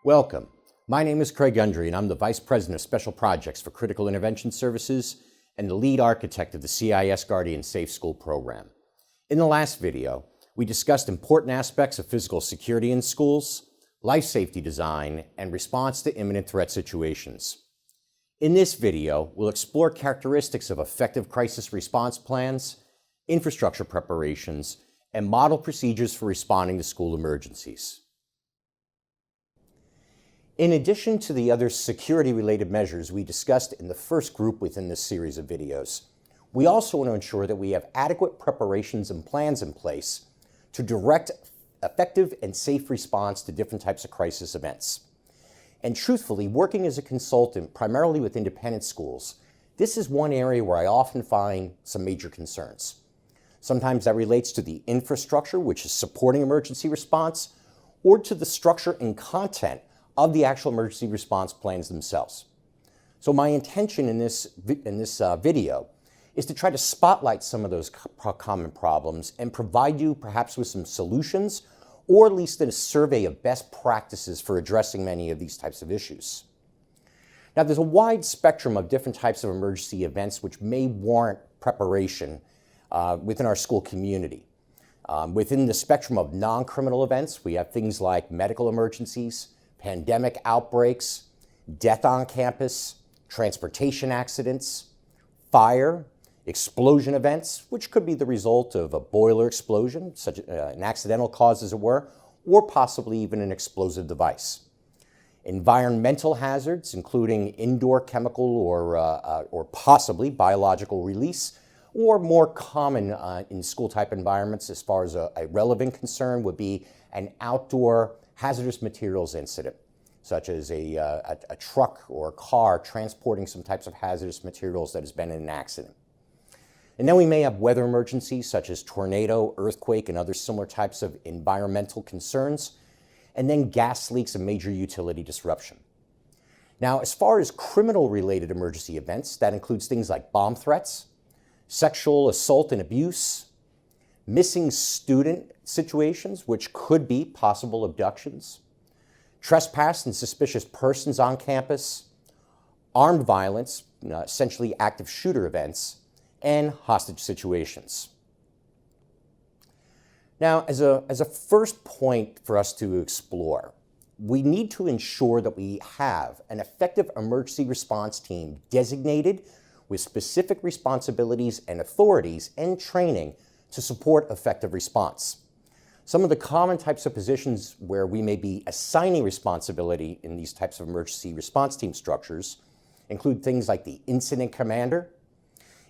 Welcome. My name is Craig Gundry, and I'm the Vice President of Special Projects for Critical Intervention Services and the lead architect of the CIS Guardian SafeSchool Program. In the last video, we discussed important aspects of physical security in schools, life safety design, and response to imminent threat situations. In this video, we'll explore characteristics of effective crisis response plans, infrastructure preparations, and model procedures for responding to school emergencies. In addition to the other security-related measures we discussed in the first group within this series of videos, we also want to ensure that we have adequate preparations and plans in place to direct effective and safe response to different types of crisis events. And truthfully, working as a consultant primarily with independent schools, this is one area where I often find some major concerns. Sometimes that relates to the infrastructure, which is supporting emergency response, or to the structure and content of the actual emergency response plans themselves. So my intention in this video is to try to spotlight some of those common problems and provide you perhaps with some solutions, or at least a survey of best practices for addressing many of these types of issues. Now, there's a wide spectrum of different types of emergency events which may warrant preparation within our school community. Within the spectrum of non-criminal events, we have things like medical emergencies, pandemic outbreaks, death on campus, transportation accidents, fire, explosion events, which could be the result of a boiler explosion, such an accidental cause as it were, or possibly even an explosive device. Environmental hazards, including indoor chemical or possibly biological release, or more common in school-type environments as far as a relevant concern would be an outdoor hazardous materials incident, such as a truck or a car transporting some types of hazardous materials that has been in an accident. And then we may have weather emergencies such as tornado, earthquake, and other similar types of environmental concerns, and then gas leaks and major utility disruption. Now, as far as criminal-related emergency events, that includes things like bomb threats, sexual assault and abuse, missing student situations, which could be possible abductions, trespass and suspicious persons on campus, armed violence, essentially active shooter events, and hostage situations. Now, as a first point for us to explore, we need to ensure that we have an effective emergency response team designated with specific responsibilities and authorities and training to support effective response. Some of the common types of positions where we may be assigning responsibility in these types of emergency response team structures include things like the incident commander.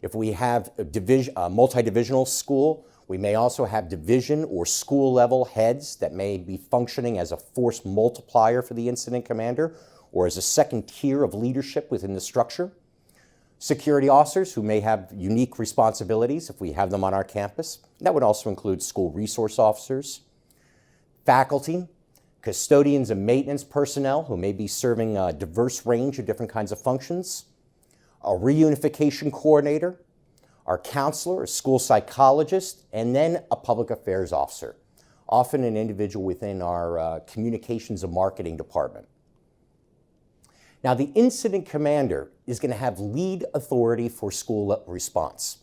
If we have a multi-divisional school, we may also have division or school level heads that may be functioning as a force multiplier for the incident commander or as a second tier of leadership within the structure. Security officers who may have unique responsibilities if we have them on our campus. That would also include school resource officers, faculty, custodians and maintenance personnel who may be serving a diverse range of different kinds of functions, a reunification coordinator, our counselor, a school psychologist, and then a public affairs officer, often an individual within our communications and marketing department. Now, the incident commander is going to have lead authority for school response,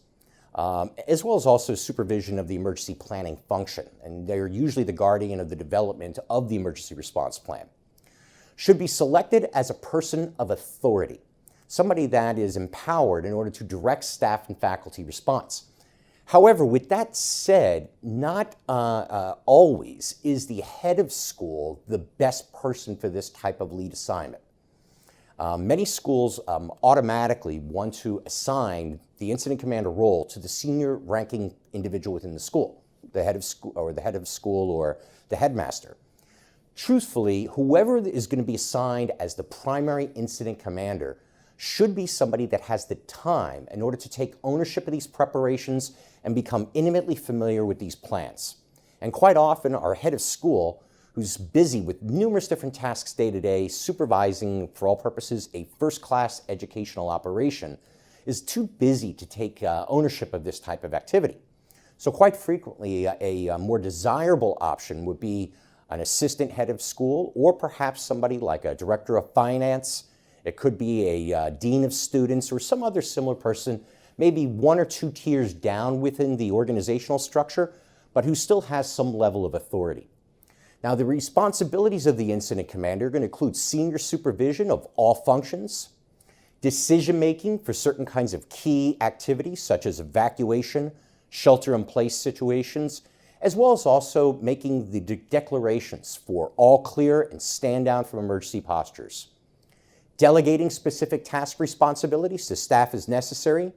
as well as also supervision of the emergency planning function. And they're usually the guardian of the development of the emergency response plan. Should be selected as a person of authority, somebody that is empowered in order to direct staff and faculty response. However, with that said, not always is the head of school the best person for this type of lead assignment. Many schools automatically want to assign the incident commander role to the senior ranking individual within the school, the head of school or the headmaster. Truthfully, whoever is going to be assigned as the primary incident commander should be somebody that has the time in order to take ownership of these preparations and become intimately familiar with these plans. And quite often, our head of school, who's busy with numerous different tasks day to day, supervising, for all purposes, a first-class educational operation, is too busy to take ownership of this type of activity. So quite frequently, a more desirable option would be an assistant head of school, or perhaps somebody like a director of finance. It could be a dean of students or some other similar person, maybe one or two tiers down within the organizational structure, but who still has some level of authority. Now, the responsibilities of the incident commander are going to include senior supervision of all functions, decision-making for certain kinds of key activities such as evacuation, shelter-in-place situations, as well as also making the declarations for all clear and stand down from emergency postures. Delegating specific task responsibilities to staff as necessary,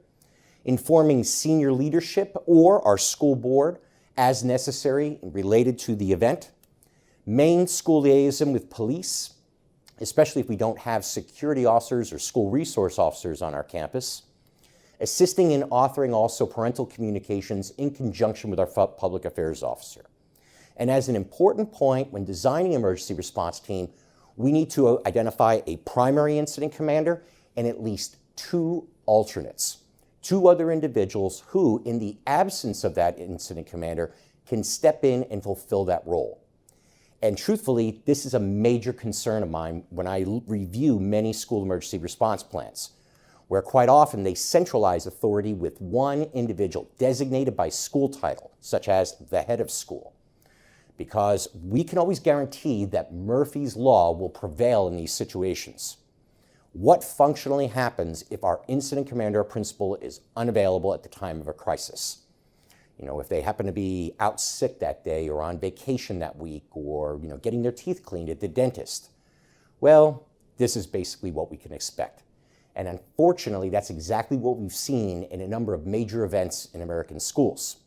informing senior leadership or our school board as necessary and related to the event, main school liaison with police, especially if we don't have security officers or school resource officers on our campus, assisting in authoring also parental communications in conjunction with our public affairs officer. And as an important point when designing an emergency response team, we need to identify a primary incident commander and at least two alternates, two other individuals who, in the absence of that incident commander, can step in and fulfill that role. And truthfully, this is a major concern of mine when I review many school emergency response plans, where quite often they centralize authority with one individual designated by school title, such as the head of school, because we can always guarantee that Murphy's Law will prevail in these situations. What functionally happens if our incident commander or principal is unavailable at the time of a crisis? You know, if they happen to be out sick that day or on vacation that week or, getting their teeth cleaned at the dentist. Well, this is basically what we can expect. And unfortunately, that's exactly what we've seen in a number of major events in American schools.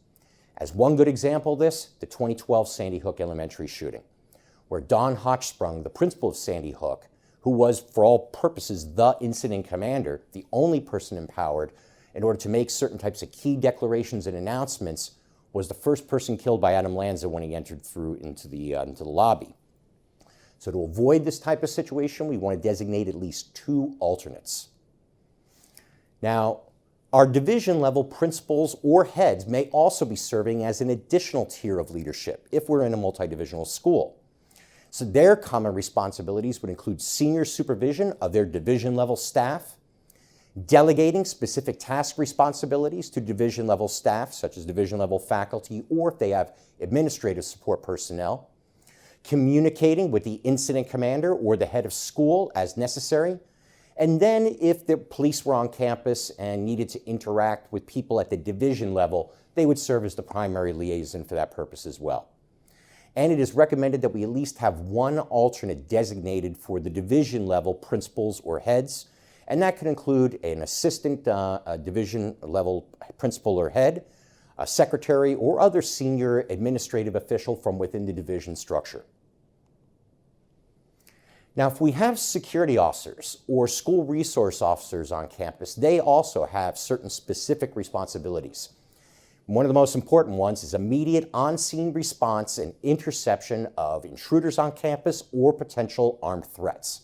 As one good example of this, the 2012 Sandy Hook Elementary shooting, where Don Hochsprung, the principal of Sandy Hook, who was, for all purposes, the incident commander, the only person empowered in order to make certain types of key declarations and announcements, was the first person killed by Adam Lanza when he entered through into the lobby. So to avoid this type of situation, we want to designate at least two alternates. Now, our division level principals or heads may also be serving as an additional tier of leadership if we're in a multi-divisional school. So their common responsibilities would include senior supervision of their division level staff, delegating specific task responsibilities to division level staff, such as division level faculty, or if they have administrative support personnel, communicating with the incident commander or the head of school as necessary, and then if the police were on campus and needed to interact with people at the division level, they would serve as the primary liaison for that purpose as well. And it is recommended that we at least have one alternate designated for the division level principals or heads, and that could include an assistant division level principal or head, a secretary, or other senior administrative official from within the division structure. Now, if we have security officers or school resource officers on campus, they also have certain specific responsibilities. One of the most important ones is immediate on-scene response and interception of intruders on campus or potential armed threats.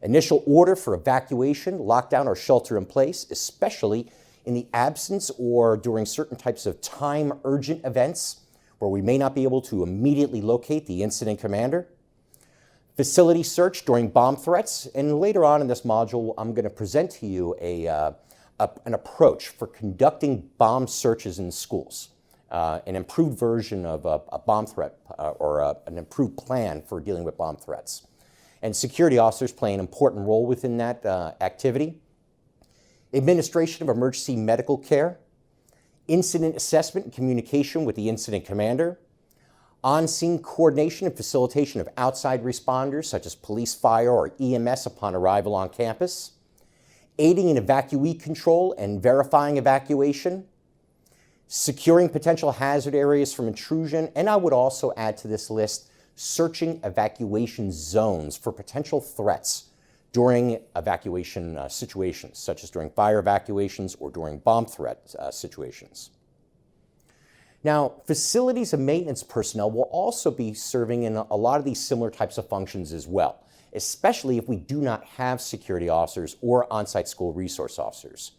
Initial order for evacuation, lockdown, or shelter in place, especially in the absence or during certain types of time-urgent events where we may not be able to immediately locate the incident commander. Facility search during bomb threats, and later on in this module, I'm going to present to you an approach for conducting bomb searches in schools, an improved version of a bomb threat or an improved plan for dealing with bomb threats. And security officers play an important role within that activity. Administration of emergency medical care, incident assessment and communication with the incident commander, on-scene coordination and facilitation of outside responders such as police, fire, or EMS upon arrival on campus, aiding in evacuee control and verifying evacuation, securing potential hazard areas from intrusion, and I would also add to this list searching evacuation zones for potential threats during evacuation situations, such as during fire evacuations or during bomb threat situations. Now, facilities and maintenance personnel will also be serving in a lot of these similar types of functions as well, especially if we do not have security officers or on-site school resource officers.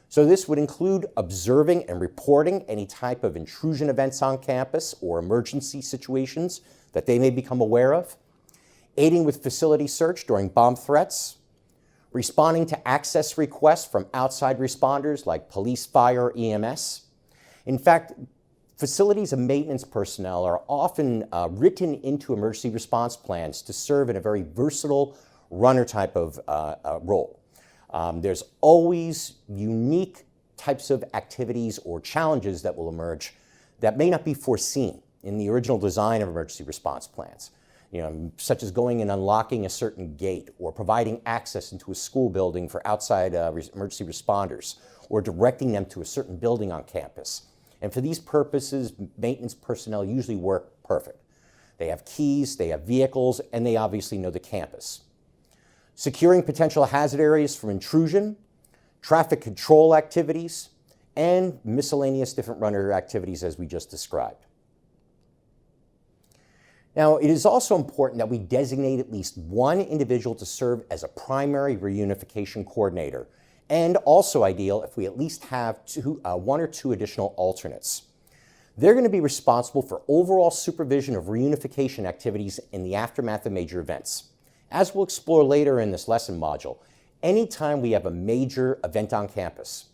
So this would include observing and reporting any type of intrusion events on campus or emergency situations that they may become aware of, aiding with facility search during bomb threats, responding to access requests from outside responders like police, fire, EMS. In fact, facilities and maintenance personnel are often written into emergency response plans to serve in a very versatile runner type of role. There's always unique types of activities or challenges that will emerge that may not be foreseen in the original design of emergency response plans, such as going and unlocking a certain gate or providing access into a school building for outside emergency responders or directing them to a certain building on campus. And for these purposes, maintenance personnel usually work perfect. They have keys, they have vehicles, and they obviously know the campus. Securing potential hazard areas from intrusion, traffic control activities, and miscellaneous different runner activities as we just described. Now, it is also important that we designate at least one individual to serve as a primary reunification coordinator, and also ideal if we at least have one or two additional alternates. They're going to be responsible for overall supervision of reunification activities in the aftermath of major events. As we'll explore later in this lesson module, anytime we have a major event on campus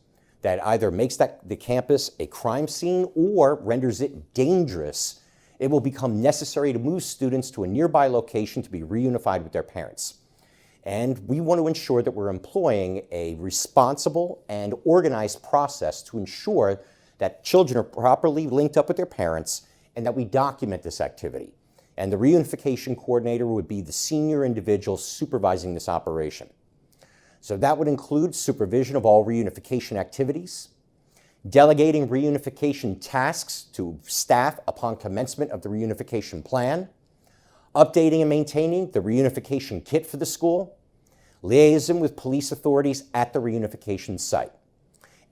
that either makes the campus a crime scene or renders it dangerous, it will become necessary to move students to a nearby location to be reunified with their parents. And we want to ensure that we're employing a responsible and organized process to ensure that children are properly linked up with their parents and that we document this activity. And the reunification coordinator would be the senior individual supervising this operation. So that would include supervision of all reunification activities, delegating reunification tasks to staff upon commencement of the reunification plan, updating and maintaining the reunification kit for the school, liaison with police authorities at the reunification site.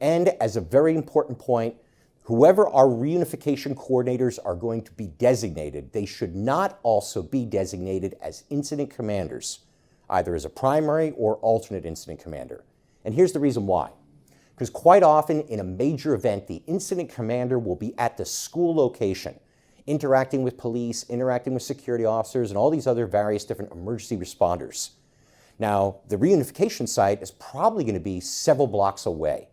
And as a very important point, whoever our reunification coordinators are going to be designated, they should not also be designated as incident commanders, either as a primary or alternate incident commander. And here's the reason why. Because quite often in a major event, the incident commander will be at the school location, interacting with police, interacting with security officers, and all these other various different emergency responders. Now, the reunification site is probably going to be several blocks away.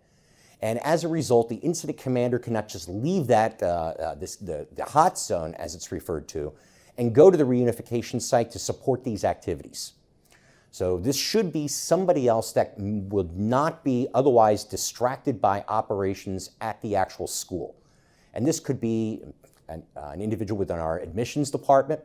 And as a result, the incident commander cannot just leave that, the hot zone, as it's referred to, and go to the reunification site to support these activities. So this should be somebody else that would not be otherwise distracted by operations at the actual school. And this could be an individual within our admissions department.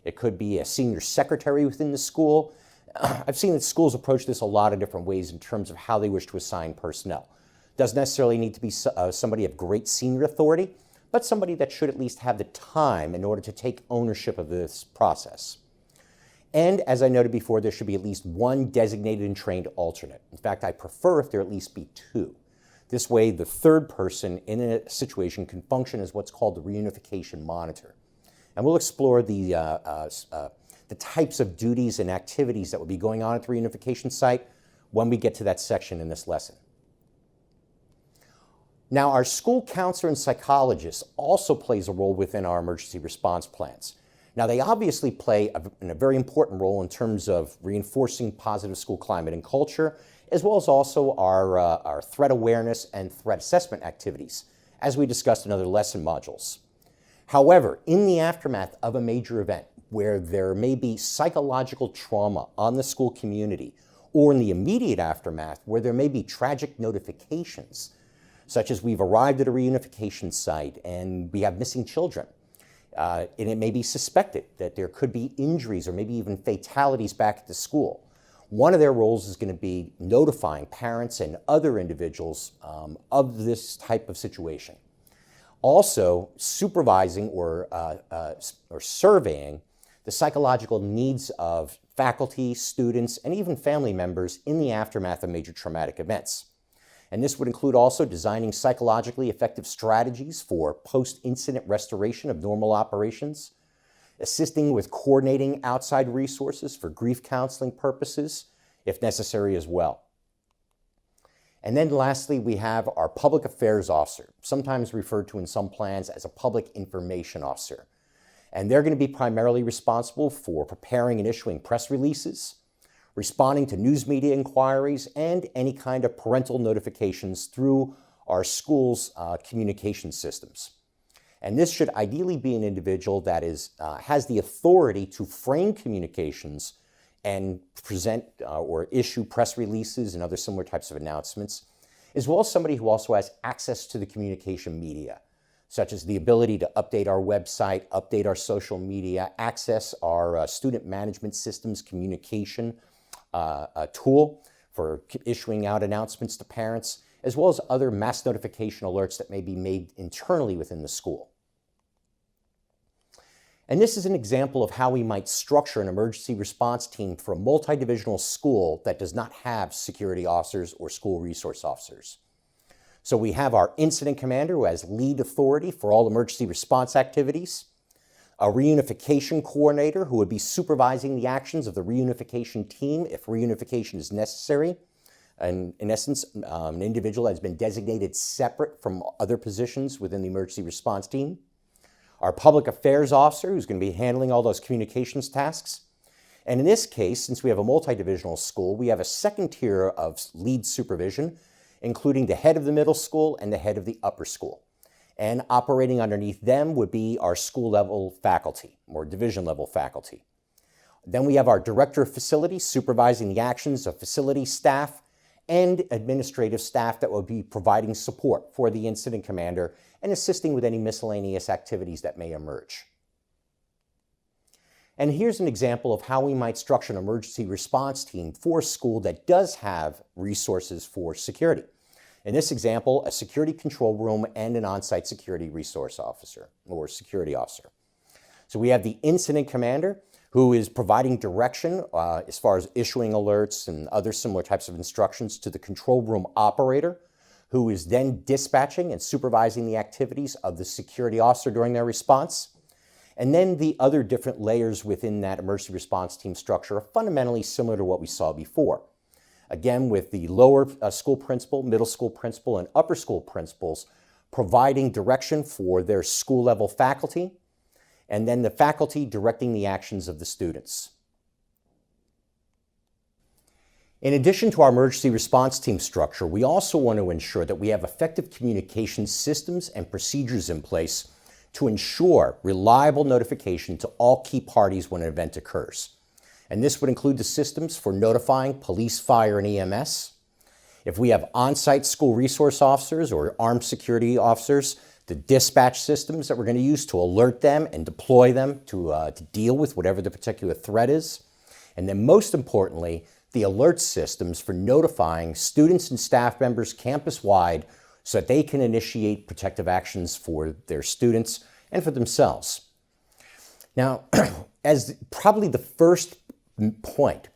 It could be a senior secretary within the school. I've seen that schools approach this a lot of different ways in terms of how they wish to assign personnel. Doesn't necessarily need to be somebody of great senior authority, but somebody that should at least have the time in order to take ownership of this process. And as I noted before, there should be at least one designated and trained alternate. In fact, I prefer if there at least be two. This way, the third person in a situation can function as what's called the reunification monitor. And we'll explore the types of duties and activities that will be going on at the reunification site when we get to that section in this lesson. Now, our school counselor and psychologist also plays a role within our emergency response plans. Now, they obviously play a very important role in terms of reinforcing positive school climate and culture, as well as also our threat awareness and threat assessment activities, as we discussed in other lesson modules. However, in the aftermath of a major event where there may be psychological trauma on the school community, or in the immediate aftermath where there may be tragic notifications, such as we've arrived at a reunification site and we have missing children. And it may be suspected that there could be injuries or maybe even fatalities back at the school. One of their roles is going to be notifying parents and other individuals of this type of situation. Also, supervising or surveying the psychological needs of faculty, students, and even family members in the aftermath of major traumatic events. And this would include also designing psychologically effective strategies for post-incident restoration of normal operations, assisting with coordinating outside resources for grief counseling purposes, if necessary as well. And then lastly, we have our public affairs officer, sometimes referred to in some plans as a public information officer. And they're going to be primarily responsible for preparing and issuing press releases, responding to news media inquiries, and any kind of parental notifications through our school's communication systems. And this should ideally be an individual that has the authority to frame communications and present or issue press releases and other similar types of announcements, as well as somebody who also has access to the communication media, such as the ability to update our website, update our social media, access our student management systems communication tool for issuing out announcements to parents, as well as other mass notification alerts that may be made internally within the school. And this is an example of how we might structure an emergency response team for a multi-divisional school that does not have security officers or school resource officers. So we have our incident commander who has lead authority for all emergency response activities, a reunification coordinator who would be supervising the actions of the reunification team if reunification is necessary. And in essence, an individual has been designated separate from other positions within the emergency response team. Our public affairs officer, who's going to be handling all those communications tasks. And in this case, since we have a multi-divisional school, we have a second tier of lead supervision, including the head of the middle school and the head of the upper school. And operating underneath them would be our school-level faculty, or division-level faculty. Then we have our director of facilities supervising the actions of facility staff and administrative staff that will be providing support for the incident commander and assisting with any miscellaneous activities that may emerge. And here's an example of how we might structure an emergency response team for a school that does have resources for security. In this example, a security control room and an on-site security resource officer or security officer. So we have the incident commander who is providing direction as far as issuing alerts and other similar types of instructions to the control room operator, who is then dispatching and supervising the activities of the security officer during their response. And then the other different layers within that emergency response team structure are fundamentally similar to what we saw before. Again, with the lower school principal, middle school principal, and upper school principals providing direction for their school level faculty, and then the faculty directing the actions of the students. In addition to our emergency response team structure, we also want to ensure that we have effective communication systems and procedures in place to ensure reliable notification to all key parties when an event occurs. And this would include the systems for notifying police, fire, and EMS. If we have on-site school resource officers or armed security officers, the dispatch systems that we're going to use to alert them and deploy them to deal with whatever the particular threat is. And then most importantly, the alert systems for notifying students and staff members campus-wide so that they can initiate protective actions for their students and for themselves. Now, as probably the first point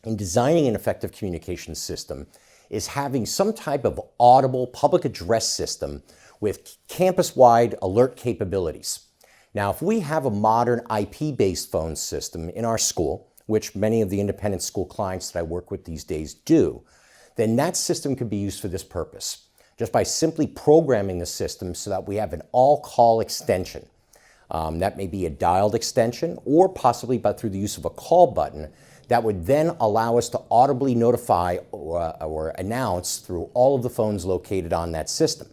in designing an effective communication system is having some type of audible public address system with campus-wide alert capabilities. Now, if we have a modern IP-based phone system in our school, which many of the independent school clients that I work with these days do, then that system could be used for this purpose, just by simply programming the system so that we have an all-call extension. That may be a dialed extension or possibly through the use of a call button that would then allow us to audibly notify or announce through all of the phones located on that system.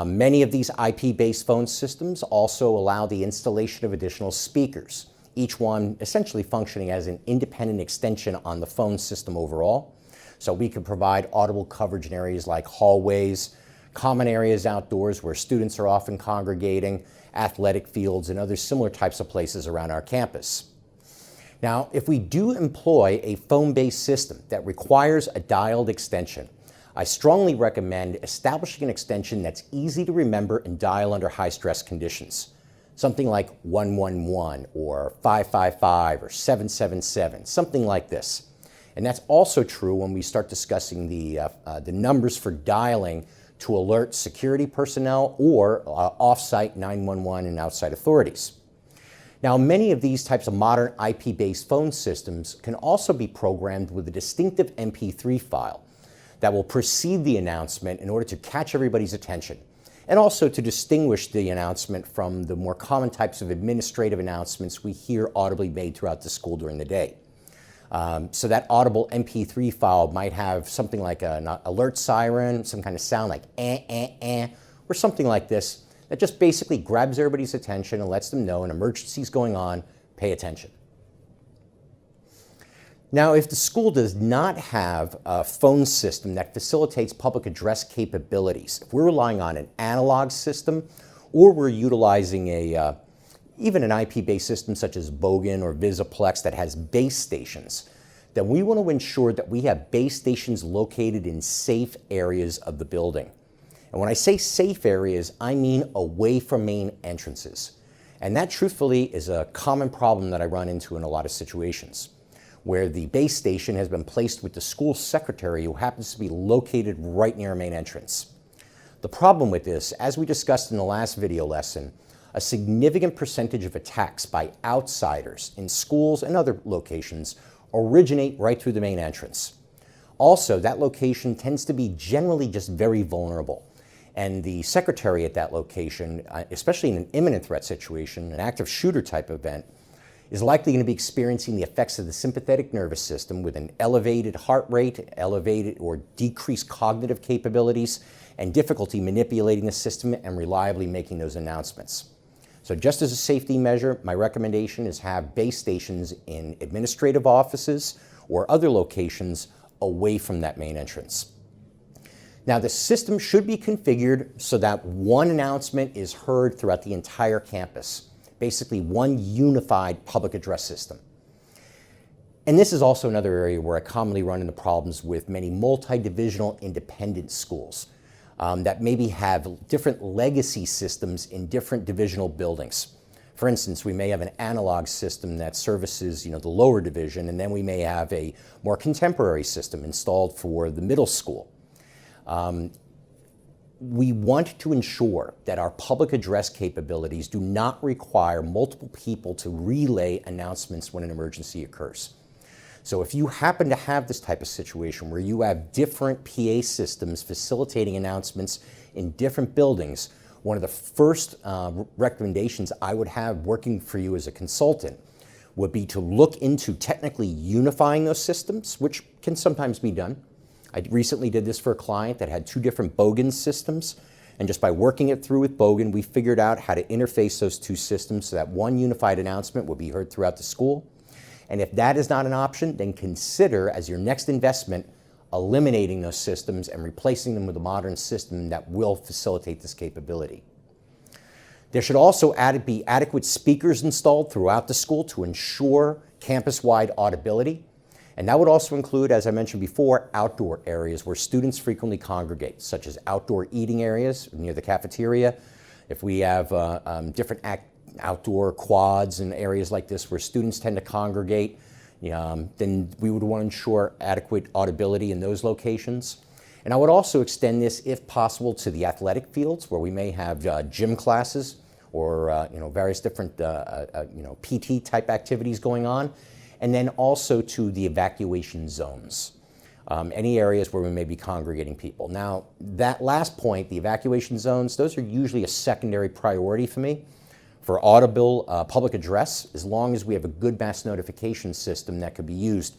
Many of these IP-based phone systems also allow the installation of additional speakers, each one essentially functioning as an independent extension on the phone system overall. So we can provide audible coverage in areas like hallways, common areas outdoors where students are often congregating, athletic fields, and other similar types of places around our campus. Now, if we do employ a phone-based system that requires a dialed extension, I strongly recommend establishing an extension that's easy to remember and dial under high-stress conditions. Something like 111 or 555 or 777, something like this. And that's also true when we start discussing the numbers for dialing to alert security personnel or off-site 911 and outside authorities. Now, many of these types of modern IP-based phone systems can also be programmed with a distinctive MP3 file that will precede the announcement in order to catch everybody's attention, and also to distinguish the announcement from the more common types of administrative announcements we hear audibly made throughout the school during the day. So that audible MP3 file might have something like an alert siren, some kind of sound like or something like this that just basically grabs everybody's attention and lets them know an emergency is going on, pay attention. Now, if the school does not have a phone system that facilitates public address capabilities, if we're relying on an analog system or we're utilizing even an IP-based system such as Bogan or Visiplex that has base stations, then we want to ensure that we have base stations located in safe areas of the building. And when I say safe areas, I mean away from main entrances. And that truthfully is a common problem that I run into in a lot of situations, where the base station has been placed with the school secretary who happens to be located right near a main entrance. The problem with this, as we discussed in the last video lesson, a significant percentage of attacks by outsiders in schools and other locations originate right through the main entrance. Also, that location tends to be generally just very vulnerable. And the secretary at that location, especially in an imminent threat situation, an active shooter type event, is likely going to be experiencing the effects of the sympathetic nervous system with an elevated heart rate, elevated or decreased cognitive capabilities, and difficulty manipulating the system and reliably making those announcements. So just as a safety measure, my recommendation is have base stations in administrative offices or other locations away from that main entrance. Now, the system should be configured so that one announcement is heard throughout the entire campus, basically one unified public address system. And this is also another area where I commonly run into problems with many multi-divisional independent schools that maybe have different legacy systems in different divisional buildings. For instance, we may have an analog system that services, the lower division, and then we may have a more contemporary system installed for the middle school. We want to ensure that our public address capabilities do not require multiple people to relay announcements when an emergency occurs. So if you happen to have this type of situation where you have different PA systems facilitating announcements in different buildings, one of the first recommendations I would have working for you as a consultant would be to look into technically unifying those systems, which can sometimes be done. I recently did this for a client that had two different Bogan systems, and just by working it through with Bogan, we figured out how to interface those two systems so that one unified announcement would be heard throughout the school. And if that is not an option, then consider as your next investment eliminating those systems and replacing them with a modern system that will facilitate this capability. There should also be adequate speakers installed throughout the school to ensure campus-wide audibility. And that would also include, as I mentioned before, outdoor areas where students frequently congregate, such as outdoor eating areas near the cafeteria. If we have different outdoor quads and areas like this where students tend to congregate, then we would want to ensure adequate audibility in those locations. And I would also extend this, if possible, to the athletic fields where we may have gym classes or various different PT type activities going on, and then also to the evacuation zones, any areas where we may be congregating people. Now, that last point, the evacuation zones, those are usually a secondary priority for me for audible public address, as long as we have a good mass notification system that could be used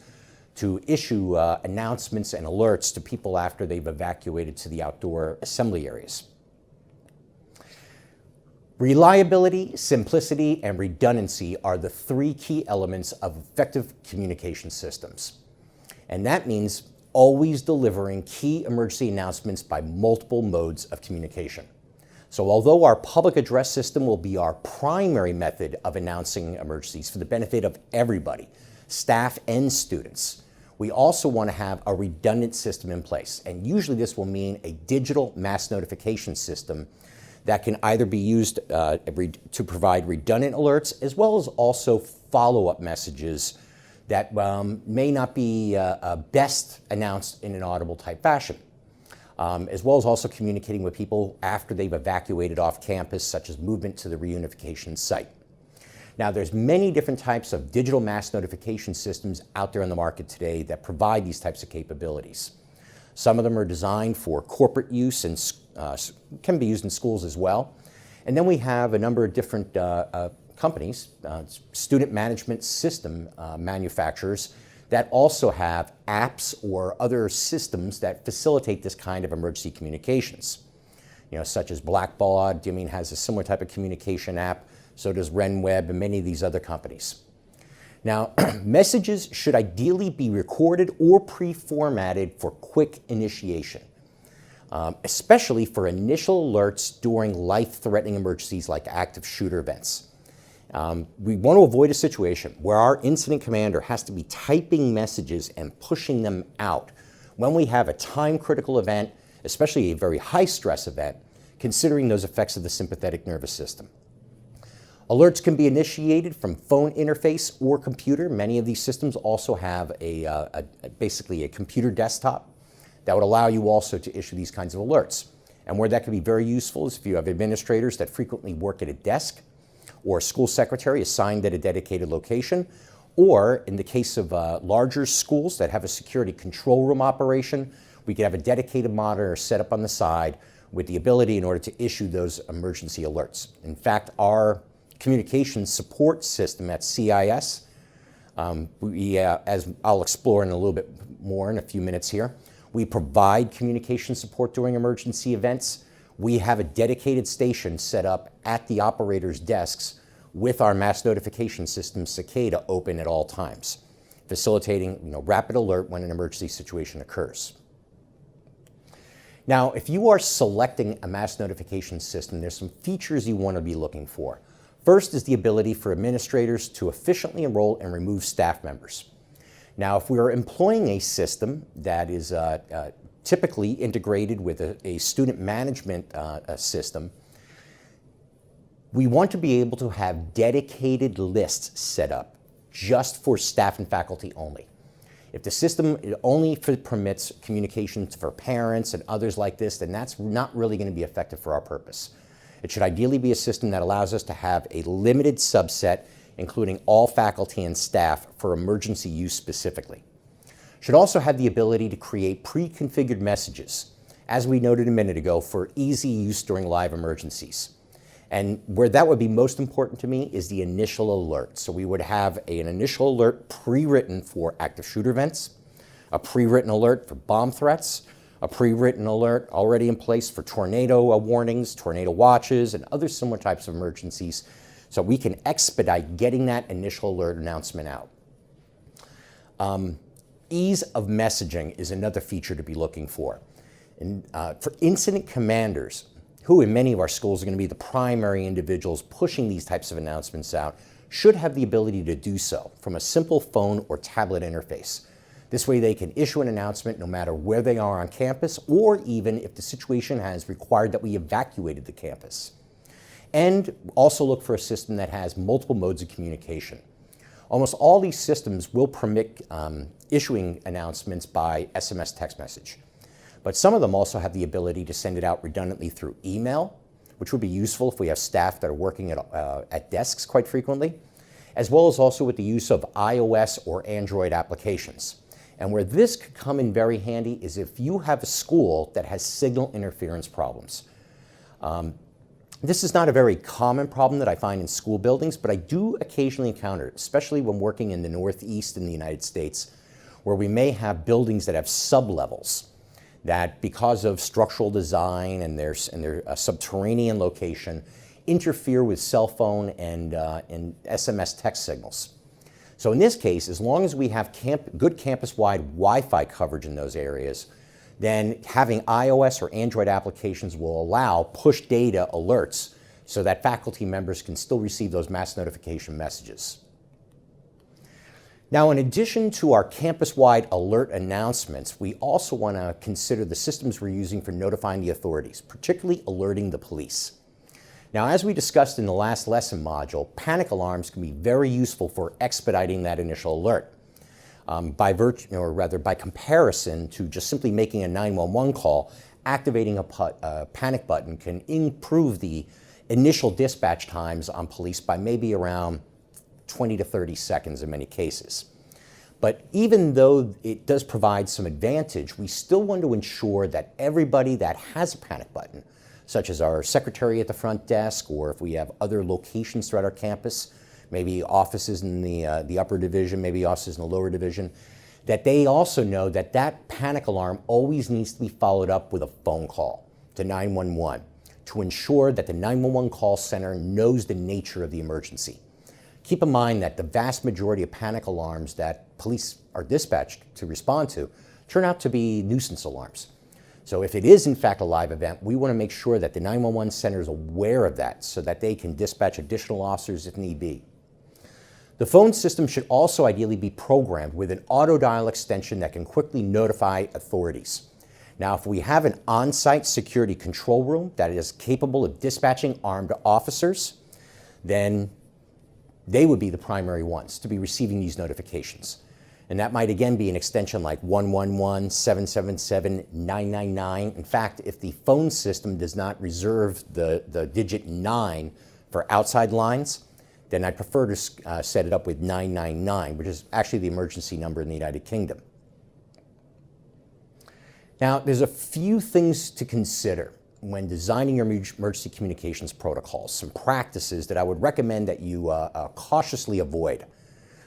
to issue announcements and alerts to people after they've evacuated to the outdoor assembly areas. Reliability, simplicity, and redundancy are the three key elements of effective communication systems. And that means always delivering key emergency announcements by multiple modes of communication. So although our public address system will be our primary method of announcing emergencies for the benefit of everybody, staff and students, we also want to have a redundant system in place. And usually this will mean a digital mass notification system that can either be used to provide redundant alerts, as well as also follow-up messages that may not be best announced in an audible type fashion, as well as also communicating with people after they've evacuated off campus, such as movement to the reunification site. Now, there's many different types of digital mass notification systems out there on the market today that provide these types of capabilities. Some of them are designed for corporate use and can be used in schools as well. And then we have a number of different companies, student management system manufacturers, that also have apps or other systems that facilitate this kind of emergency communications. Such as Blackbaud, has a similar type of communication app, so does RenWeb and many of these other companies. Now, messages should ideally be recorded or pre-formatted for quick initiation, especially for initial alerts during life-threatening emergencies like active shooter events. We want to avoid a situation where our incident commander has to be typing messages and pushing them out when we have a time-critical event, especially a very high-stress event, considering those effects of the sympathetic nervous system. Alerts can be initiated from phone interface or computer. Many of these systems also have basically a computer desktop that would allow you also to issue these kinds of alerts. And where that can be very useful is if you have administrators that frequently work at a desk, or a school secretary assigned at a dedicated location, or in the case of larger schools that have a security control room operation, we could have a dedicated monitor set up on the side with the ability in order to issue those emergency alerts. In fact, our communication support system at CIS, as I'll explore in a little bit more in a few minutes here, we provide communication support during emergency events. We have a dedicated station set up at the operator's desks with our mass notification system, Cicada, open at all times, facilitating rapid alert when an emergency situation occurs. Now, if you are selecting a mass notification system, there's some features you want to be looking for. First is the ability for administrators to efficiently enroll and remove staff members. Now, if we are employing a system that is typically integrated with a student management system, we want to be able to have dedicated lists set up just for staff and faculty only. If the system only permits communications for parents and others like this, then that's not really going to be effective for our purpose. It should ideally be a system that allows us to have a limited subset, including all faculty and staff, for emergency use specifically. Should also have the ability to create pre-configured messages, as we noted a minute ago, for easy use during live emergencies. And where that would be most important to me is the initial alert. So we would have an initial alert pre-written for active shooter events, a pre-written alert for bomb threats, a pre-written alert already in place for tornado warnings, tornado watches, and other similar types of emergencies, so we can expedite getting that initial alert announcement out. Ease of messaging is another feature to be looking for. And for incident commanders, who in many of our schools are going to be the primary individuals pushing these types of announcements out, should have the ability to do so from a simple phone or tablet interface. This way they can issue an announcement no matter where they are on campus, or even if the situation has required that we evacuated the campus. And also look for a system that has multiple modes of communication. Almost all these systems will permit issuing announcements by SMS text message. But some of them also have the ability to send it out redundantly through email, which would be useful if we have staff that are working at desks quite frequently, as well as also with the use of iOS or Android applications. And where this could come in very handy is if you have a school that has signal interference problems. This is not a very common problem that I find in school buildings, but I do occasionally encounter it, especially when working in the Northeast in the United States, where we may have buildings that have sublevels that, because of structural design and their subterranean location, interfere with cell phone and SMS text signals. So in this case, as long as we have good campus-wide Wi-Fi coverage in those areas, then having iOS or Android applications will allow push data alerts so that faculty members can still receive those mass notification messages. Now, in addition to our campus-wide alert announcements, we also want to consider the systems we're using for notifying the authorities, particularly alerting the police. Now, as we discussed in the last lesson module, panic alarms can be very useful for expediting that initial alert. By comparison to just simply making a 911 call, activating a panic button can improve the initial dispatch times on police by maybe around 20 to 30 seconds in many cases. But even though it does provide some advantage, we still want to ensure that everybody that has a panic button, such as our secretary at the front desk, or if we have other locations throughout our campus, maybe offices in the upper division, maybe offices in the lower division, that they also know that that panic alarm always needs to be followed up with a phone call to 911 to ensure that the 911 call center knows the nature of the emergency. Keep in mind that the vast majority of panic alarms that police are dispatched to respond to turn out to be nuisance alarms. So if it is in fact a live event, we want to make sure that the 911 center is aware of that so that they can dispatch additional officers if need be. The phone system should also ideally be programmed with an auto dial extension that can quickly notify authorities. Now, if we have an on-site security control room that is capable of dispatching armed officers, then they would be the primary ones to be receiving these notifications. And that might again be an extension like 111, 777, 999. In fact, if the phone system does not reserve the digit 9 for outside lines, then I prefer to set it up with 999, which is actually the emergency number in the United Kingdom. Now, there's a few things to consider when designing your emergency communications protocols, some practices that I would recommend that you cautiously avoid.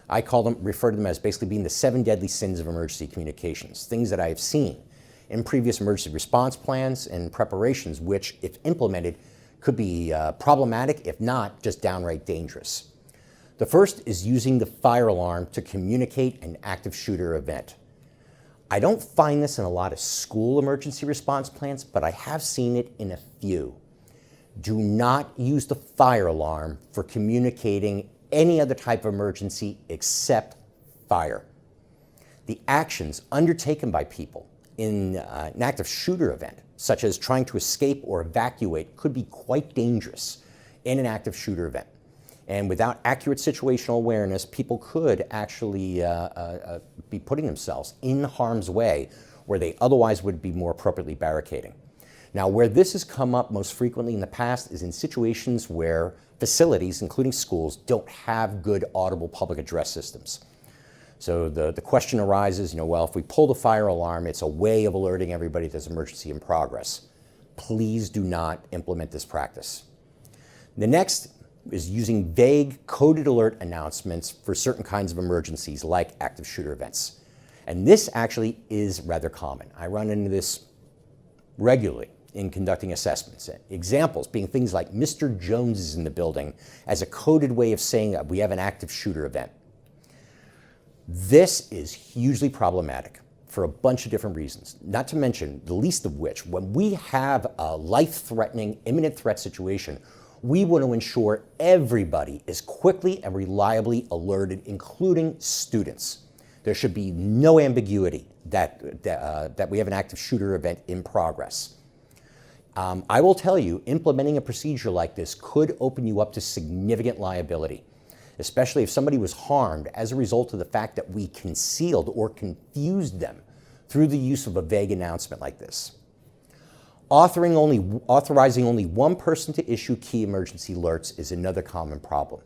I refer to them as basically being the 7 deadly sins of emergency communications, things that I have seen in previous emergency response plans and preparations, which, if implemented, could be problematic, if not just downright dangerous. The first is using the fire alarm to communicate an active shooter event. I don't find this in a lot of school emergency response plans, but I have seen it in a few. Do not use the fire alarm for communicating any other type of emergency except fire. The actions undertaken by people in an active shooter event, such as trying to escape or evacuate, could be quite dangerous in an active shooter event. And without accurate situational awareness, people could actually be putting themselves in harm's way where they otherwise would be more appropriately barricading. Now, where this has come up most frequently in the past is in situations where facilities, including schools, don't have good audible public address systems. So the question arises, well, if we pull the fire alarm, it's a way of alerting everybody there's an emergency in progress. Please do not implement this practice. The next is using vague coded alert announcements for certain kinds of emergencies like active shooter events. And this actually is rather common. I run into this regularly in conducting assessments. Examples being things like Mr. Jones is in the building as a coded way of saying that we have an active shooter event. This is hugely problematic for a bunch of different reasons, not to mention the least of which, when we have a life-threatening, imminent threat situation, we want to ensure everybody is quickly and reliably alerted, including students. There should be no ambiguity that we have an active shooter event in progress. I will tell you, implementing a procedure like this could open you up to significant liability, especially if somebody was harmed as a result of the fact that we concealed or confused them through the use of a vague announcement like this. Authorizing only one person to issue key emergency alerts is another common problem.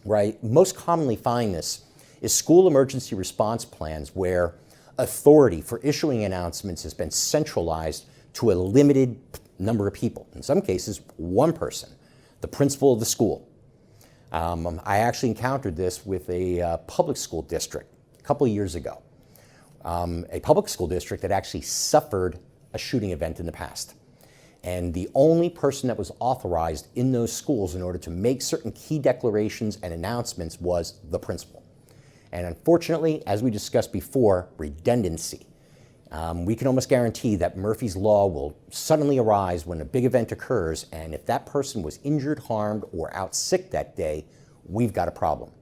Where I most commonly find this is school emergency response plans where authority for issuing announcements has been centralized to a limited number of people, in some cases one person, the principal of the school. I actually encountered this with a public school district a couple of years ago. A public school district that actually suffered a shooting event in the past. And the only person that was authorized in those schools in order to make certain key declarations and announcements was the principal. And unfortunately, as we discussed before, redundancy. We can almost guarantee that Murphy's Law will suddenly arise when a big event occurs, and if that person was injured, harmed, or out sick that day, we've got a problem.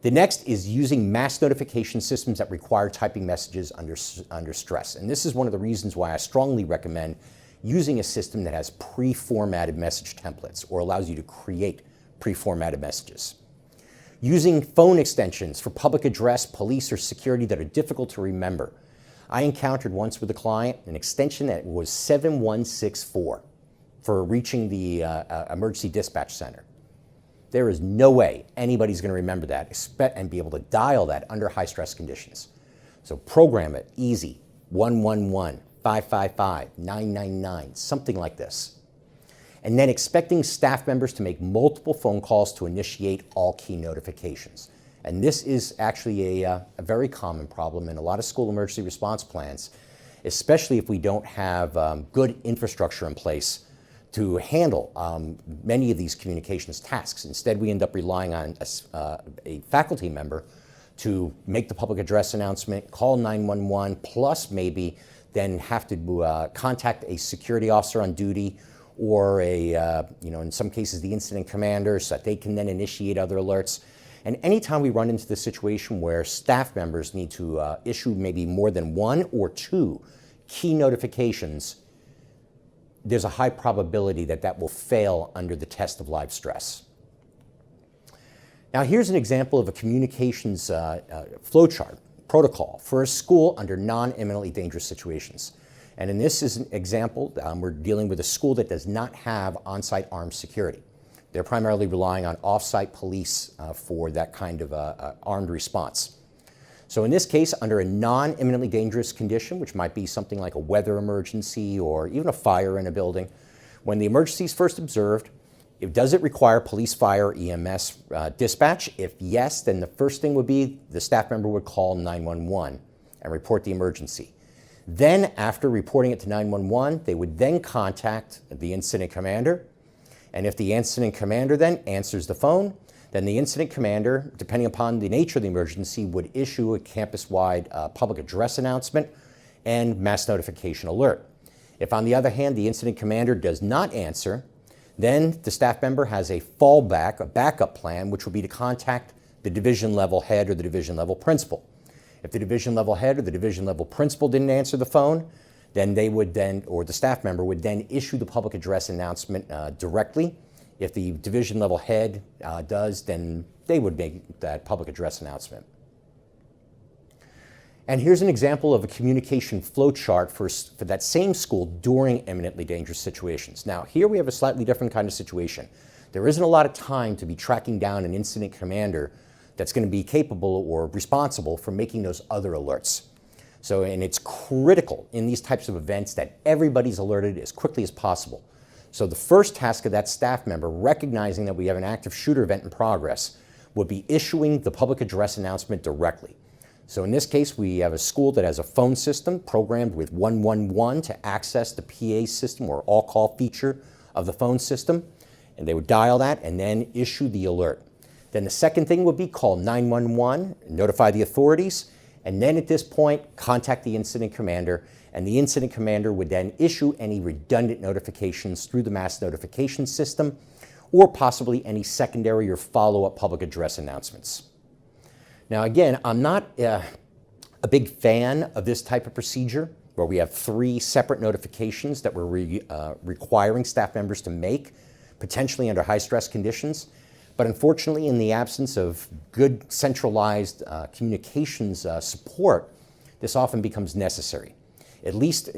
The next is using mass notification systems that require typing messages under stress. And this is one of the reasons why I strongly recommend using a system that has pre-formatted message templates or allows you to create pre-formatted messages. Using phone extensions for public address, police, or security that are difficult to remember. I encountered once with a client an extension that was 7164 for reaching the emergency dispatch center. There is no way anybody's going to remember that and be able to dial that under high stress conditions. So program it, easy, 111, 555, 999, something like this. And then expecting staff members to make multiple phone calls to initiate all key notifications. And this is actually a very common problem in a lot of school emergency response plans, especially if we don't have good infrastructure in place to handle many of these communications tasks. Instead, we end up relying on a faculty member to make the public address announcement, call 911, plus maybe then have to contact a security officer on duty or in some cases, the incident commander so that they can then initiate other alerts. And anytime we run into the situation where staff members need to issue maybe more than one or two key notifications, there's a high probability that that will fail under the test of live stress. Now here's an example of a communications flowchart protocol for a school under non-imminently dangerous situations. And in this is an example, we're dealing with a school that does not have on-site armed security. They're primarily relying on off-site police for that kind of armed response. So in this case, under a non-imminently dangerous condition, which might be something like a weather emergency or even a fire in a building, when the emergency is first observed, does it require police, fire, EMS dispatch? If yes, then the first thing would be the staff member would call 911 and report the emergency. Then after reporting it to 911, they would then contact the incident commander. And if the incident commander then answers the phone, then the incident commander, depending upon the nature of the emergency, would issue a campus-wide public address announcement and mass notification alert. If, on the other hand, the incident commander does not answer, then the staff member has a fallback, a backup plan, which would be to contact the division level head or the division level principal. If the division level head or the division level principal didn't answer the phone, then they would then, or the staff member would then issue the public address announcement directly. If the division level head does, then they would make that public address announcement. And here's an example of a communication flow chart for that same school during imminently dangerous situations. Now, here we have a slightly different kind of situation. There isn't a lot of time to be tracking down an incident commander that's going to be capable or responsible for making those other alerts. So, and it's critical in these types of events that everybody's alerted as quickly as possible. So the first task of that staff member, recognizing that we have an active shooter event in progress, would be issuing the public address announcement directly. So in this case, we have a school that has a phone system programmed with 111 to access the PA system or all-call feature of the phone system. And they would dial that and then issue the alert. Then the second thing would be call 911, notify the authorities, and then at this point, contact the incident commander, and the incident commander would then issue any redundant notifications through the mass notification system, or possibly any secondary or follow-up public address announcements. Now again, I'm not a big fan of this type of procedure, where we have 3 separate notifications that we're requiring staff members to make, potentially under high-stress conditions. But unfortunately, in the absence of good centralized communications support, this often becomes necessary. At least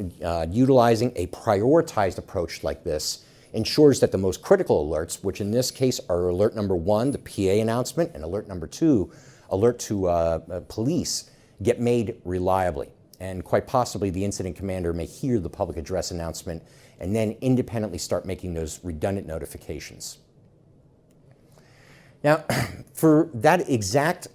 utilizing a prioritized approach like this ensures that the most critical alerts, which in this case are alert number 1, the PA announcement, and alert number 2, alert to police, get made reliably. And quite possibly the incident commander may hear the public address announcement and then independently start making those redundant notifications. Now, for that exact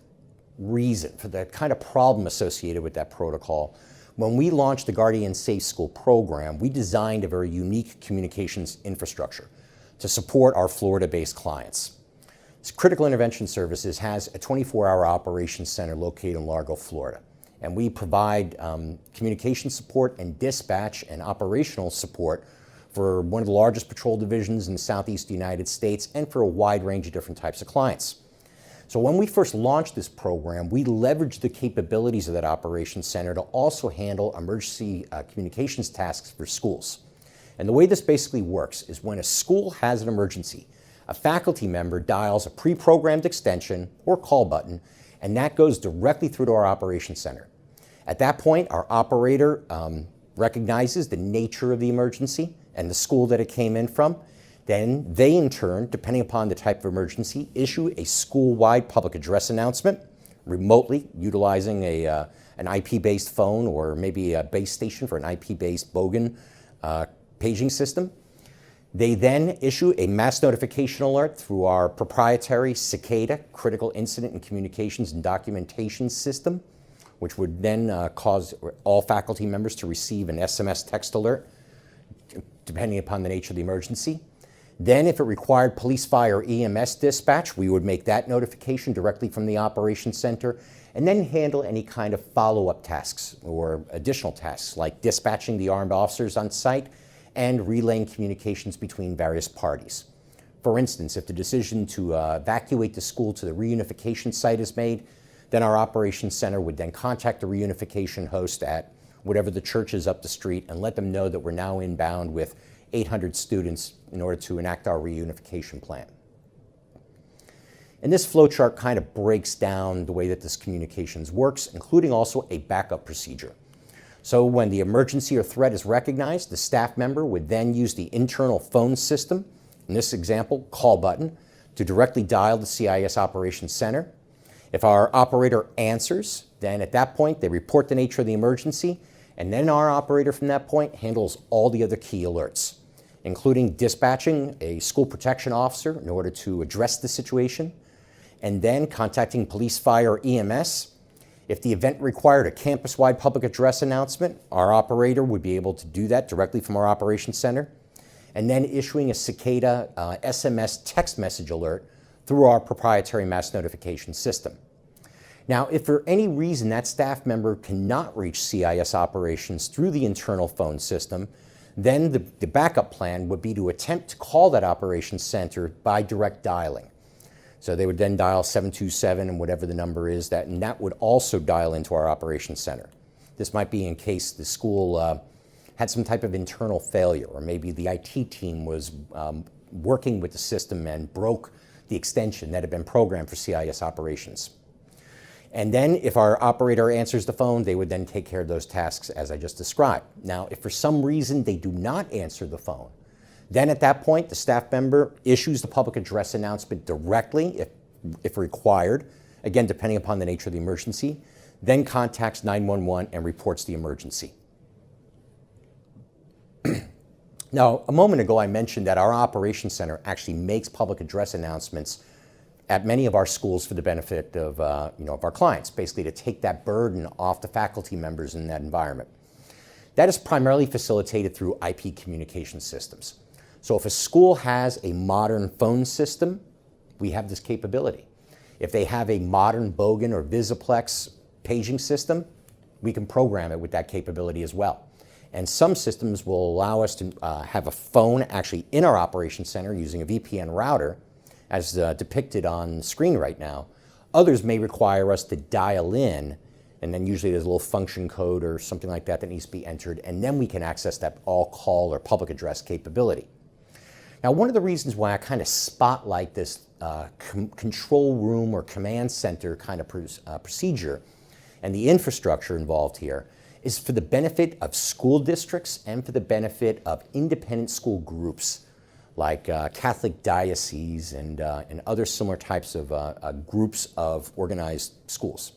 reason, for the kind of problem associated with that protocol, when we launched the Guardian SafeSchool Program, we designed a very unique communications infrastructure to support our Florida-based clients. This Critical Intervention Services has a 24-hour operations center located in Largo, Florida. And we provide communication support and dispatch and operational support for one of the largest patrol divisions in the Southeast United States and for a wide range of different types of clients. So when we first launched this program, we leveraged the capabilities of that operations center to also handle emergency communications tasks for schools. And the way this basically works is when a school has an emergency, a faculty member dials a pre-programmed extension or call button, and that goes directly through to our operations center. At that point, our operator recognizes the nature of the emergency and the school that it came in from. Then they, in turn, depending upon the type of emergency, issue a school-wide public address announcement remotely utilizing an IP-based phone or maybe a base station for an IP-based bogan paging system. They then issue a mass notification alert through our proprietary Cicada Critical Incident and Communications and Documentation System, which would then cause all faculty members to receive an SMS text alert, depending upon the nature of the emergency. Then, if it required police, fire, or EMS dispatch, we would make that notification directly from the operations center, and then handle any kind of follow-up tasks or additional tasks, like dispatching the armed officers on site and relaying communications between various parties. For instance, if the decision to evacuate the school to the reunification site is made, then our operations center would then contact the reunification host at whatever the church is up the street and let them know that we're now inbound with 800 students in order to enact our reunification plan. And this flowchart kind of breaks down the way that this communications works, including also a backup procedure. So when the emergency or threat is recognized, the staff member would then use the internal phone system, in this example, call button, to directly dial the CIS Operations Center. If our operator answers, then at that point they report the nature of the emergency, and then our operator from that point handles all the other key alerts, including dispatching a school protection officer in order to address the situation, and then contacting police, fire, or EMS. If the event required a campus-wide public address announcement, our operator would be able to do that directly from our operations center, and then issuing a Cicada SMS text message alert through our proprietary mass notification system. Now, if for any reason that staff member cannot reach CIS operations through the internal phone system, then the backup plan would be to attempt to call that operations center by direct dialing. So they would then dial 727 and whatever the number is, and that would also dial into our operations center. This might be in case the school had some type of internal failure, or maybe the IT team was working with the system and broke the extension that had been programmed for CIS operations. And then if our operator answers the phone, they would then take care of those tasks as I just described. Now, if for some reason they do not answer the phone, then at that point, the staff member issues the public address announcement directly, if required, again, depending upon the nature of the emergency, then contacts 911 and reports the emergency. Now, a moment ago, I mentioned that our operations center actually makes public address announcements at many of our schools for the benefit of, of our clients, basically to take that burden off the faculty members in that environment. That is primarily facilitated through IP communication systems. So if a school has a modern phone system, we have this capability. If they have a modern Bogan or Visiplex paging system, we can program it with that capability as well. And some systems will allow us to have a phone actually in our operations center using a VPN router, as depicted on screen right now. Others may require us to dial in, and then usually there's a little function code or something like that that needs to be entered, and then we can access that all call or public address capability. Now, one of the reasons why I kind of spotlight this control room or command center kind of procedure and the infrastructure involved here is for the benefit of school districts and for the benefit of independent school groups like Catholic dioceses and other similar types of groups of organized schools.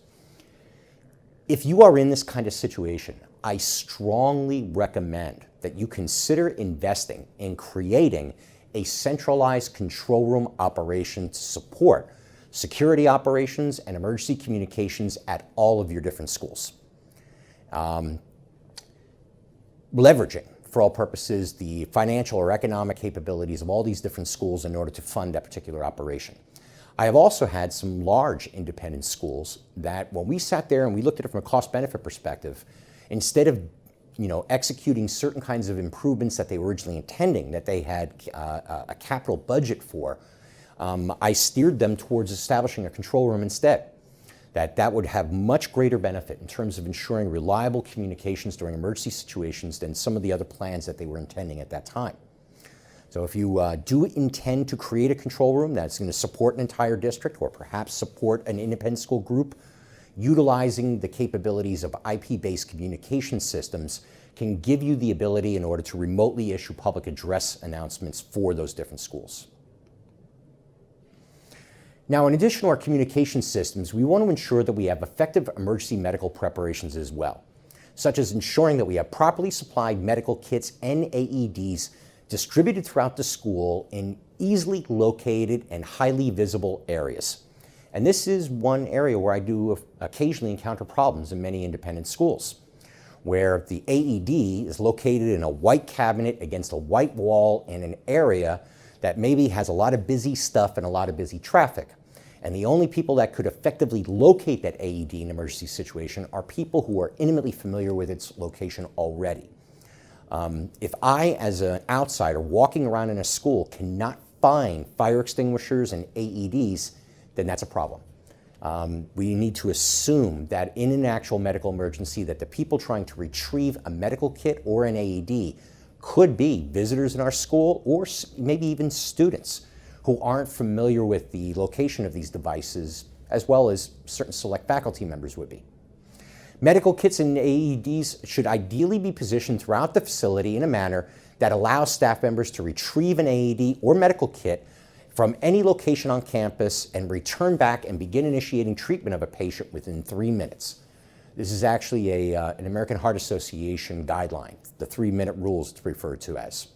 If you are in this kind of situation, I strongly recommend that you consider investing in creating a centralized control room operation to support security operations and emergency communications at all of your different schools. Leveraging, for all purposes, the financial or economic capabilities of all these different schools in order to fund that particular operation. I have also had some large independent schools that when we sat there and we looked at it from a cost-benefit perspective, instead of executing certain kinds of improvements that they were originally intending, that they had a capital budget for, I steered them towards establishing a control room instead. That would have much greater benefit in terms of ensuring reliable communications during emergency situations than some of the other plans that they were intending at that time. So if you do intend to create a control room that's going to support an entire district or perhaps support an independent school group, utilizing the capabilities of IP-based communication systems can give you the ability in order to remotely issue public address announcements for those different schools. Now, in addition to our communication systems, we want to ensure that we have effective emergency medical preparations as well, such as ensuring that we have properly supplied medical kits and AEDs distributed throughout the school in easily located and highly visible areas. And this is one area where I do occasionally encounter problems in many independent schools, where the AED is located in a white cabinet against a white wall in an area that maybe has a lot of busy stuff and a lot of busy traffic. And the only people that could effectively locate that AED in an emergency situation are people who are intimately familiar with its location already. If I, as an outsider walking around in a school, cannot find fire extinguishers and AEDs, then that's a problem. We need to assume that in an actual medical emergency that the people trying to retrieve a medical kit or an AED could be visitors in our school or maybe even students who aren't familiar with the location of these devices, as well as certain select faculty members would be. Medical kits and AEDs should ideally be positioned throughout the facility in a manner that allows staff members to retrieve an AED or medical kit from any location on campus and return back and begin initiating treatment of a patient within 3 minutes. This is actually an American Heart Association guideline, the 3-minute rules it's referred to as.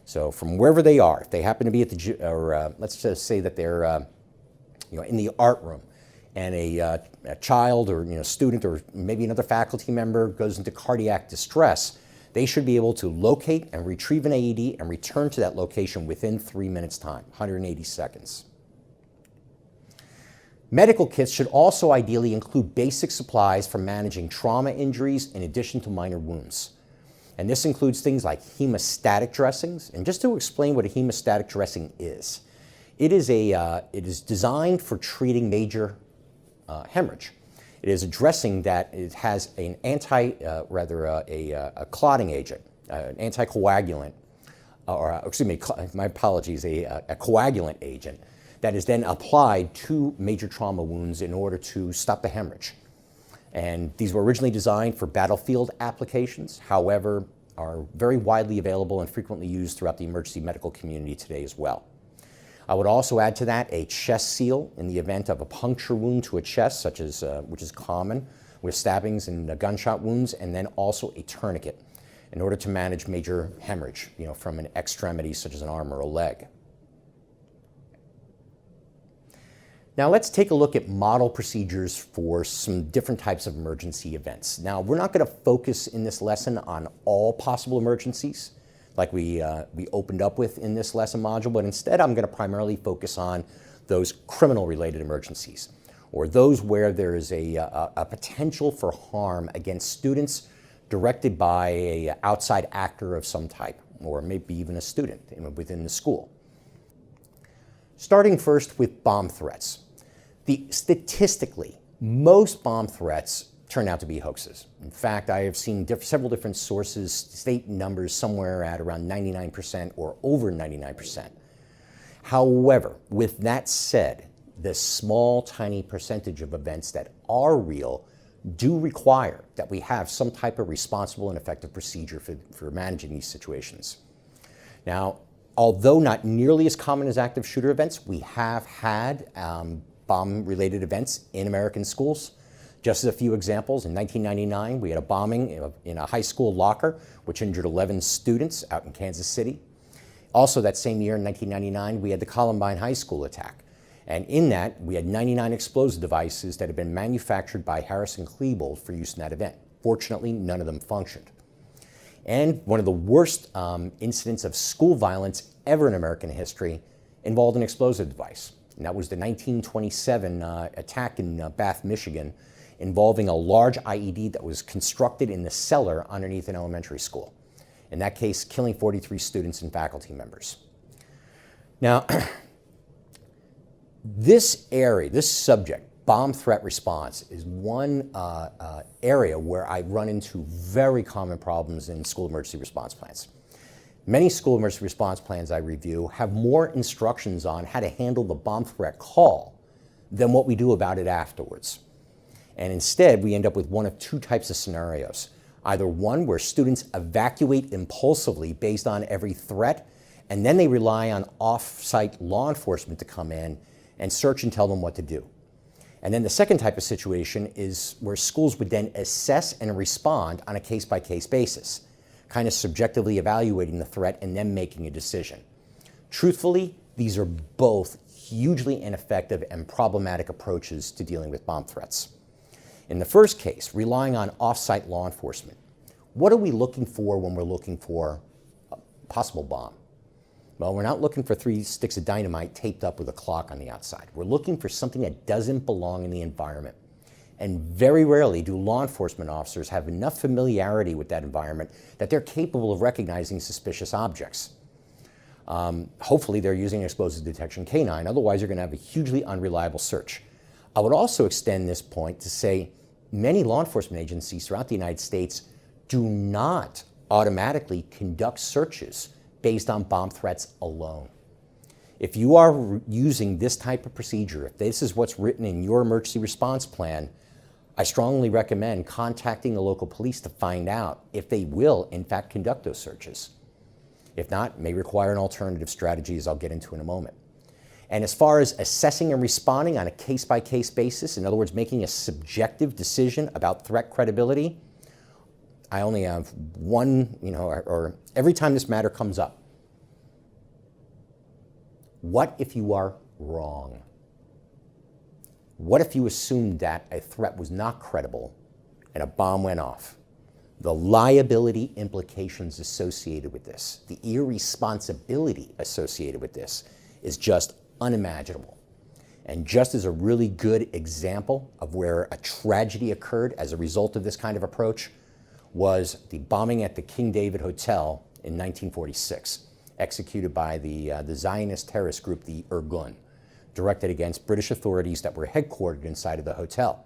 So from wherever they are, if they happen to be at the, or let's just say that they're in the art room, and a child or student or maybe another faculty member goes into cardiac distress, they should be able to locate and retrieve an AED and return to that location within 3 minutes time, 180 seconds. Medical kits should also ideally include basic supplies for managing trauma injuries in addition to minor wounds. And this includes things like hemostatic dressings. And just to explain what a hemostatic dressing is, it is designed for treating major hemorrhage. It is a dressing that has an a clotting agent, an anticoagulant, or excuse me, my apologies, a coagulant agent that is then applied to major trauma wounds in order to stop the hemorrhage. And these were originally designed for battlefield applications, however, are very widely available and frequently used throughout the emergency medical community today as well. I would also add to that a chest seal in the event of a puncture wound to a chest, such as which is common with stabbings and gunshot wounds, and then also a tourniquet in order to manage major hemorrhage, from an extremity such as an arm or a leg. Now let's take a look at model procedures for some different types of emergency events. Now we're not going to focus in this lesson on all possible emergencies like we opened up with in this lesson module, but instead I'm going to primarily focus on those criminal-related emergencies, or those where there is a potential for harm against students directed by an outside actor of some type, or maybe even a student within the school. Starting first with bomb threats. Statistically, most bomb threats turn out to be hoaxes. In fact, I have seen several different sources state numbers somewhere at around 99% or over 99%. However, with that said, the small, tiny percentage of events that are real do require that we have some type of responsible and effective procedure for managing these situations. Now, although not nearly as common as active shooter events, we have had bomb-related events in American schools. Just as a few examples, in 1999, we had a bombing in a high school locker, which injured 11 students out in Kansas City. Also that same year, in 1999, we had the Columbine High School attack. And in that, we had 99 explosive devices that had been manufactured by Harrison-Klebold for use in that event. Fortunately, none of them functioned. And one of the worst incidents of school violence ever in American history involved an explosive device. And that was the 1927 attack in Bath, Michigan, involving a large IED that was constructed in the cellar underneath an elementary school. In that case, killing 43 students and faculty members. Now, this subject, bomb threat response, is one area where I run into very common problems in school emergency response plans. Many school emergency response plans I review have more instructions on how to handle the bomb threat call than what we do about it afterwards. And instead, we end up with one of two types of scenarios. Either one, where students evacuate impulsively based on every threat, and then they rely on off-site law enforcement to come in and search and tell them what to do. And then the second type of situation is where schools would then assess and respond on a case-by-case basis, kind of subjectively evaluating the threat and then making a decision. Truthfully, these are both hugely ineffective and problematic approaches to dealing with bomb threats. In the first case, relying on off-site law enforcement, what are we looking for when we're looking for a possible bomb? Well, we're not looking for 3 sticks of dynamite taped up with a clock on the outside. We're looking for something that doesn't belong in the environment. And very rarely do law enforcement officers have enough familiarity with that environment that they're capable of recognizing suspicious objects. Hopefully they're using explosive detection canine, otherwise you're going to have a hugely unreliable search. I would also extend this point to say many law enforcement agencies throughout the United States do not automatically conduct searches based on bomb threats alone. If you are using this type of procedure, if this is what's written in your emergency response plan, I strongly recommend contacting the local police to find out if they will, in fact, conduct those searches. If not, it may require an alternative strategy, as I'll get into in a moment. And as far as assessing and responding on a case-by-case basis, in other words, making a subjective decision about threat credibility, I only have one, or every time this matter comes up. What if you are wrong? What if you assumed that a threat was not credible and a bomb went off? The liability implications associated with this, the irresponsibility associated with this is just unimaginable. And just as a really good example of where a tragedy occurred as a result of this kind of approach was the bombing at the King David Hotel in 1946, executed by the Zionist terrorist group, the Irgun, directed against British authorities that were headquartered inside of the hotel.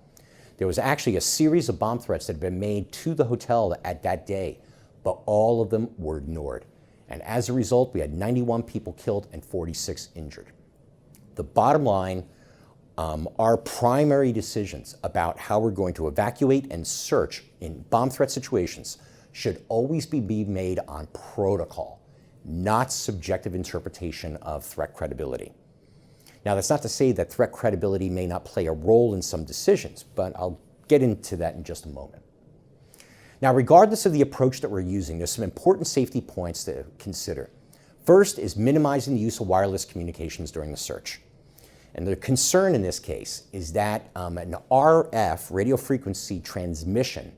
There was actually a series of bomb threats that had been made to the hotel at that day, but all of them were ignored. And as a result, we had 91 people killed and 46 injured. The bottom line, our primary decisions about how we're going to evacuate and search in bomb threat situations should always be made on protocol, not subjective interpretation of threat credibility. Now, that's not to say that threat credibility may not play a role in some decisions, but I'll get into that in just a moment. Now, regardless of the approach that we're using, there's some important safety points to consider. First is minimizing the use of wireless communications during the search. And the concern in this case is that an RF, radio frequency transmission,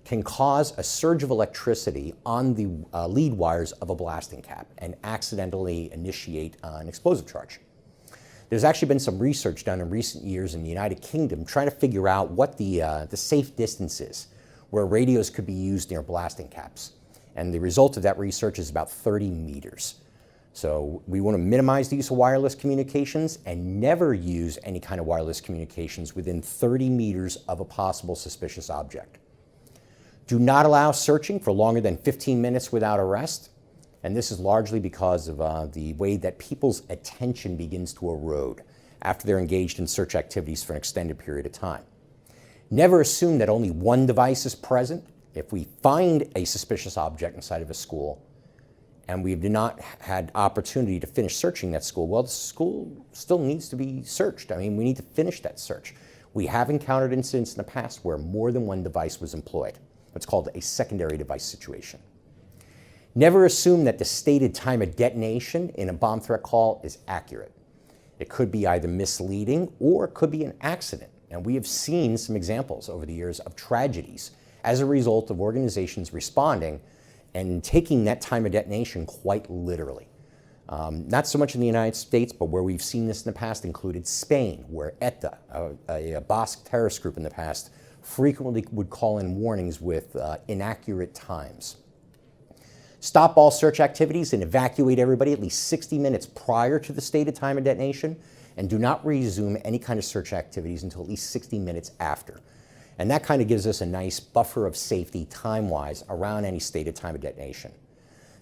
can cause a surge of electricity on the lead wires of a blasting cap and accidentally initiate an explosive charge. There's actually been some research done in recent years in the United Kingdom trying to figure out what the safe distance is where radios could be used near blasting caps. And the result of that research is about 30 meters. So we want to minimize the use of wireless communications and never use any kind of wireless communications within 30 meters of a possible suspicious object. Do not allow searching for longer than 15 minutes without arrest. And this is largely because of the way that people's attention begins to erode after they're engaged in search activities for an extended period of time. Never assume that only one device is present. If we find a suspicious object inside of a school and we have not had opportunity to finish searching that school, well, the school still needs to be searched. I mean, we need to finish that search. We have encountered incidents in the past where more than one device was employed. What's called a secondary device situation. Never assume that the stated time of detonation in a bomb threat call is accurate. It could be either misleading or it could be an accident. And we have seen some examples over the years of tragedies as a result of organizations responding and taking that time of detonation quite literally. Not so much in the United States, but where we've seen this in the past included Spain, where ETA, a Basque terrorist group in the past, frequently would call in warnings with inaccurate times. Stop all search activities and evacuate everybody at least 60 minutes prior to the stated time of detonation, and do not resume any kind of search activities until at least 60 minutes after. And that kind of gives us a nice buffer of safety time-wise around any stated time of detonation.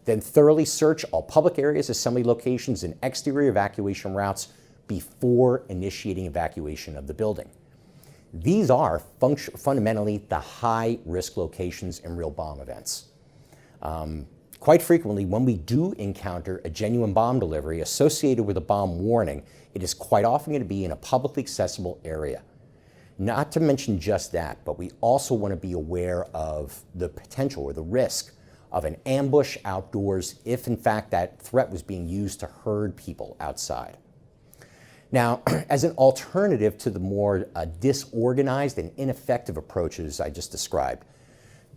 Then thoroughly search all public areas, assembly locations, and exterior evacuation routes before initiating evacuation of the building. These are fundamentally the high-risk locations in real bomb events. Quite frequently, when we do encounter a genuine bomb delivery associated with a bomb warning, it is quite often going to be in a publicly accessible area. Not to mention just that, but we also want to be aware of the potential or the risk of an ambush outdoors if in fact that threat was being used to herd people outside. Now, as an alternative to the more disorganized and ineffective approaches I just described,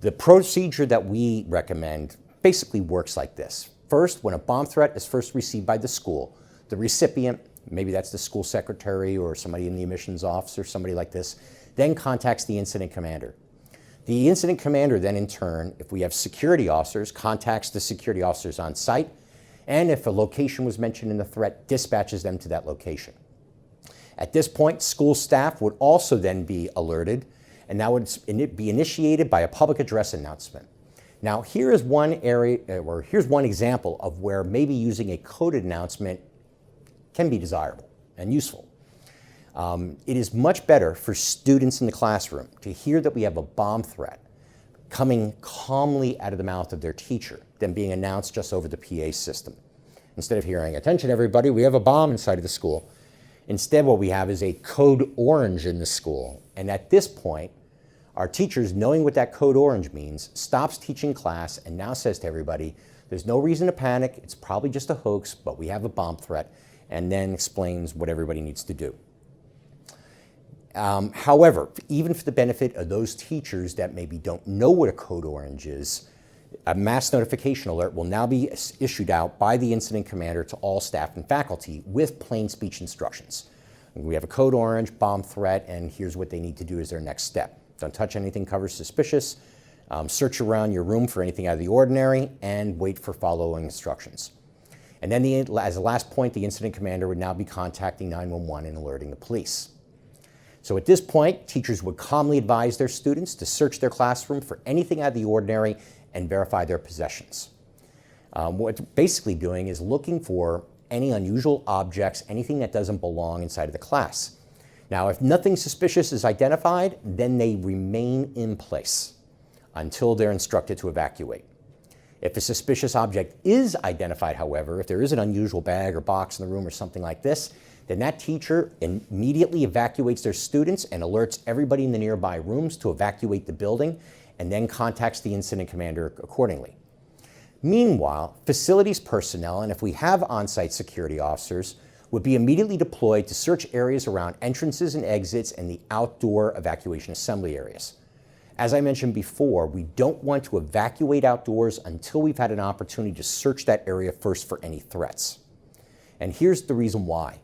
the procedure that we recommend basically works like this. First, when a bomb threat is first received by the school, the recipient, maybe that's the school secretary or somebody in the admissions office or somebody like this, then contacts the incident commander. The incident commander then in turn, if we have security officers, contacts the security officers on site, and if a location was mentioned in the threat, dispatches them to that location. At this point, school staff would also then be alerted, and that would be initiated by a public address announcement. Now, here is one area, or here's one example of where maybe using a coded announcement can be desirable and useful. It is much better for students in the classroom to hear that we have a bomb threat coming calmly out of the mouth of their teacher than being announced just over the PA system. Instead of hearing, "Attention everybody, we have a bomb inside of the school." Instead, what we have is a code orange in the school. And at this point, our teachers, knowing what that code orange means, stops teaching class and now says to everybody, "There's no reason to panic, it's probably just a hoax, but we have a bomb threat," and then explains what everybody needs to do. However, even for the benefit of those teachers that maybe don't know what a code orange is, a mass notification alert will now be issued out by the incident commander to all staff and faculty with plain speech instructions. We have a code orange, bomb threat, and here's what they need to do as their next step. Don't touch anything covered suspicious, search around your room for anything out of the ordinary, and wait for following instructions. And then as a last point, the incident commander would now be contacting 911 and alerting the police. So at this point, teachers would calmly advise their students to search their classroom for anything out of the ordinary and verify their possessions. What it's basically doing is looking for any unusual objects, anything that doesn't belong inside of the class. Now, if nothing suspicious is identified, then they remain in place until they're instructed to evacuate. If a suspicious object is identified, however, if there is an unusual bag or box in the room or something like this, then that teacher immediately evacuates their students and alerts everybody in the nearby rooms to evacuate the building, and then contacts the incident commander accordingly. Meanwhile, facilities personnel, and if we have on-site security officers, would be immediately deployed to search areas around entrances and exits and the outdoor evacuation assembly areas. As I mentioned before, we don't want to evacuate outdoors until we've had an opportunity to search that area first for any threats. And here's the reason why.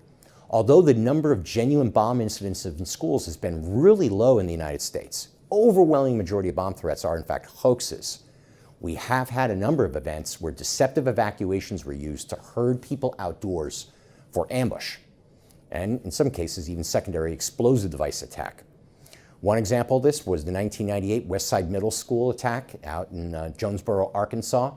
Although the number of genuine bomb incidents in schools has been really low in the United States, overwhelming majority of bomb threats are in fact hoaxes. We have had a number of events where deceptive evacuations were used to herd people outdoors for ambush, and in some cases even secondary explosive device attack. One example of this was the 1998 Westside Middle School attack out in Jonesboro, Arkansas,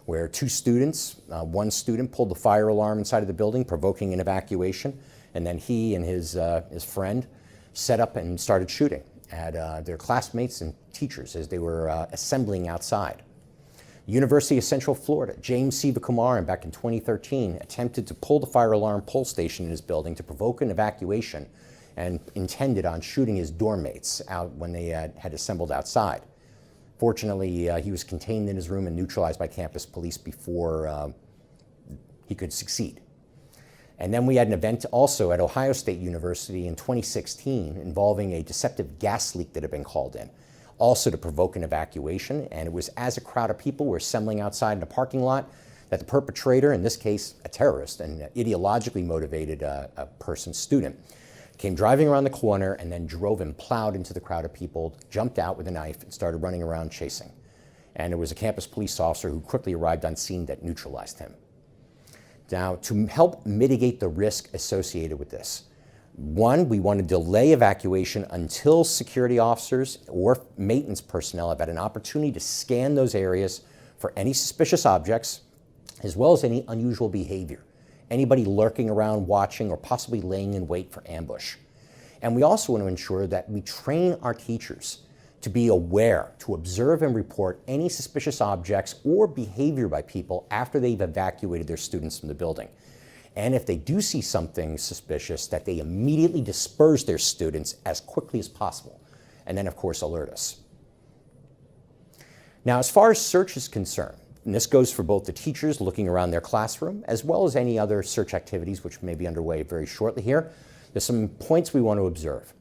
where two students, one student pulled the fire alarm inside of the building, provoking an evacuation, and then he and his friend set up and started shooting at their classmates and teachers as they were assembling outside. University of Central Florida, James Sivakumaran back in 2013 attempted to pull the fire alarm pull station in his building to provoke an evacuation and intended on shooting his dorm mates out when they had assembled outside. Fortunately, he was contained in his room and neutralized by campus police before he could succeed. And then we had an event also at Ohio State University in 2016 involving a deceptive gas leak that had been called in, also to provoke an evacuation. And it was as a crowd of people were assembling outside in a parking lot that the perpetrator, in this case a terrorist, an ideologically motivated student, came driving around the corner and then drove and plowed into the crowd of people, jumped out with a knife, and started running around chasing. And it was a campus police officer who quickly arrived on scene that neutralized him. Now, to help mitigate the risk associated with this, one, we want to delay evacuation until security officers or maintenance personnel have had an opportunity to scan those areas for any suspicious objects, as well as any unusual behavior. Anybody lurking around watching or possibly laying in wait for ambush. And we also want to ensure that we train our teachers to be aware, to observe and report any suspicious objects or behavior by people after they've evacuated their students from the building. And if they do see something suspicious, that they immediately disperse their students as quickly as possible. And then, of course, alert us. Now, as far as search is concerned, and this goes for both the teachers looking around their classroom, as well as any other search activities which may be underway very shortly here, there's some points we want to observe.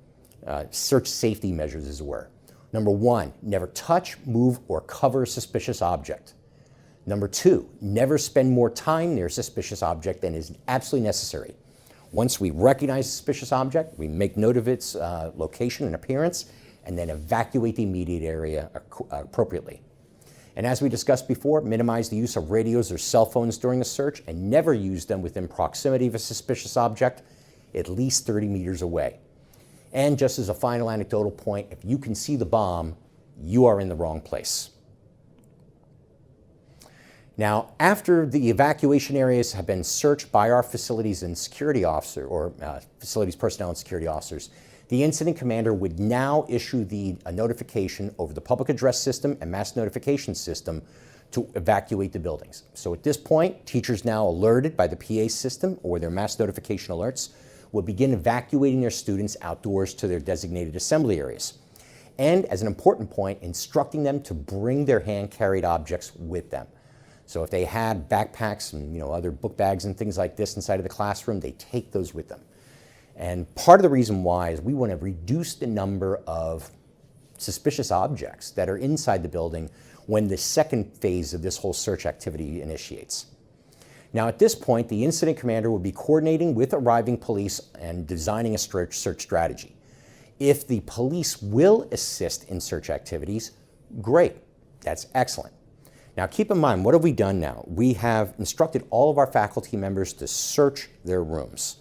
Search safety measures, as it were. Number one, never touch, move, or cover a suspicious object. Number two, never spend more time near a suspicious object than is absolutely necessary. Once we recognize a suspicious object, we make note of its location and appearance, and then evacuate the immediate area appropriately. And as we discussed before, minimize the use of radios or cell phones during the search, and never use them within proximity of a suspicious object, at least 30 meters away. And just as a final anecdotal point, if you can see the bomb, you are in the wrong place. Now, after the evacuation areas have been searched by our facilities and security officer, or facilities personnel and security officers, the incident commander would now issue a notification over the public address system and mass notification system to evacuate the buildings. So at this point, teachers now alerted by the PA system or their mass notification alerts will begin evacuating their students outdoors to their designated assembly areas. And as an important point, instructing them to bring their hand-carried objects with them. So if they had backpacks and other book bags and things like this inside of the classroom, they take those with them. And part of the reason why is we want to reduce the number of suspicious objects that are inside the building when the second phase of this whole search activity initiates. Now, at this point, the incident commander will be coordinating with arriving police and designing a search strategy. If the police will assist in search activities, great. That's excellent. Now, keep in mind, what have we done now? We have instructed all of our faculty members to search their rooms.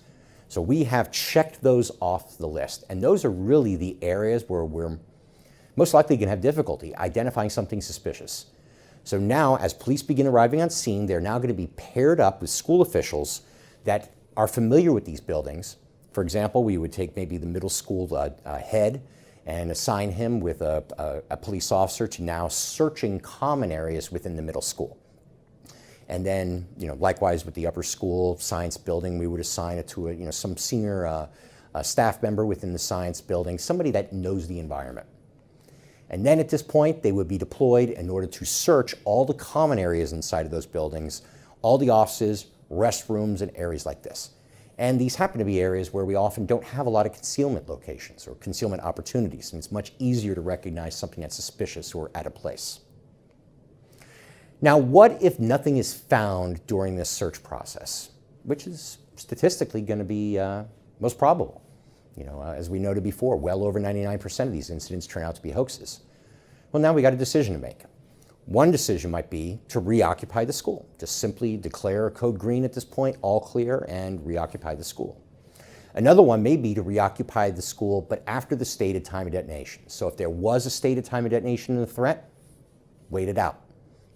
So we have checked those off the list. And those are really the areas where we're most likely going to have difficulty identifying something suspicious. So now, as police begin arriving on scene, they're now going to be paired up with school officials that are familiar with these buildings. For example, we would take maybe the middle school head and assign him with a police officer to now searching common areas within the middle school. And then, likewise with the upper school science building, we would assign it to some senior staff member within the science building, somebody that knows the environment. And then at this point, they would be deployed in order to search all the common areas inside of those buildings, all the offices, restrooms, and areas like this. And these happen to be areas where we often don't have a lot of concealment locations or concealment opportunities, and it's much easier to recognize something that's suspicious or out of place. Now, what if nothing is found during this search process, which is statistically going to be most probable? As we noted before, well over 99% of these incidents turn out to be hoaxes. Well, now we got a decision to make. One decision might be to reoccupy the school. Just simply declare code green at this point, all clear, and reoccupy the school. Another one may be to reoccupy the school, but after the stated time of detonation. So if there was a stated time of detonation in the threat, wait it out.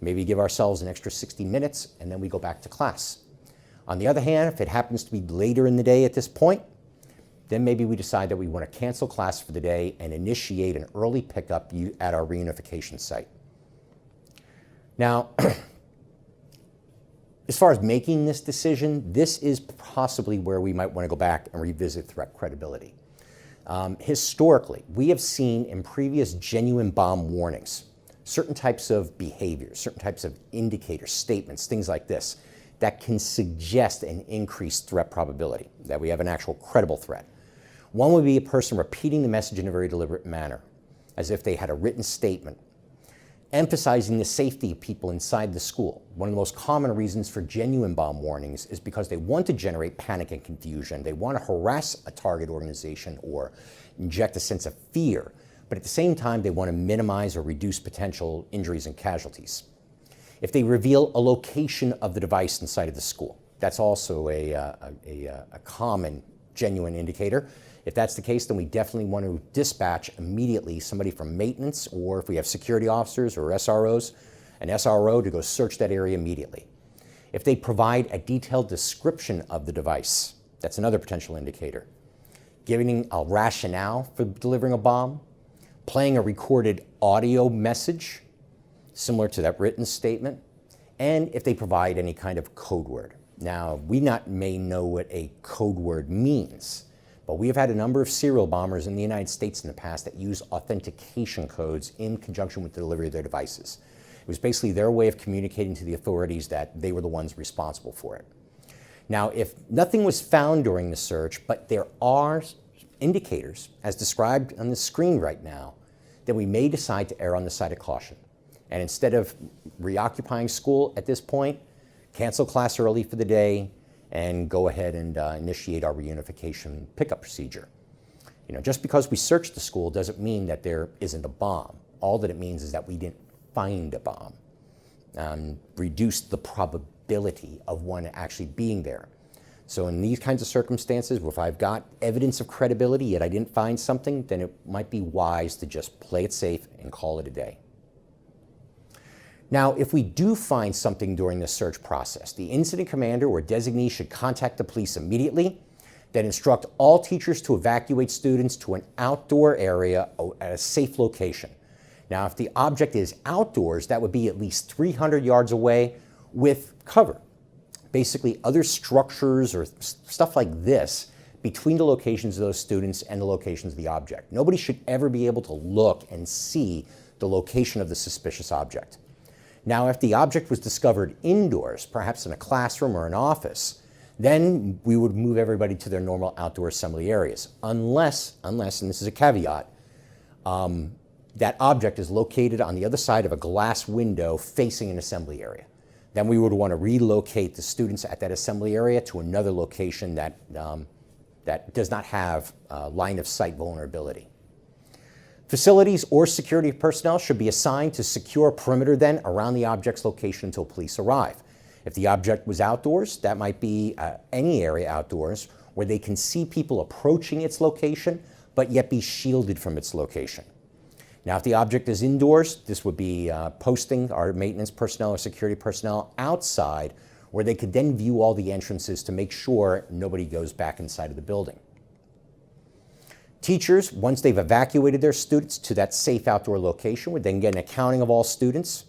Maybe give ourselves an extra 60 minutes, and then we go back to class. On the other hand, if it happens to be later in the day at this point, then maybe we decide that we want to cancel class for the day and initiate an early pickup at our reunification site. Now, as far as making this decision, this is possibly where we might want to go back and revisit threat credibility. Historically, we have seen in previous genuine bomb warnings, certain types of behaviors, certain types of indicators, statements, things like this, that can suggest an increased threat probability, that we have an actual credible threat. One would be a person repeating the message in a very deliberate manner, as if they had a written statement, emphasizing the safety of people inside the school. One of the most common reasons for genuine bomb warnings is because they want to generate panic and confusion. They want to harass a target organization or inject a sense of fear, but at the same time, they want to minimize or reduce potential injuries and casualties. If they reveal a location of the device inside of the school, that's also a common genuine indicator. If that's the case, then we definitely want to dispatch immediately somebody from maintenance, or if we have security officers or SROs, an SRO to go search that area immediately. If they provide a detailed description of the device, that's another potential indicator. giving a rationale for delivering a bomb, playing a recorded audio message similar to that written statement, and if they provide any kind of code word. Now, we may know what a code word means, but we have had a number of serial bombers in the United States in the past that use authentication codes in conjunction with the delivery of their devices. It was basically their way of communicating to the authorities that they were the ones responsible for it. Now, if nothing was found during the search, but there are indicators, as described on the screen right now, then we may decide to err on the side of caution. And instead of reoccupying school at this point, cancel class early for the day and go ahead and initiate our reunification pickup procedure. Just because we searched the school doesn't mean that there isn't a bomb. All that it means is that we didn't find a bomb. Reduced the probability of one actually being there. So in these kinds of circumstances, if I've got evidence of credibility yet I didn't find something, then it might be wise to just play it safe and call it a day. Now, if we do find something during the search process, the incident commander or designee should contact the police immediately, then instruct all teachers to evacuate students to an outdoor area at a safe location. Now, if the object is outdoors, that would be at least 300 yards away with cover. Basically, other structures or stuff like this between the locations of those students and the locations of the object. Nobody should ever be able to look and see the location of the suspicious object. Now, if the object was discovered indoors, perhaps in a classroom or an office, then we would move everybody to their normal outdoor assembly areas, unless, and this is a caveat, that object is located on the other side of a glass window facing an assembly area. Then we would want to relocate the students at that assembly area to another location that does not have line of sight vulnerability. Facilities or security personnel should be assigned to secure a perimeter then around the object's location until police arrive. If the object was outdoors, that might be any area outdoors where they can see people approaching its location, but yet be shielded from its location. Now, if the object is indoors, this would be posting our maintenance personnel or security personnel outside where they could then view all the entrances to make sure nobody goes back inside of the building. Teachers, once they've evacuated their students to that safe outdoor location, would then get an accounting of all students.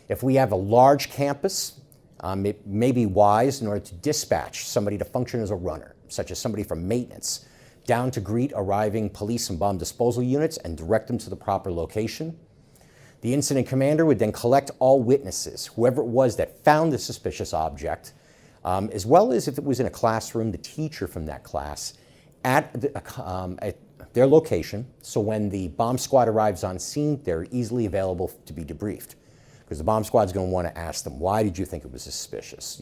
If we have a large campus, it may be wise in order to dispatch somebody to function as a runner, such as somebody from maintenance, down to greet arriving police and bomb disposal units and direct them to the proper location. The incident commander would then collect all witnesses, whoever it was that found the suspicious object, as well as if it was in a classroom, the teacher from that class, at their location, so when the bomb squad arrives on scene, they're easily available to be debriefed. Because the bomb squad's going to want to ask them, why did you think it was suspicious?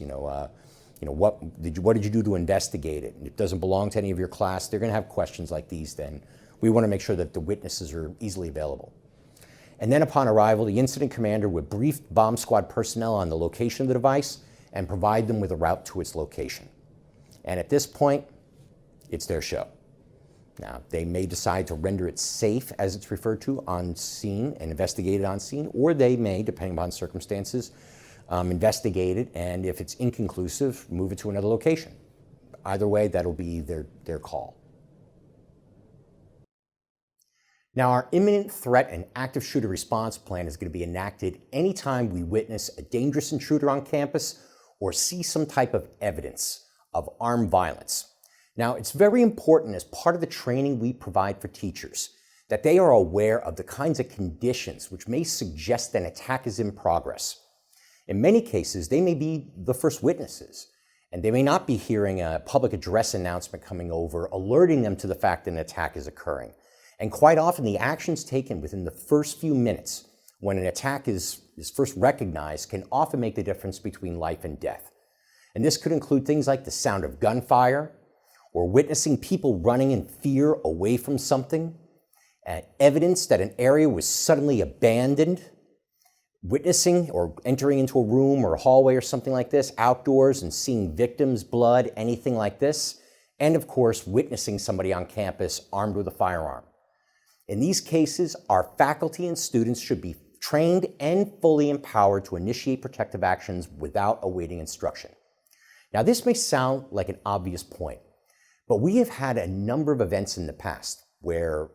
What did you do to investigate it? And it doesn't belong to any of your class. They're going to have questions like these then. We want to make sure that the witnesses are easily available. And then upon arrival, the incident commander would brief bomb squad personnel on the location of the device and provide them with a route to its location. And at this point, it's their show. Now, they may decide to render it safe, as it's referred to, on scene and investigate it on scene, or they may, depending upon circumstances, investigate it, and if it's inconclusive, move it to another location. Either way, that'll be their call. Now, our imminent threat and active shooter response plan is going to be enacted anytime we witness a dangerous intruder on campus or see some type of evidence of armed violence. Now, it's very important as part of the training we provide for teachers that they are aware of the kinds of conditions which may suggest an attack is in progress. In many cases, they may be the first witnesses, and they may not be hearing a public address announcement coming over, alerting them to the fact that an attack is occurring. And quite often, the actions taken within the first few minutes when an attack is first recognized can often make the difference between life and death. And this could include things like the sound of gunfire, or witnessing people running in fear away from something, evidence that an area was suddenly abandoned, witnessing or entering into a room or a hallway or something like this, outdoors, and seeing victims' blood, anything like this, and of course, witnessing somebody on campus armed with a firearm. In these cases, our faculty and students should be trained and fully empowered to initiate protective actions without awaiting instruction. Now, this may sound like an obvious point, But we have had a number of events in the past where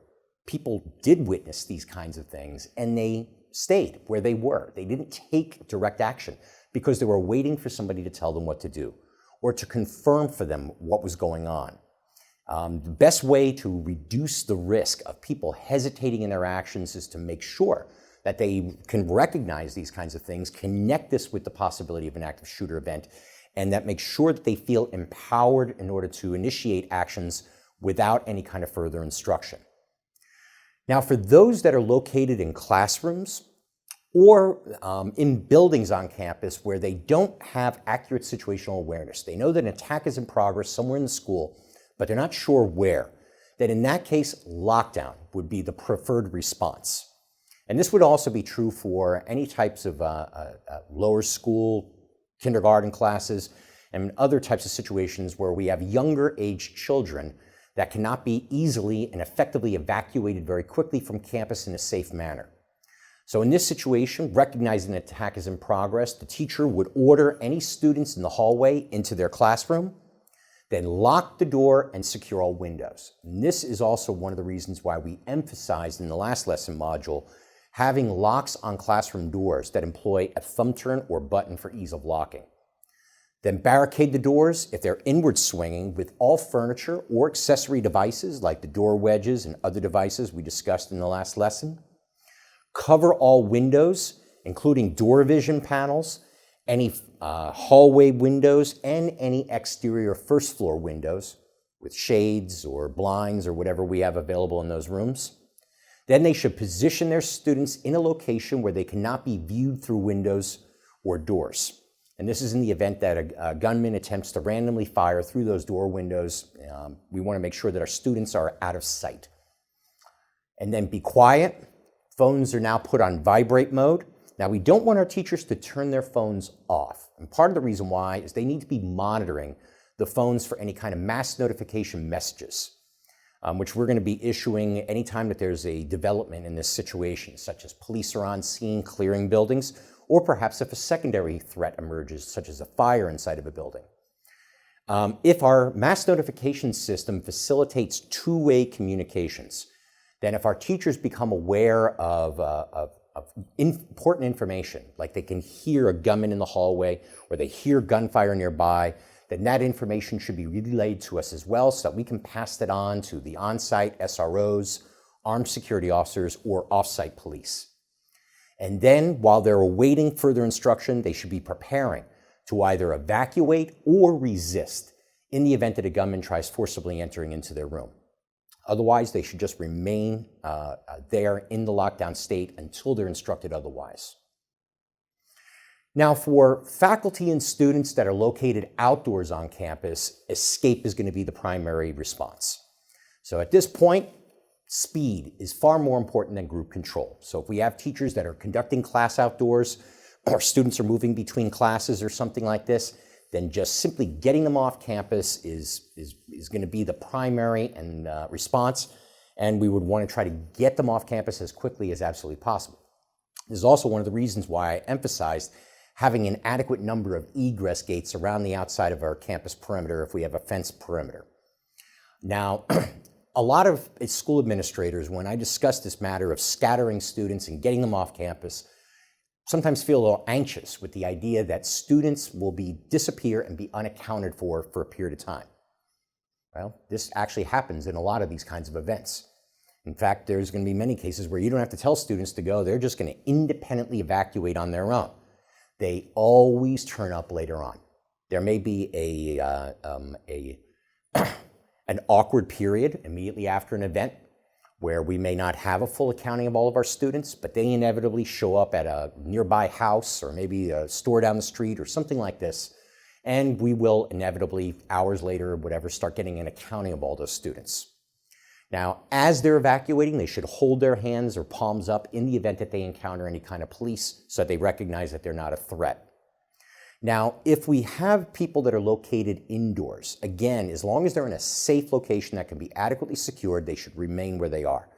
people did witness these kinds of things and they stayed where they were. They didn't take direct action because they were waiting for somebody to tell them what to do or to confirm for them what was going on. The best way to reduce the risk of people hesitating in their actions is to make sure that they can recognize these kinds of things, connect this with the possibility of an active shooter event, and that makes sure that they feel empowered in order to initiate actions without any kind of further instruction. Now, for those that are located in classrooms or in buildings on campus where they don't have accurate situational awareness, they know that an attack is in progress somewhere in the school, but they're not sure where, then in that case, lockdown would be the preferred response. And this would also be true for any types of lower school, kindergarten classes, and other types of situations where we have younger age children that cannot be easily and effectively evacuated very quickly from campus in a safe manner. So in this situation, recognizing an attack is in progress, the teacher would order any students in the hallway into their classroom, then lock the door and secure all windows. And this is also one of the reasons why we emphasized in the last lesson module having locks on classroom doors that employ a thumb turn or button for ease of locking. Then barricade the doors if they're inward swinging with all furniture or accessory devices like the door wedges and other devices we discussed in the last lesson. Cover all windows, including door vision panels, any hallway windows, and any exterior first floor windows with shades or blinds or whatever we have available in those rooms. Then they should position their students in a location where they cannot be viewed through windows or doors. And this is in the event that a gunman attempts to randomly fire through those door windows. We want to make sure that our students are out of sight. And then be quiet. Phones are now put on vibrate mode. Now, we don't want our teachers to turn their phones off. And part of the reason why is they need to be monitoring the phones for any kind of mass notification messages, which we're going to be issuing anytime that there's a development in this situation, such as police are on scene clearing buildings, or perhaps if a secondary threat emerges, such as a fire inside of a building. If our mass notification system facilitates two-way communications, then if our teachers become aware of important information, like they can hear a gunman in the hallway or they hear gunfire nearby, then that information should be relayed to us as well so that we can pass that on to the on-site SROs, armed security officers, or off-site police. And then, while they're awaiting further instruction, they should be preparing to either evacuate or resist in the event that a gunman tries forcibly entering into their room. Otherwise, they should just remain there in the lockdown state until they're instructed otherwise. Now, for faculty and students that are located outdoors on campus, escape is going to be the primary response. So at this point, speed is far more important than group control. So if we have teachers that are conducting class outdoors or students are moving between classes or something like this, then just simply getting them off campus is going to be the primary and response, and we would want to try to get them off campus as quickly as absolutely possible. This is also one of the reasons why I emphasized having an adequate number of egress gates around the outside of our campus perimeter if we have a fenced perimeter. Now, a lot of school administrators, when I discuss this matter of scattering students and getting them off campus, sometimes feel a little anxious with the idea that students will disappear and be unaccounted for a period of time. Well, this actually happens in a lot of these kinds of events. In fact, there's going to be many cases where you don't have to tell students to go. They're just going to independently evacuate on their own. They always turn up later on. There may be an awkward period immediately after an event where we may not have a full accounting of all of our students, but they inevitably show up at a nearby house or maybe a store down the street or something like this, and we will inevitably, hours later or whatever, start getting an accounting of all those students. Now, as they're evacuating, they should hold their hands or palms up in the event that they encounter any kind of police so that they recognize that they're not a threat. Now, if we have people that are located indoors, again, as long as they're in a safe location that can be adequately secured, they should remain where they are.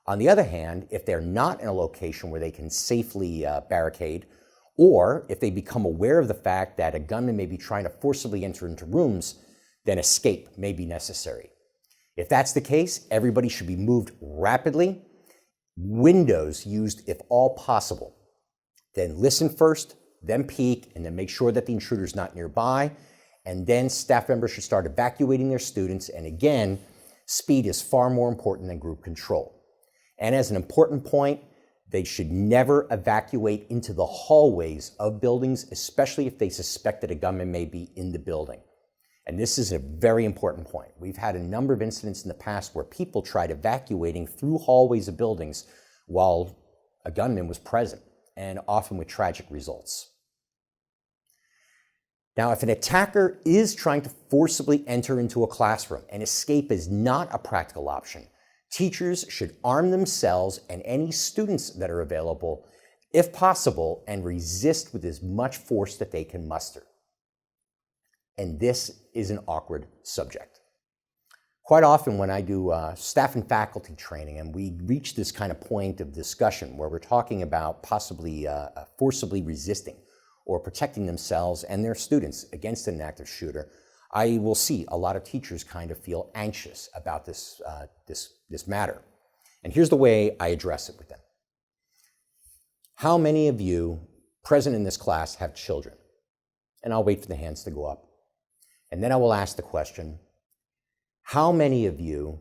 On the other hand, if they're not in a location where they can safely barricade, or if they become aware of the fact that a gunman may be trying to forcibly enter into rooms, then escape may be necessary. If that's the case, everybody should be moved rapidly, windows used if all possible. Then listen first, then peek, and then make sure that the intruder's not nearby, and then staff members should start evacuating their students, and again, speed is far more important than group control. And as an important point, they should never evacuate into the hallways of buildings, especially if they suspect that a gunman may be in the building. And this is a very important point. We've had a number of incidents in the past where people tried evacuating through hallways of buildings while a gunman was present, and often with tragic results. Now, if an attacker is trying to forcibly enter into a classroom and escape is not a practical option, teachers should arm themselves and any students that are available, if possible, and resist with as much force that they can muster. And this is an awkward subject. Quite often when I do staff and faculty training and we reach this kind of point of discussion where we're talking about possibly forcibly resisting or protecting themselves and their students against an active shooter, I will see a lot of teachers kind of feel anxious about this matter. And here's the way I address it with them. How many of you present in this class have children? And I'll wait for the hands to go up. And then I will ask the question, how many of you,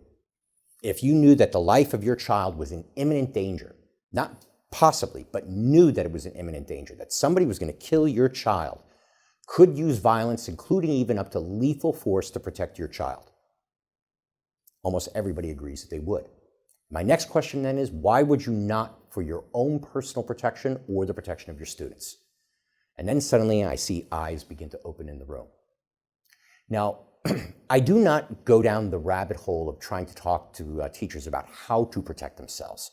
if you knew that the life of your child was in imminent danger, not possibly, but knew that it was in imminent danger, that somebody was going to kill your child, could use violence, including even up to lethal force, to protect your child? Almost everybody agrees that they would. My next question then is, why would you not for your own personal protection or the protection of your students? And then suddenly I see eyes begin to open in the room. Now, I do not go down the rabbit hole of trying to talk to teachers about how to protect themselves,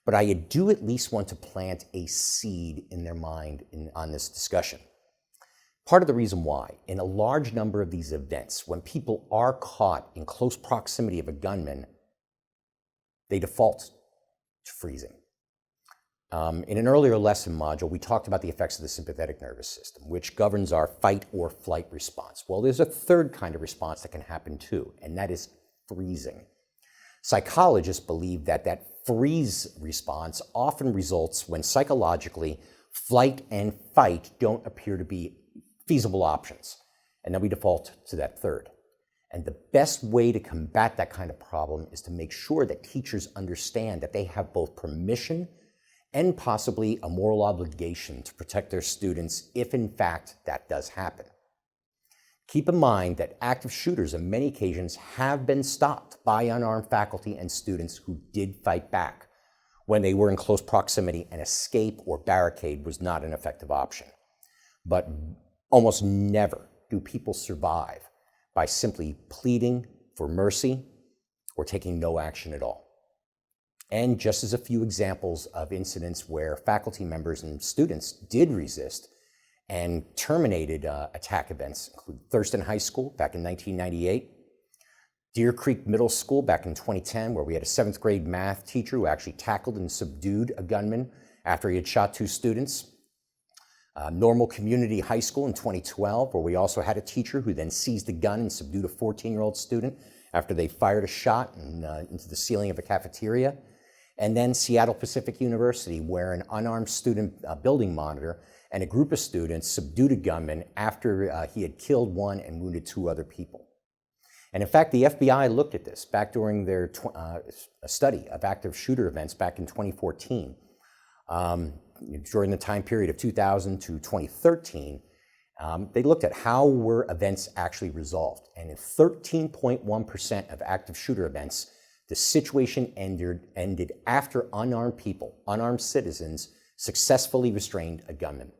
but I do at least want to plant a seed in their mind on this discussion. Part of the reason why, in a large number of these events, when people are caught in close proximity of a gunman, they default to freezing. In an earlier lesson module, we talked about the effects of the sympathetic nervous system, which governs our fight or flight response. Well, there's a third kind of response that can happen too, and that is freezing. Psychologists believe that that freeze response often results when psychologically flight and fight don't appear to be feasible options, and then we default to that third. And the best way to combat that kind of problem is to make sure that teachers understand that they have both permission and possibly a moral obligation to protect their students if in fact that does happen. Keep in mind that active shooters on many occasions have been stopped by unarmed faculty and students who did fight back when they were in close proximity and escape or barricade was not an effective option. But almost never do people survive by simply pleading for mercy or taking no action at all. And just as a few examples of incidents where faculty members and students did resist and terminated attack events include Thurston High School back in 1998, Deer Creek Middle School back in 2010, where we had a 7th grade math teacher who actually tackled and subdued a gunman after he had shot 2 students. Normal Community High School in 2012, where we also had a teacher who then seized a gun and subdued a 14-year-old student after they fired a shot into the ceiling of a cafeteria. And then Seattle Pacific University, where an unarmed student building monitor and a group of students subdued a gunman after he had killed 1 and wounded 2 other people. And in fact, the FBI looked at this back during their study of active shooter events back in 2014. During the time period of 2000 to 2013, they looked at how were events actually resolved. And in 13.1% of active shooter events, the situation ended after unarmed people, unarmed citizens, successfully restrained a gunman.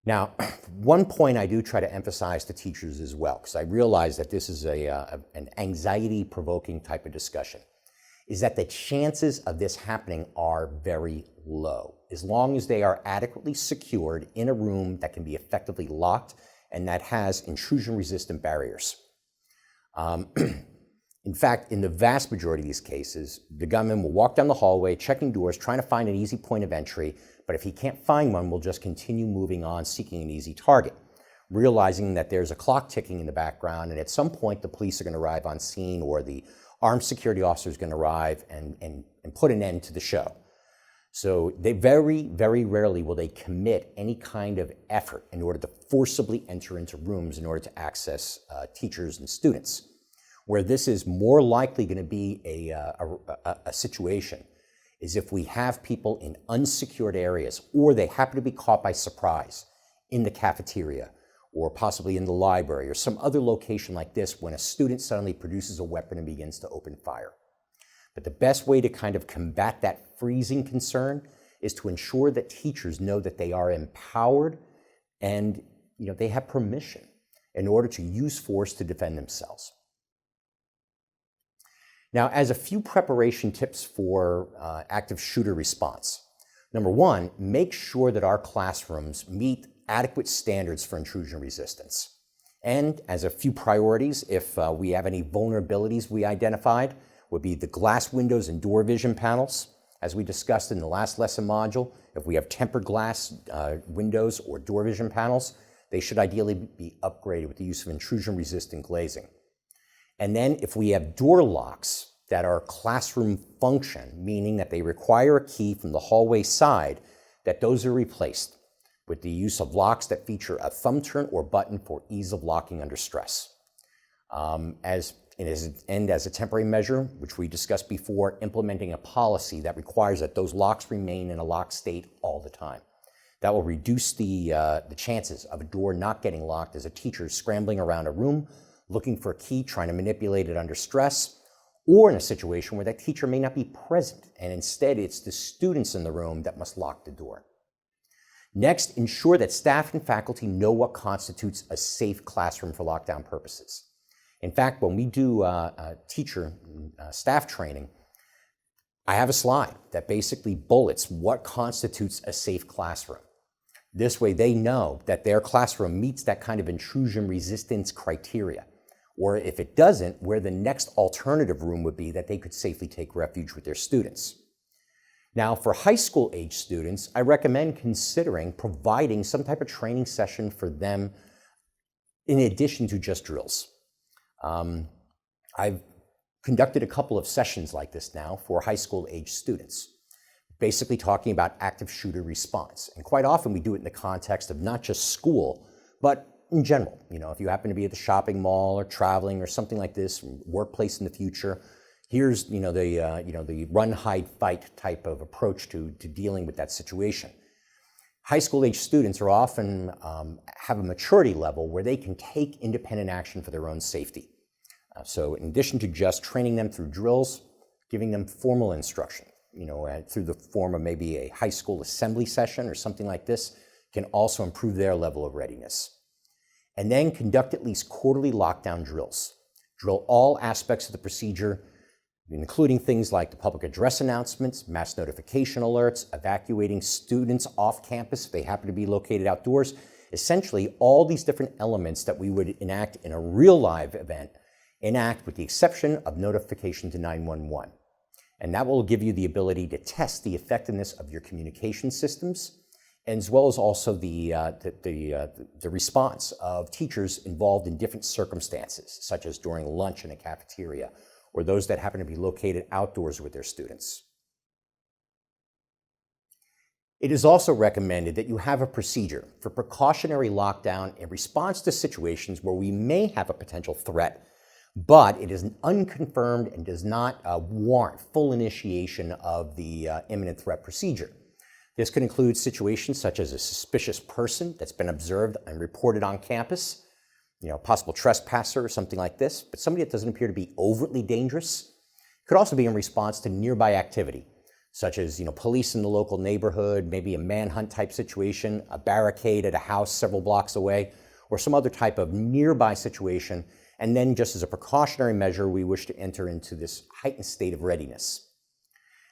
Now, one point I do try to emphasize to teachers as well, because I realize that this is an anxiety-provoking type of discussion, is that the chances of this happening are very low, as long as they are adequately secured in a room that can be effectively locked and that has intrusion-resistant barriers. In fact, in the vast majority of these cases, the gunman will walk down the hallway, checking doors, trying to find an easy point of entry, but if he can't find one, will just continue moving on, seeking an easy target. realizing that there's a clock ticking in the background, and at some point the police are going to arrive on scene, or the armed security officer is going to arrive and put an end to the show. So they very, very rarely will they commit any kind of effort in order to forcibly enter into rooms in order to access teachers and students. Where this is more likely going to be a situation is if we have people in unsecured areas, or they happen to be caught by surprise in the cafeteria, or possibly in the library, or some other location like this, when a student suddenly produces a weapon and begins to open fire. But the best way to kind of combat that freezing concern is to ensure that teachers know that they are empowered and they have permission in order to use force to defend themselves. Now, as a few preparation tips for active shooter response. Number one, make sure that our classrooms meet adequate standards for intrusion resistance. And as a few priorities, if we have any vulnerabilities we identified, would be the glass windows and door vision panels. As we discussed in the last lesson module, if we have tempered glass windows or door vision panels, they should ideally be upgraded with the use of intrusion-resistant glazing. And then if we have door locks that are classroom function, meaning that they require a key from the hallway side, that those are replaced with the use of locks that feature a thumb turn or button for ease of locking under stress. As a temporary measure, which we discussed before, implementing a policy that requires that those locks remain in a locked state all the time. That will reduce the chances of a door not getting locked as a teacher is scrambling around a room, looking for a key, trying to manipulate it under stress, or in a situation where that teacher may not be present, and instead it's the students in the room that must lock the door. Next, ensure that staff and faculty know what constitutes a safe classroom for lockdown purposes. In fact, when we do teacher staff training, I have a slide that basically bullets what constitutes a safe classroom. This way they know that their classroom meets that kind of intrusion resistance criteria. Or if it doesn't, where the next alternative room would be that they could safely take refuge with their students. Now, for high school age students, I recommend considering providing some type of training session for them in addition to just drills. I've conducted a couple of sessions like this now for high school age students, basically talking about active shooter response. And quite often we do it in the context of not just school, but in general. If you happen to be at the shopping mall or traveling or something like this, workplace in the future, here's the run, hide, fight type of approach to dealing with that situation. High school age students are often have a maturity level where they can take independent action for their own safety. So in addition to just training them through drills, giving them formal instruction, through the form of maybe a high school assembly session or something like this, can also improve their level of readiness. And then conduct at least quarterly lockdown drills. Drill all aspects of the procedure, including things like the public address announcements, mass notification alerts, evacuating students off campus if they happen to be located outdoors. Essentially, all these different elements that we would enact in a real live event, enact with the exception of notification to 911. And that will give you the ability to test the effectiveness of your communication systems, as well as also the response of teachers involved in different circumstances, such as during lunch in a cafeteria, or those that happen to be located outdoors with their students. It is also recommended that you have a procedure for precautionary lockdown in response to situations where we may have a potential threat, but it is unconfirmed and does not warrant full initiation of the imminent threat procedure. This could include situations such as a suspicious person that's been observed and reported on campus, possible trespasser or something like this, but somebody that doesn't appear to be overtly dangerous. It could also be in response to nearby activity, such as police in the local neighborhood, maybe a manhunt type situation, a barricade at a house several blocks away, or some other type of nearby situation. And then just as a precautionary measure, we wish to enter into this heightened state of readiness.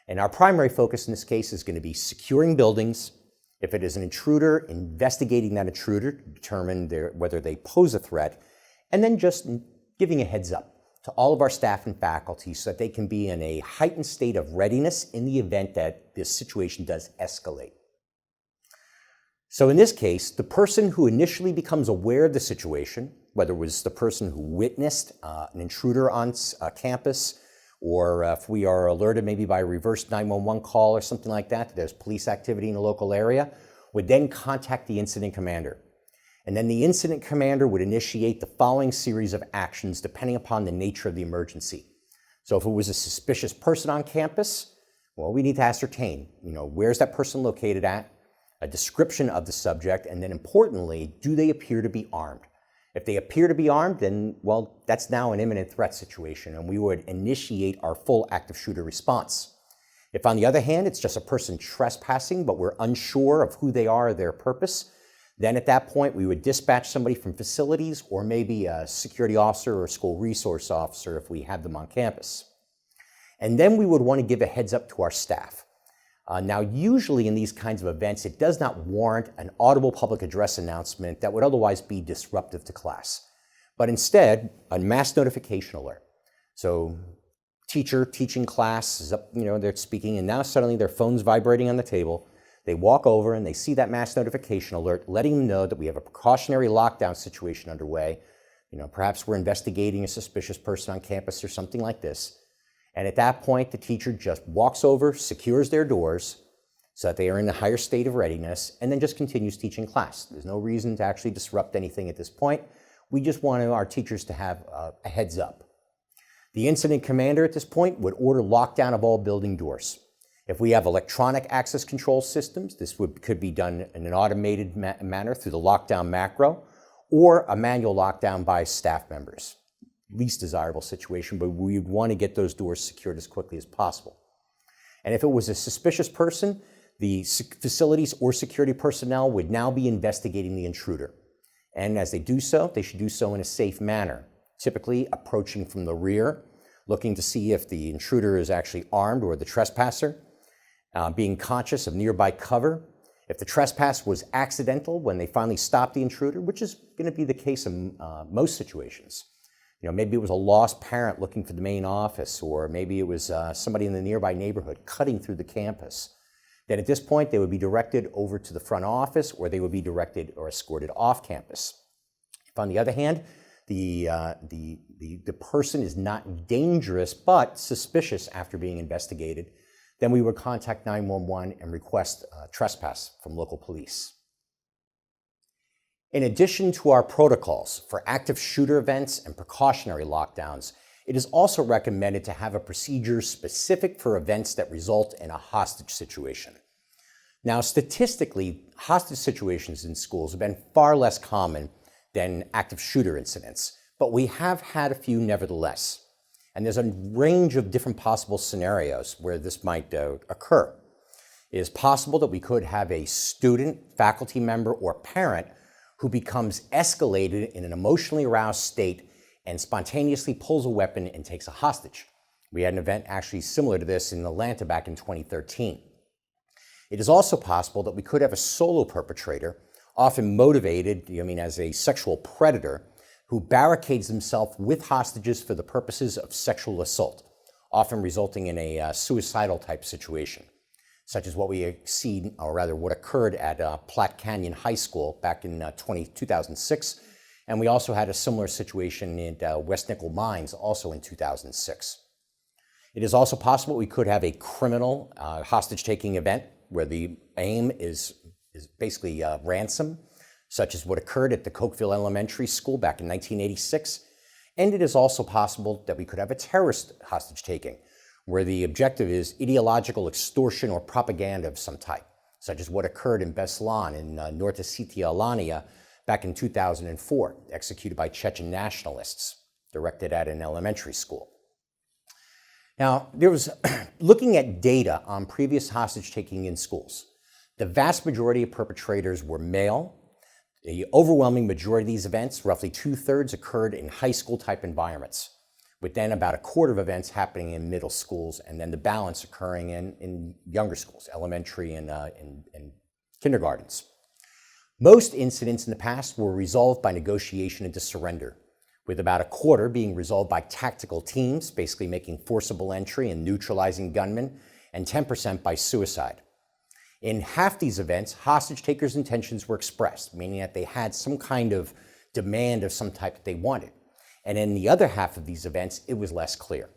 And our primary focus in this case is going to be securing buildings. If it is an intruder, investigating that intruder to determine whether they pose a threat, and then just giving a heads up to all of our staff and faculty so that they can be in a heightened state of readiness in the event that this situation does escalate. So in this case, the person who initially becomes aware of the situation, whether it was the person who witnessed an intruder on campus, or if we are alerted maybe by a reverse 911 call or something like that there's police activity in the local area, would then contact the incident commander. And then the incident commander would initiate the following series of actions depending upon the nature of the emergency. So if it was a suspicious person on campus, well, we need to ascertain, where's that person located at, a description of the subject, and then importantly, do they appear to be armed? If they appear to be armed, then, well, that's now an imminent threat situation, and we would initiate our full active shooter response. If, on the other hand, it's just a person trespassing, but we're unsure of who they are or their purpose, then at that point, we would dispatch somebody from facilities or maybe a security officer or a school resource officer if we have them on campus. And then we would want to give a heads up to our staff. Now, usually in these kinds of events, it does not warrant an audible public address announcement that would otherwise be disruptive to class, but instead, a mass notification alert. So teacher teaching class is up, they're speaking, and now suddenly their phone's vibrating on the table. They walk over and they see that mass notification alert, letting them know that we have a precautionary lockdown situation underway. Perhaps we're investigating a suspicious person on campus or something like this. And at that point, the teacher just walks over, secures their doors so that they are in a higher state of readiness, and then just continues teaching class. There's no reason to actually disrupt anything at this point. We just want our teachers to have a heads up. The incident commander at this point would order lockdown of all building doors. If we have electronic access control systems, this could be done in an automated manner through the lockdown macro, or a manual lockdown by staff members. Least desirable situation, but we would want to get those doors secured as quickly as possible. And if it was a suspicious person, the facilities or security personnel would now be investigating the intruder. And as they do so, they should do so in a safe manner, typically approaching from the rear, looking to see if the intruder is actually armed or the trespasser, being conscious of nearby cover. If the trespass was accidental when they finally stopped the intruder, which is going to be the case in most situations, maybe it was a lost parent looking for the main office, or maybe it was somebody in the nearby neighborhood cutting through the campus. Then at this point, they would be directed over to the front office, or they would be directed or escorted off campus. If, on the other hand, the person is not dangerous but suspicious after being investigated, then we would contact 911 and request trespass from local police. In addition to our protocols for active shooter events and precautionary lockdowns, it is also recommended to have a procedure specific for events that result in a hostage situation. Now, statistically, hostage situations in schools have been far less common than active shooter incidents, but we have had a few nevertheless. And there's a range of different possible scenarios where this might occur. It is possible that we could have a student, faculty member, or parent who becomes escalated in an emotionally aroused state and spontaneously pulls a weapon and takes a hostage. We had an event actually similar to this in Atlanta back in 2013. It is also possible that we could have a solo perpetrator, often motivated, as a sexual predator, who barricades himself with hostages for the purposes of sexual assault, often resulting in a suicidal type situation, such as what we see, or rather what occurred at Platte Canyon High School back in 2006. And we also had a similar situation in West Nickel Mines, also in 2006. It is also possible we could have a criminal hostage-taking event where the aim is basically ransom, such as what occurred at the Cokeville Elementary School back in 1986. And it is also possible that we could have a terrorist hostage-taking, where the objective is ideological extortion or propaganda of some type, such as what occurred in Beslan in North Ossetia, Alania, back in 2004, executed by Chechen nationalists, directed at an elementary school. Now, there was looking at data on previous hostage-taking in schools. The vast majority of perpetrators were male. The overwhelming majority of these events, roughly 2/3, occurred in high school-type environments, with then about a quarter of events happening in middle schools, and then the balance occurring in younger schools, elementary and kindergartens. Most incidents in the past were resolved by negotiation into surrender, with about a quarter being resolved by tactical teams, basically making forcible entry and neutralizing gunmen, and 10% by suicide. In half these events, hostage takers' intentions were expressed, meaning that they had some kind of demand of some type that they wanted. And in the other half of these events, it was less clear.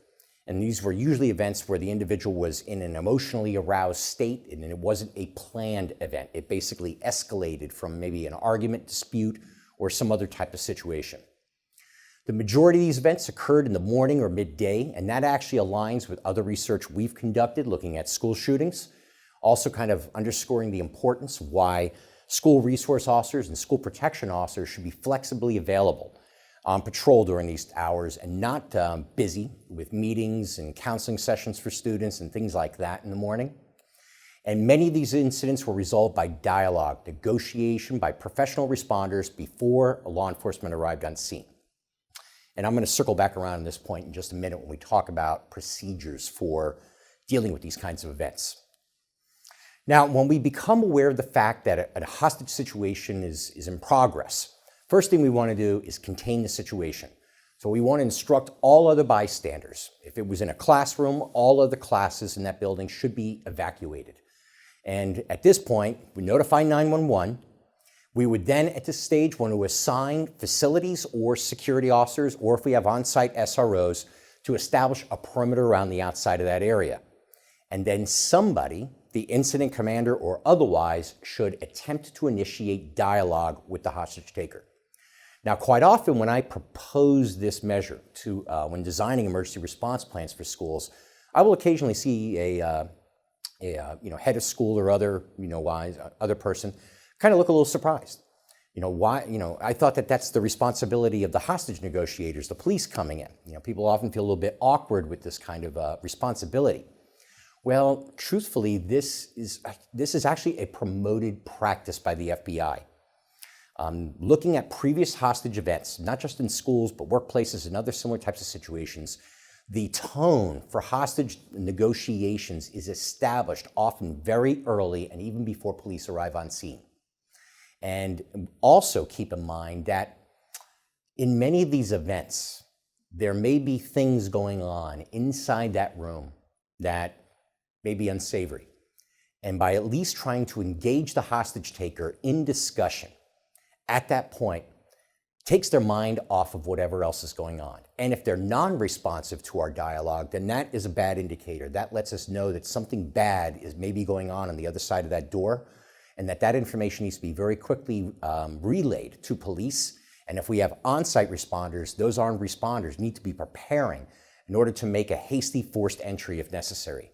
And these were usually events where the individual was in an emotionally aroused state and it wasn't a planned event. It basically escalated from maybe an argument, dispute, or some other type of situation. The majority of these events occurred in the morning or midday, and that actually aligns with other research we've conducted looking at school shootings, also kind of underscoring the importance of why school resource officers and school protection officers should be flexibly available on patrol during these hours and not busy with meetings and counseling sessions for students and things like that in the morning. And many of these incidents were resolved by dialogue, negotiation by professional responders before law enforcement arrived on scene. And I'm going to circle back around on this point in just a minute when we talk about procedures for dealing with these kinds of events. Now, when we become aware of the fact that a hostage situation is in progress, first thing we want to do is contain the situation. So we want to instruct all other bystanders. If it was in a classroom, all other classes in that building should be evacuated. And at this point, we notify 911. We would then, at this stage, want to assign facilities or security officers, or if we have on-site SROs, to establish a perimeter around the outside of that area. And then somebody, the incident commander or otherwise, should attempt to initiate dialogue with the hostage taker. Now, quite often when I propose this measure to when designing emergency response plans for schools, I will occasionally see a head of school or other person kind of look a little surprised. I thought that that's the responsibility of the hostage negotiators, the police coming in. People often feel a little bit awkward with this kind of responsibility. Well, truthfully, this is actually a promoted practice by the FBI. Looking at previous hostage events, not just in schools, but workplaces and other similar types of situations, the tone for hostage negotiations is established often very early and even before police arrive on scene. And also keep in mind that in many of these events, there may be things going on inside that room that may be unsavory. And by at least trying to engage the hostage taker in discussion, at that point, takes their mind off of whatever else is going on. And if they're non-responsive to our dialogue, then that is a bad indicator. That lets us know that something bad is maybe going on the other side of that door, and that information needs to be very quickly relayed to police. And if we have on-site responders, those armed responders need to be preparing in order to make a hasty forced entry if necessary.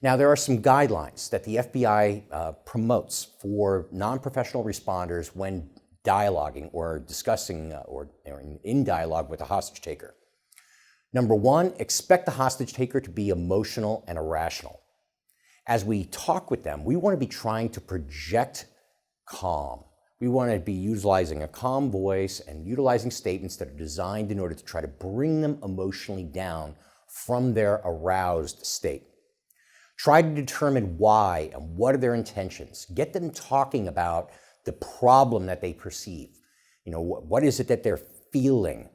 Now, there are some guidelines that the FBI promotes for non-professional responders when dialoguing or discussing or in dialogue with a hostage taker. Number one, expect the hostage taker to be emotional and irrational. As we talk with them, we want to be trying to project calm. We want to be utilizing a calm voice and utilizing statements that are designed in order to try to bring them emotionally down from their aroused state. Try to determine why and what are their intentions. Get them talking about the problem that they perceive. What is it that they're feeling?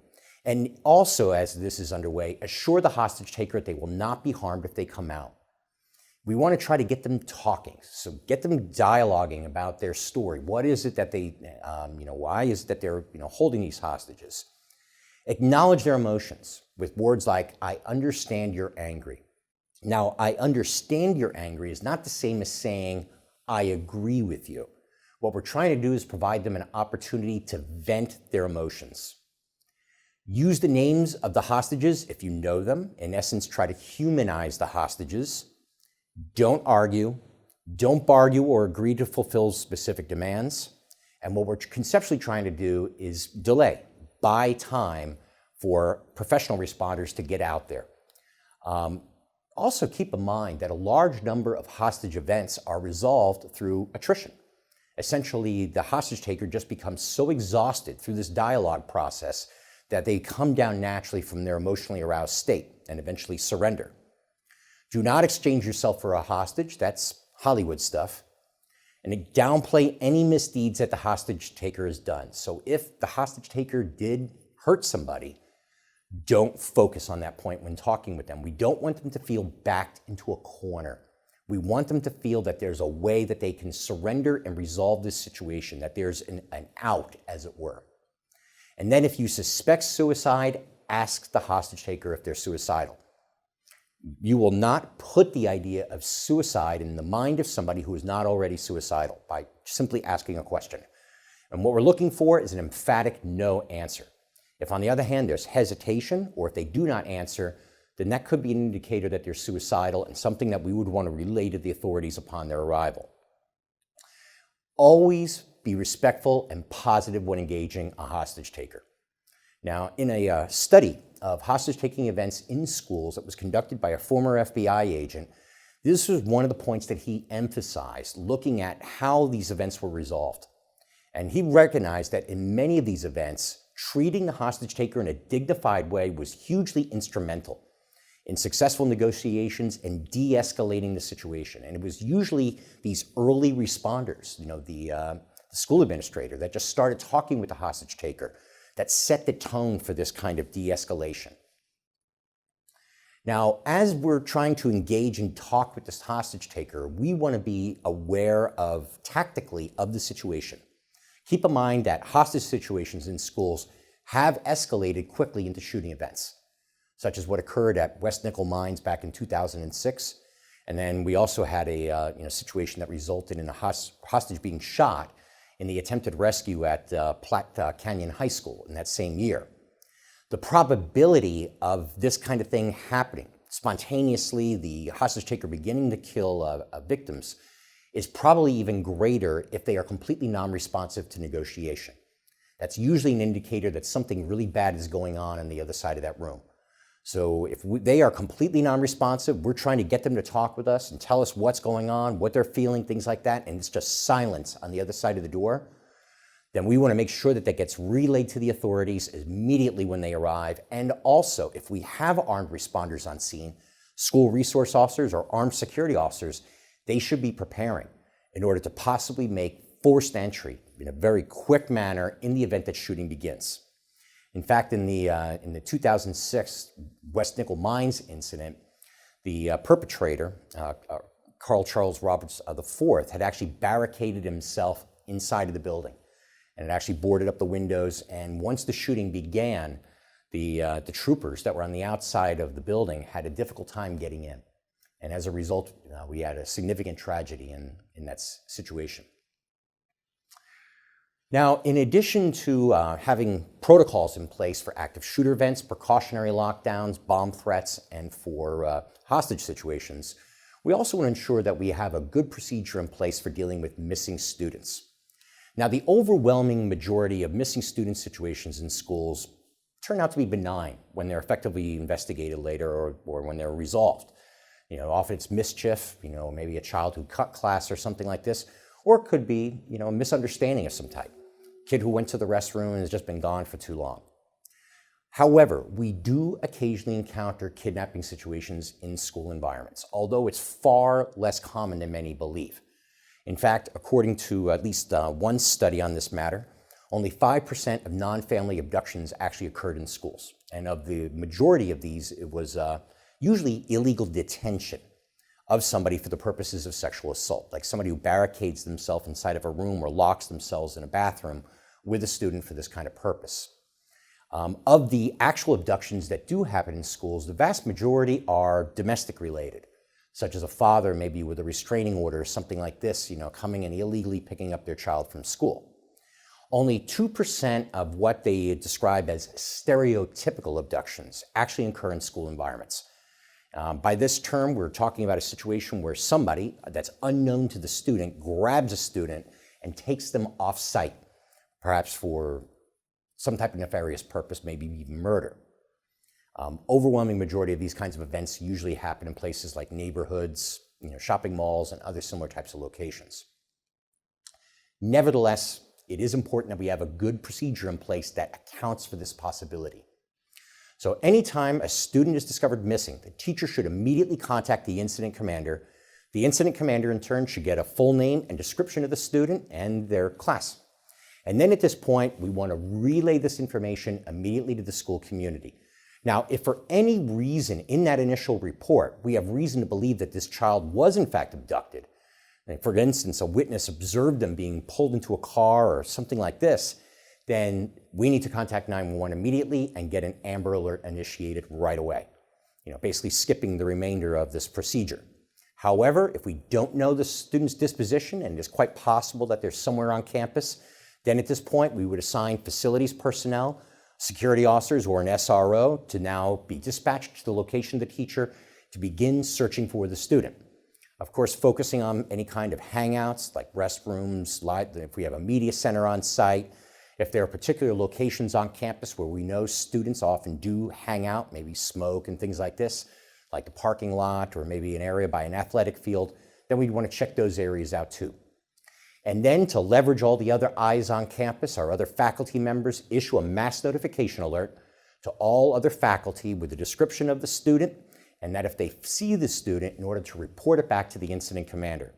And also, as this is underway, assure the hostage taker that they will not be harmed if they come out. We want to try to get them talking. So get them dialoguing about their story. What is it that they, why is it that they're, holding these hostages? Acknowledge their emotions with words like, I understand you're angry. Now, I understand you're angry is not the same as saying, I agree with you. What we're trying to do is provide them an opportunity to vent their emotions. Use the names of the hostages if you know them. In essence, try to humanize the hostages. Don't argue. Don't bargain or agree to fulfill specific demands. And what we're conceptually trying to do is delay, buy time for professional responders to get out there. Also keep in mind that a large number of hostage events are resolved through attrition. Essentially, the hostage taker just becomes so exhausted through this dialogue process that they come down naturally from their emotionally aroused state and eventually surrender. Do not exchange yourself for a hostage. That's Hollywood stuff. And downplay any misdeeds that the hostage taker has done. So if the hostage taker did hurt somebody, don't focus on that point when talking with them. We don't want them to feel backed into a corner We want them to feel that there's a way that they can surrender and resolve this situation, that there's an out, as it were. And then if you suspect suicide, ask the hostage taker if they're suicidal. You will not put the idea of suicide in the mind of somebody who is not already suicidal by simply asking a question. And what we're looking for is an emphatic no answer. If, on the other hand, there's hesitation, or if they do not answer, then that could be an indicator that they're suicidal and something that we would want to relay to the authorities upon their arrival. Always be respectful and positive when engaging a hostage taker. Now, in a study of hostage-taking events in schools that was conducted by a former FBI agent, this was one of the points that he emphasized, looking at how these events were resolved. And he recognized that in many of these events, treating the hostage taker in a dignified way was hugely instrumental in successful negotiations and de-escalating the situation. And it was usually these early responders, the school administrator that just started talking with the hostage taker, that set the tone for this kind of de-escalation. Now, as we're trying to engage and talk with this hostage taker, we want to be aware of, tactically, of the situation. Keep in mind that hostage situations in schools have escalated quickly into shooting events, such as what occurred at West Nickel Mines back in 2006. And then we also had a situation that resulted in a hostage being shot in the attempted rescue at Platte Canyon High School in that same year. The probability of this kind of thing happening, spontaneously, the hostage taker beginning to kill victims, is probably even greater if they are completely non-responsive to negotiation. That's usually an indicator that something really bad is going on the other side of that room. So if they are completely non-responsive, we're trying to get them to talk with us and tell us what's going on, what they're feeling, things like that, and it's just silence on the other side of the door, then we want to make sure that that gets relayed to the authorities immediately when they arrive. And also, if we have armed responders on scene, school resource officers or armed security officers, they should be preparing in order to possibly make forced entry in a very quick manner in the event that shooting begins. In fact, in the 2006 West Nickel Mines incident, the perpetrator, Carl Charles Roberts IV, had actually barricaded himself inside of the building and had actually boarded up the windows. And once the shooting began, the troopers that were on the outside of the building had a difficult time getting in. And as a result, we had a significant tragedy in that situation. Now, in addition to having protocols in place for active shooter events, precautionary lockdowns, bomb threats, and for hostage situations, we also want to ensure that we have a good procedure in place for dealing with missing students. Now, the overwhelming majority of missing student situations in schools turn out to be benign when they're effectively investigated later or when they're resolved. Often it's mischief, maybe a child who cut class or something like this, or it could be, a misunderstanding of some type. Kid who went to the restroom and has just been gone for too long. However, we do occasionally encounter kidnapping situations in school environments, although it's far less common than many believe. In fact, according to at least one study on this matter, only 5% of non-family abductions actually occurred in schools. And of the majority of these, it was usually illegal detention of somebody for the purposes of sexual assault, like somebody who barricades themselves inside of a room or locks themselves in a bathroom with a student for this kind of purpose. Of the actual abductions that do happen in schools, the vast majority are domestic related, such as a father maybe with a restraining order or something like this, coming and illegally picking up their child from school. Only 2% of what they describe as stereotypical abductions actually occur in school environments. By this term, we're talking about a situation where somebody that's unknown to the student grabs a student and takes them off-site, perhaps for some type of nefarious purpose, maybe even murder. Overwhelming majority of these kinds of events usually happen in places like neighborhoods, shopping malls, and other similar types of locations. Nevertheless, it is important that we have a good procedure in place that accounts for this possibility. So anytime a student is discovered missing, the teacher should immediately contact the incident commander. The incident commander, in turn, should get a full name and description of the student and their class. And then at this point, we want to relay this information immediately to the school community. Now, if for any reason in that initial report, we have reason to believe that this child was in fact abducted, and for instance, a witness observed them being pulled into a car or something like this, then we need to contact 911 immediately and get an Amber Alert initiated right away. Basically skipping the remainder of this procedure. However, if we don't know the student's disposition, and it is quite possible that they're somewhere on campus, then at this point we would assign facilities personnel, security officers, or an SRO to now be dispatched to the location of the teacher to begin searching for the student. Of course, focusing on any kind of hangouts like restrooms, if we have a media center on site, if there are particular locations on campus where we know students often do hang out, maybe smoke and things like this, like the parking lot or maybe an area by an athletic field, then we'd want to check those areas out too. And then to leverage all the other eyes on campus, our other faculty members issue a mass notification alert to all other faculty with a description of the student, and that if they see the student, in order to report it back to the incident commander.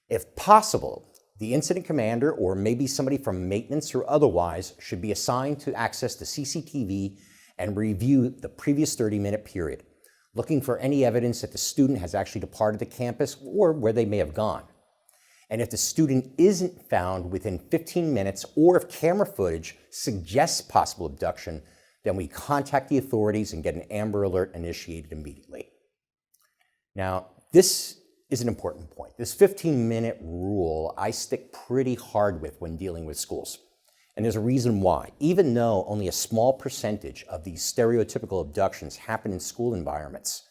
If possible, the incident commander, or maybe somebody from maintenance or otherwise, should be assigned to access the CCTV and review the previous 30-minute period, looking for any evidence that the student has actually departed the campus or where they may have gone. And if the student isn't found within 15 minutes, or if camera footage suggests possible abduction, then we contact the authorities and get an Amber Alert initiated immediately. Now, this is an important point. This 15-minute rule I stick pretty hard with when dealing with schools. And there's a reason why. Even though only a small percentage of these stereotypical abductions happen in school environments,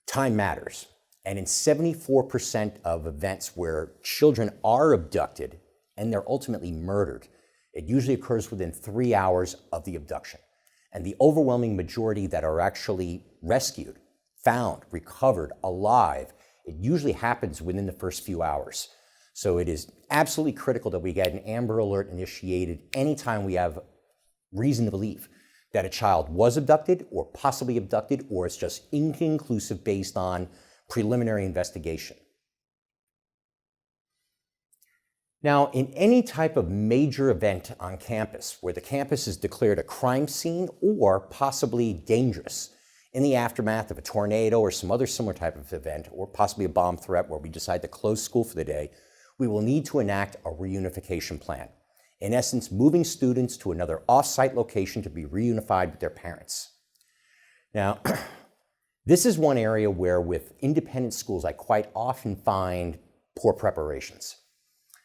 time matters. And in 74% of events where children are abducted and they're ultimately murdered, it usually occurs within 3 hours of the abduction. And the overwhelming majority that are actually rescued, found, recovered, alive, it usually happens within the first few hours. So it is absolutely critical that we get an Amber Alert initiated anytime we have reason to believe that a child was abducted or possibly abducted, or it's just inconclusive based on preliminary investigation. Now, in any type of major event on campus where the campus is declared a crime scene or possibly dangerous, in the aftermath of a tornado or some other similar type of event, or possibly a bomb threat where we decide to close school for the day, we will need to enact a reunification plan. In essence, moving students to another off-site location to be reunified with their parents. Now, this is one area where with independent schools, I quite often find poor preparations.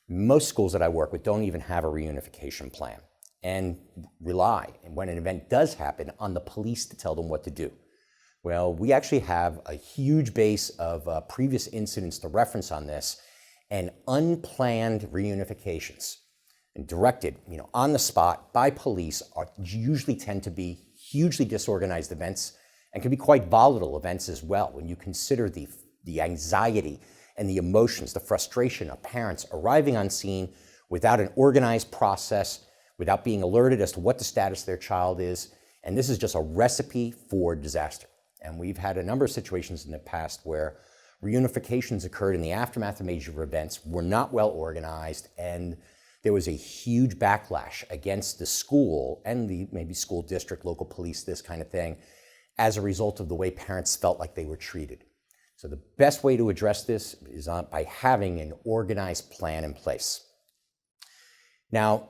Most schools that I work with don't even have a reunification plan and rely, when an event does happen, on the police to tell them what to do. Well, we actually have a huge base of previous incidents to reference on this, and unplanned reunifications and directed, on the spot by police usually tend to be hugely disorganized events and can be quite volatile events as well when you consider the anxiety and the emotions, the frustration of parents arriving on scene without an organized process, without being alerted as to what the status of their child is. And this is just a recipe for disaster. And we've had a number of situations in the past where reunifications occurred in the aftermath of major events, were not well organized, and there was a huge backlash against the school and the maybe school district, local police, this kind of thing, as a result of the way parents felt like they were treated. So the best way to address this is by having an organized plan in place. Now,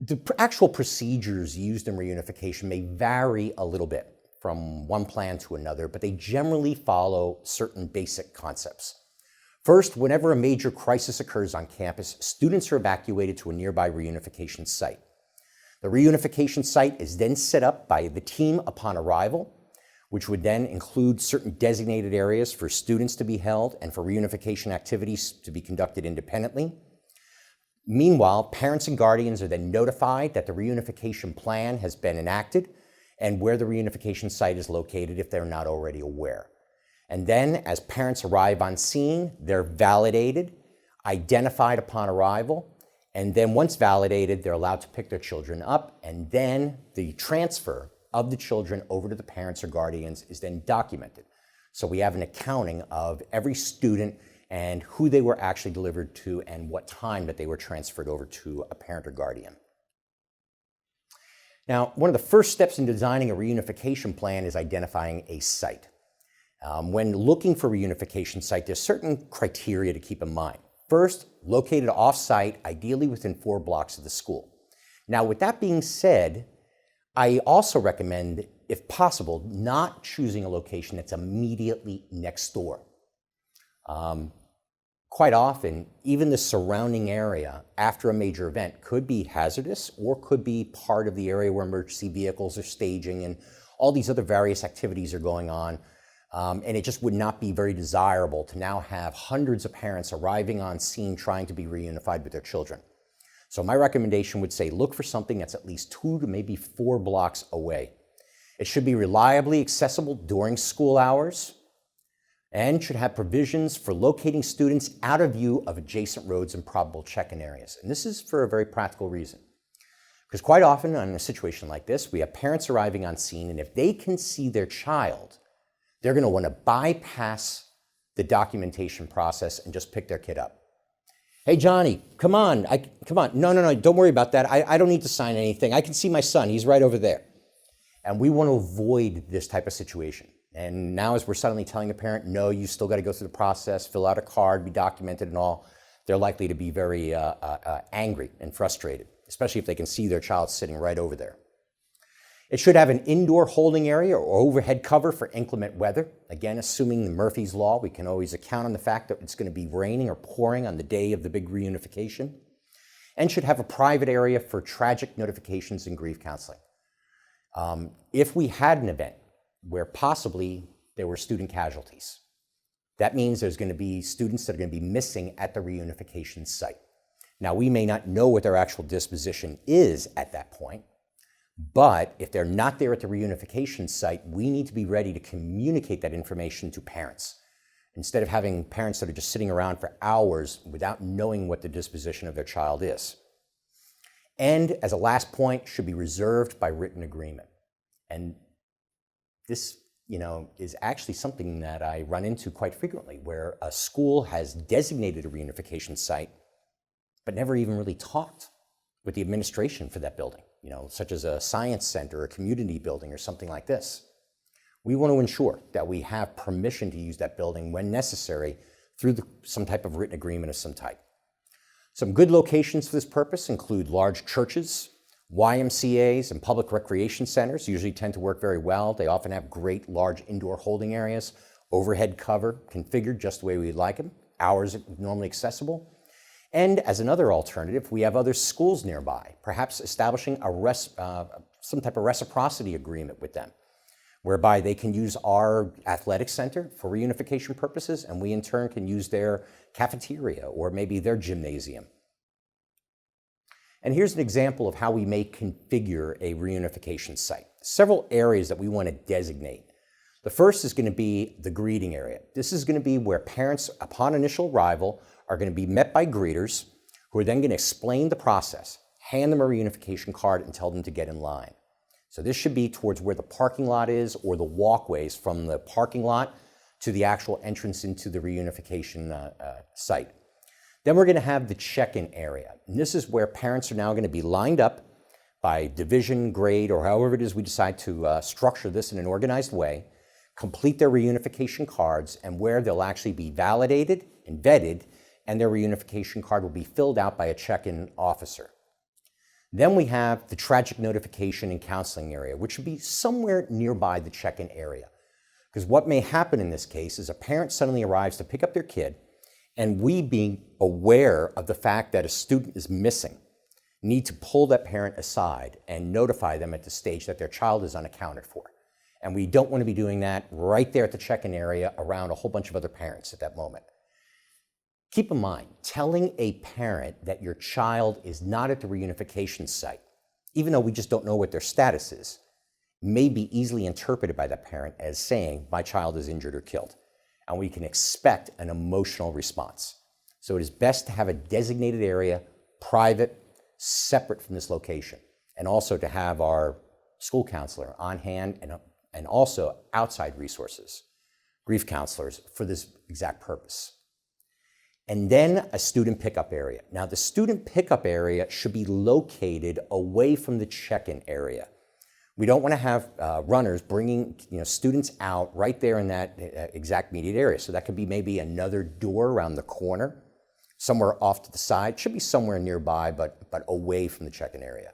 the actual procedures used in reunification may vary a little bit from one plan to another, but they generally follow certain basic concepts. First, whenever a major crisis occurs on campus, students are evacuated to a nearby reunification site. The reunification site is then set up by the team upon arrival, which would then include certain designated areas for students to be held and for reunification activities to be conducted independently. Meanwhile, parents and guardians are then notified that the reunification plan has been enacted and where the reunification site is located if they're not already aware. And then, as parents arrive on scene, they're validated, identified upon arrival, and then once validated, they're allowed to pick their children up, and then the transfer of the children over to the parents or guardians is then documented. So we have an accounting of every student and who they were actually delivered to and what time that they were transferred over to a parent or guardian. Now, one of the first steps in designing a reunification plan is identifying a site. When looking for a reunification site, there's certain criteria to keep in mind. First, located off-site, ideally within 4 blocks of the school. Now, with that being said, I also recommend, if possible, not choosing a location that's immediately next door. Quite often, even the surrounding area after a major event could be hazardous or could be part of the area where emergency vehicles are staging and all these other various activities are going on. And it just would not be very desirable to now have hundreds of parents arriving on scene trying to be reunified with their children. So my recommendation would say look for something that's at least 2 to maybe 4 blocks away. It should be reliably accessible during school hours and should have provisions for locating students out of view of adjacent roads and probable check-in areas. And this is for a very practical reason. Because quite often in a situation like this, we have parents arriving on scene, and if they can see their child, they're going to want to bypass the documentation process and just pick their kid up. Hey, Johnny, come on. Come on. No, don't worry about that. I don't need to sign anything. I can see my son. He's right over there. And we want to avoid this type of situation. And now as we're suddenly telling a parent, no, you still got to go through the process, fill out a card, be documented and all, they're likely to be very angry and frustrated, especially if they can see their child sitting right over there. It should have an indoor holding area or overhead cover for inclement weather. Again, assuming the Murphy's Law, we can always account on the fact that it's going to be raining or pouring on the day of the big reunification. And should have a private area for tragic notifications and grief counseling. If we had an event where possibly there were student casualties, that means there's going to be students that are going to be missing at the reunification site. Now, we may not know what their actual disposition is at that point, but if they're not there at the reunification site, we need to be ready to communicate that information to parents, instead of having parents that are just sitting around for hours without knowing what the disposition of their child is. And as a last point, should be reserved by written agreement. And this, is actually something that I run into quite frequently, where a school has designated a reunification site, but never even really talked with the administration for that building, such as a science center, a community building, or something like this. We want to ensure that we have permission to use that building when necessary through some type of written agreement of some type. Some good locations for this purpose include large churches, YMCAs, and public recreation centers usually tend to work very well. They often have great large indoor holding areas, overhead cover, configured just the way we'd like them, hours normally accessible. And as another alternative, we have other schools nearby, perhaps establishing some type of reciprocity agreement with them, whereby they can use our athletic center for reunification purposes, and we in turn can use their cafeteria or maybe their gymnasium. And here's an example of how we may configure a reunification site. Several areas that we want to designate. The first is going to be the greeting area. This is going to be where parents, upon initial arrival, are going to be met by greeters who are then going to explain the process, hand them a reunification card, and tell them to get in line. So this should be towards where the parking lot is or the walkways from the parking lot to the actual entrance into the reunification site. Then we're going to have the check-in area. And this is where parents are now going to be lined up by division, grade, or however it is we decide to structure this in an organized way, complete their reunification cards, and where they'll actually be validated and vetted, and their reunification card will be filled out by a check-in officer. Then we have the tragic notification and counseling area, which would be somewhere nearby the check-in area. Because what may happen in this case is a parent suddenly arrives to pick up their kid, and we, being aware of the fact that a student is missing, need to pull that parent aside and notify them at the stage that their child is unaccounted for. And we don't want to be doing that right there at the check-in area around a whole bunch of other parents at that moment. Keep in mind, telling a parent that your child is not at the reunification site, even though we just don't know what their status is, may be easily interpreted by that parent as saying, my child is injured or killed. And we can expect an emotional response. So it is best to have a designated area, private, separate from this location, and also to have our school counselor on hand and also outside resources, grief counselors, for this exact purpose. And then a student pickup area. Now, the student pickup area should be located away from the check-in area. We don't want to have runners bringing students out right there in that exact immediate area. So that could be maybe another door around the corner, somewhere off to the side. Should be somewhere nearby, but away from the check-in area.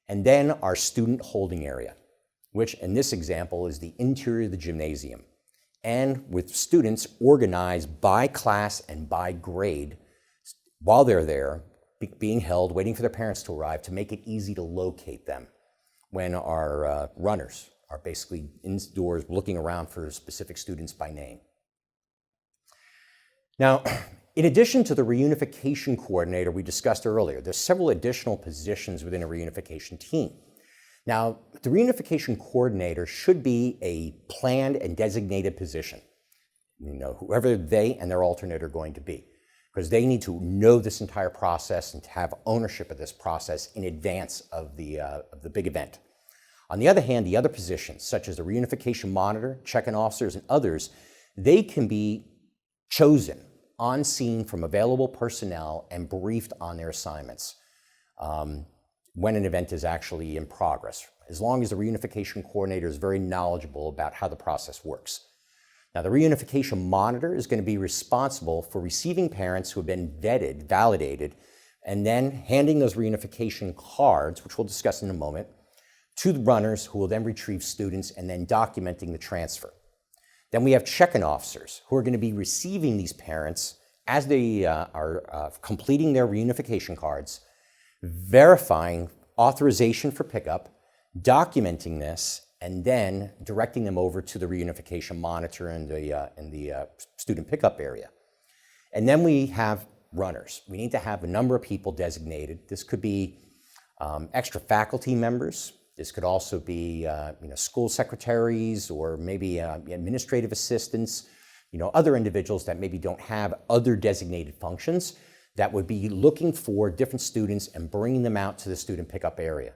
And then our student holding area, which in this example is the interior of the gymnasium, and with students organized by class and by grade while they're there, being held, waiting for their parents to arrive to make it easy to locate them when our runners are basically indoors looking around for specific students by name. Now, in addition to the reunification coordinator we discussed earlier, there's several additional positions within a reunification team. Now, the reunification coordinator should be a planned and designated position, whoever they and their alternate are going to be, because they need to know this entire process and to have ownership of this process in advance of the big event. On the other hand, the other positions, such as the reunification monitor, check-in officers, and others, they can be chosen on scene from available personnel and briefed on their assignments when an event is actually in progress, as long as the reunification coordinator is very knowledgeable about how the process works. Now, the reunification monitor is going to be responsible for receiving parents who have been vetted, validated, and then handing those reunification cards, which we'll discuss in a moment, to the runners who will then retrieve students and then documenting the transfer. Then we have check-in officers who are going to be receiving these parents as they are completing their reunification cards, verifying authorization for pickup, documenting this, and then directing them over to the reunification monitor in the student pickup area. And then we have runners. We need to have a number of people designated. This could be extra faculty members. This could also be school secretaries or maybe administrative assistants, other individuals that maybe don't have other designated functions that would be looking for different students and bringing them out to the student pickup area.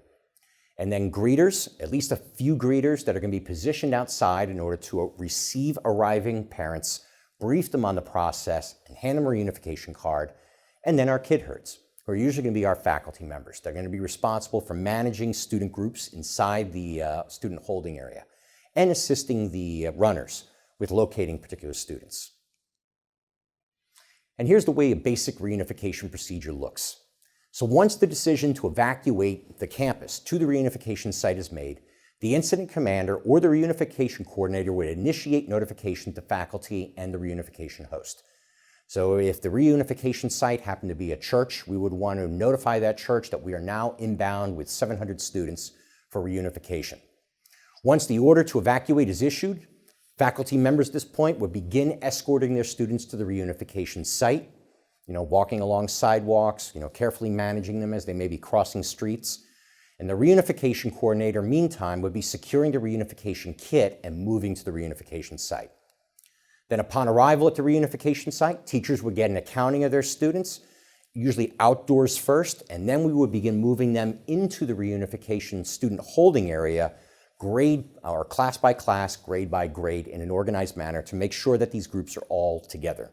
And then greeters, at least a few greeters that are going to be positioned outside in order to receive arriving parents, brief them on the process, and hand them a reunification card. And then our kid herds, who are usually going to be our faculty members. They're going to be responsible for managing student groups inside the student holding area and assisting the runners with locating particular students. And here's the way a basic reunification procedure looks. So once the decision to evacuate the campus to the reunification site is made, the incident commander or the reunification coordinator would initiate notification to faculty and the reunification host. So if the reunification site happened to be a church, we would want to notify that church that we are now inbound with 700 students for reunification. Once the order to evacuate is issued, faculty members at this point would begin escorting their students to the reunification site, walking along sidewalks, carefully managing them as they may be crossing streets. And the reunification coordinator, meantime, would be securing the reunification kit and moving to the reunification site. Then upon arrival at the reunification site, teachers would get an accounting of their students, usually outdoors first, and then we would begin moving them into the reunification student holding area, grade or class by class, grade by grade in an organized manner to make sure that these groups are all together.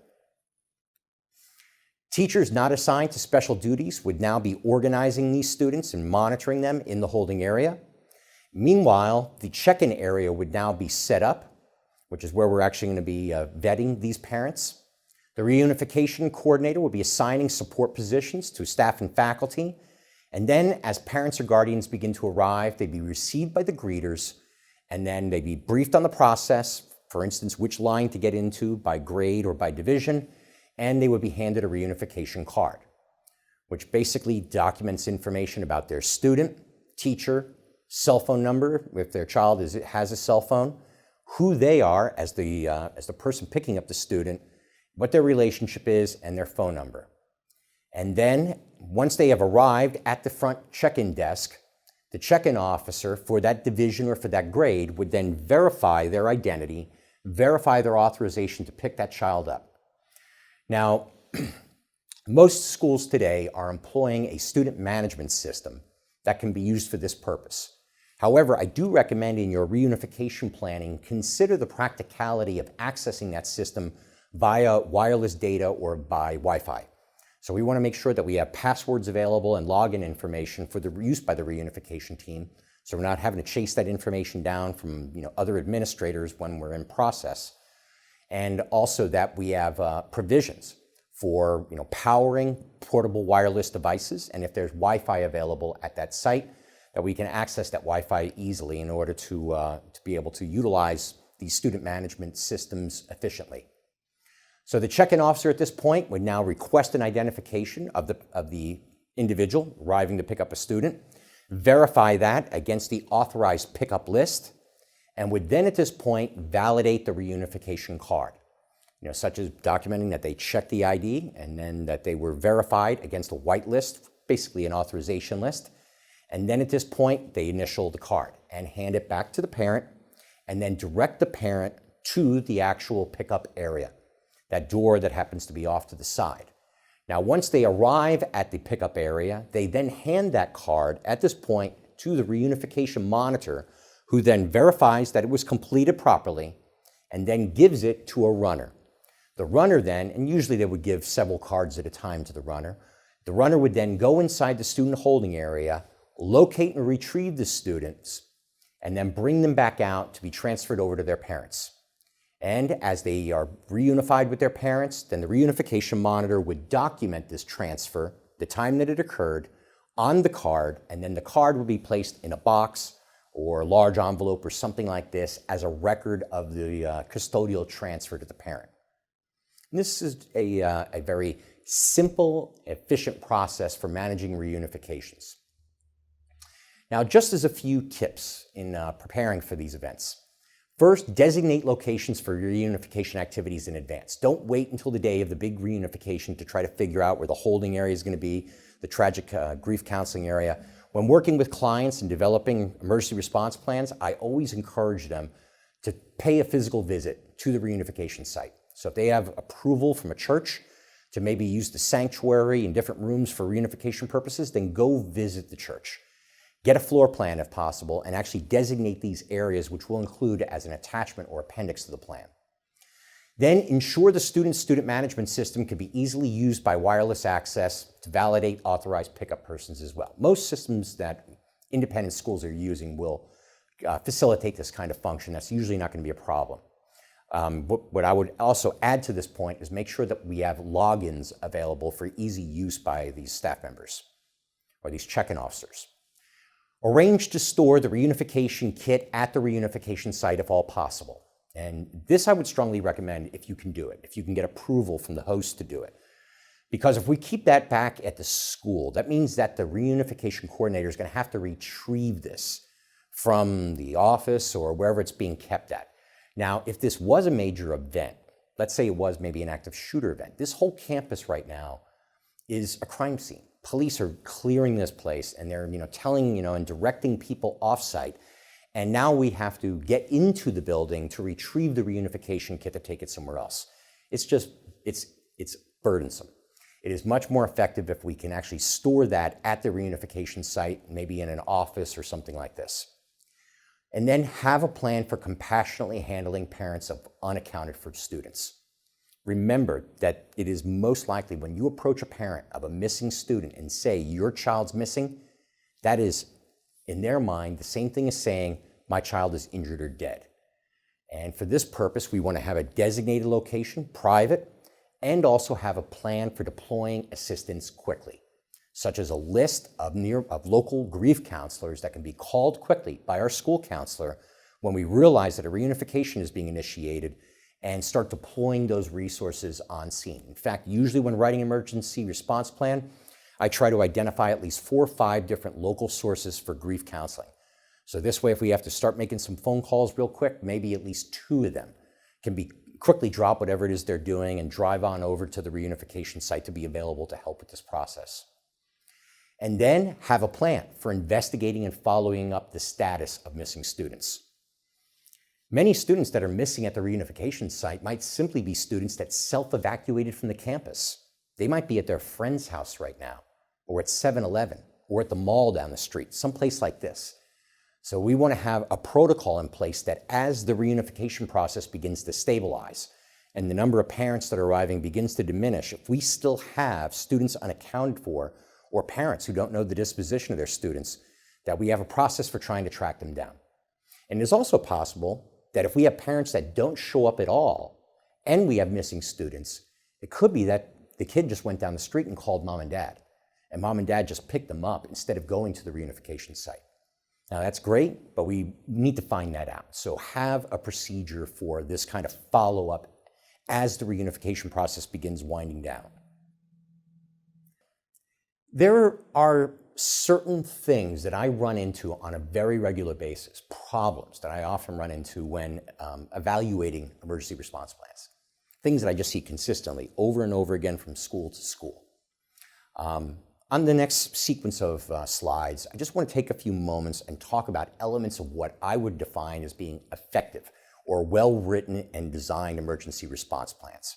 Teachers not assigned to special duties would now be organizing these students and monitoring them in the holding area. Meanwhile, the check-in area would now be set up, which is where we're actually going to be vetting these parents. The reunification coordinator will be assigning support positions to staff and faculty. And then as parents or guardians begin to arrive, they'd be received by the greeters, and then they'd be briefed on the process, for instance, which line to get into by grade or by division, and they would be handed a reunification card, which basically documents information about their student, teacher, cell phone number, if their child has a cell phone, who they are as the person picking up the student, what their relationship is, and their phone number. And then, once they have arrived at the front check-in desk, the check-in officer for that division or for that grade would then verify their identity, verify their authorization to pick that child up. Now, most schools today are employing a student management system that can be used for this purpose. However, I do recommend in your reunification planning, consider the practicality of accessing that system via wireless data or by Wi-Fi. So we want to make sure that we have passwords available and login information for the use by the reunification team So we're not having to chase that information down from other administrators when we're in process. And also that we have provisions for powering portable wireless devices, and if there's Wi-Fi available at that site, that we can access that Wi-Fi easily in order to be able to utilize these student management systems efficiently. So the check-in officer at this point would now request an identification of the individual arriving to pick up a student, verify that against the authorized pickup list, and would then at this point validate the reunification card, such as documenting that they checked the ID and then that they were verified against a white list, basically an authorization list. And then at this point, they initial the card and hand it back to the parent and then direct the parent to the actual pickup area, that door that happens to be off to the side. Now, once they arrive at the pickup area, they then hand that card at this point to the reunification monitor, who then verifies that it was completed properly and then gives it to a runner. The runner then, and usually they would give several cards at a time to the runner would then go inside the student holding area, locate and retrieve the students, and then bring them back out to be transferred over to their parents. And as they are reunified with their parents, then the reunification monitor would document this transfer, the time that it occurred, on the card, and then the card would be placed in a box or a large envelope or something like this as a record of the custodial transfer to the parent. And this is a very simple, efficient process for managing reunifications. Now, just as a few tips in preparing for these events. First, designate locations for reunification activities in advance. Don't wait until the day of the big reunification to try to figure out where the holding area is going to be, the tragic grief counseling area. When working with clients and developing emergency response plans, I always encourage them to pay a physical visit to the reunification site. So if they have approval from a church to maybe use the sanctuary in different rooms for reunification purposes, then go visit the church. Get a floor plan if possible, and actually designate these areas, which will include as an attachment or appendix to the plan. Then ensure the student management system can be easily used by wireless access to validate authorized pickup persons as well. Most systems that independent schools are using will facilitate this kind of function. That's usually not going to be a problem. What I would also add to this point is make sure that we have logins available for easy use by these staff members or these check-in officers. Arrange to store the reunification kit at the reunification site if all possible. And this I would strongly recommend if you can do it, if you can get approval from the host to do it. Because if we keep that back at the school, that means that the reunification coordinator is going to have to retrieve this from the office or wherever it's being kept at. Now, if this was a major event, let's say it was maybe an active shooter event, this whole campus right now is a crime scene. Police are clearing this place and they're telling and directing people off-site. And now we have to get into the building to retrieve the reunification kit to take it somewhere else. It's burdensome. It is much more effective if we can actually store that at the reunification site, maybe in an office or something like this. And then have a plan for compassionately handling parents of unaccounted for students. Remember that it is most likely when you approach a parent of a missing student and say your child's missing, that is, in their mind, the same thing as saying my child is injured or dead. And for this purpose, we want to have a designated location, private, and also have a plan for deploying assistance quickly, such as a list of local grief counselors that can be called quickly by our school counselor when we realize that a reunification is being initiated, and start deploying those resources on scene. In fact, usually when writing an emergency response plan, I try to identify at least 4 or 5 different local sources for grief counseling. So this way, if we have to start making some phone calls real quick, maybe at least 2 of them can be quickly drop whatever it is they're doing and drive on over to the reunification site to be available to help with this process. And then have a plan for investigating and following up the status of missing students. Many students that are missing at the reunification site might simply be students that self-evacuated from the campus. They might be at their friend's house right now, or at 7-Eleven, or at the mall down the street, someplace like this. So we want to have a protocol in place that as the reunification process begins to stabilize and the number of parents that are arriving begins to diminish, if we still have students unaccounted for or parents who don't know the disposition of their students, that we have a process for trying to track them down. And it's also possible that if we have parents that don't show up at all and we have missing students, it could be that the kid just went down the street and called mom and dad, and mom and dad just picked them up instead of going to the reunification site. Now that's great, but we need to find that out. So have a procedure for this kind of follow-up as the reunification process begins winding down. There are certain things that I run into on a very regular basis, problems that I often run into when evaluating emergency response plans, things that I just see consistently over and over again from school to school. On the next sequence of slides, I just want to take a few moments and talk about elements of what I would define as being effective or well-written and designed emergency response plans.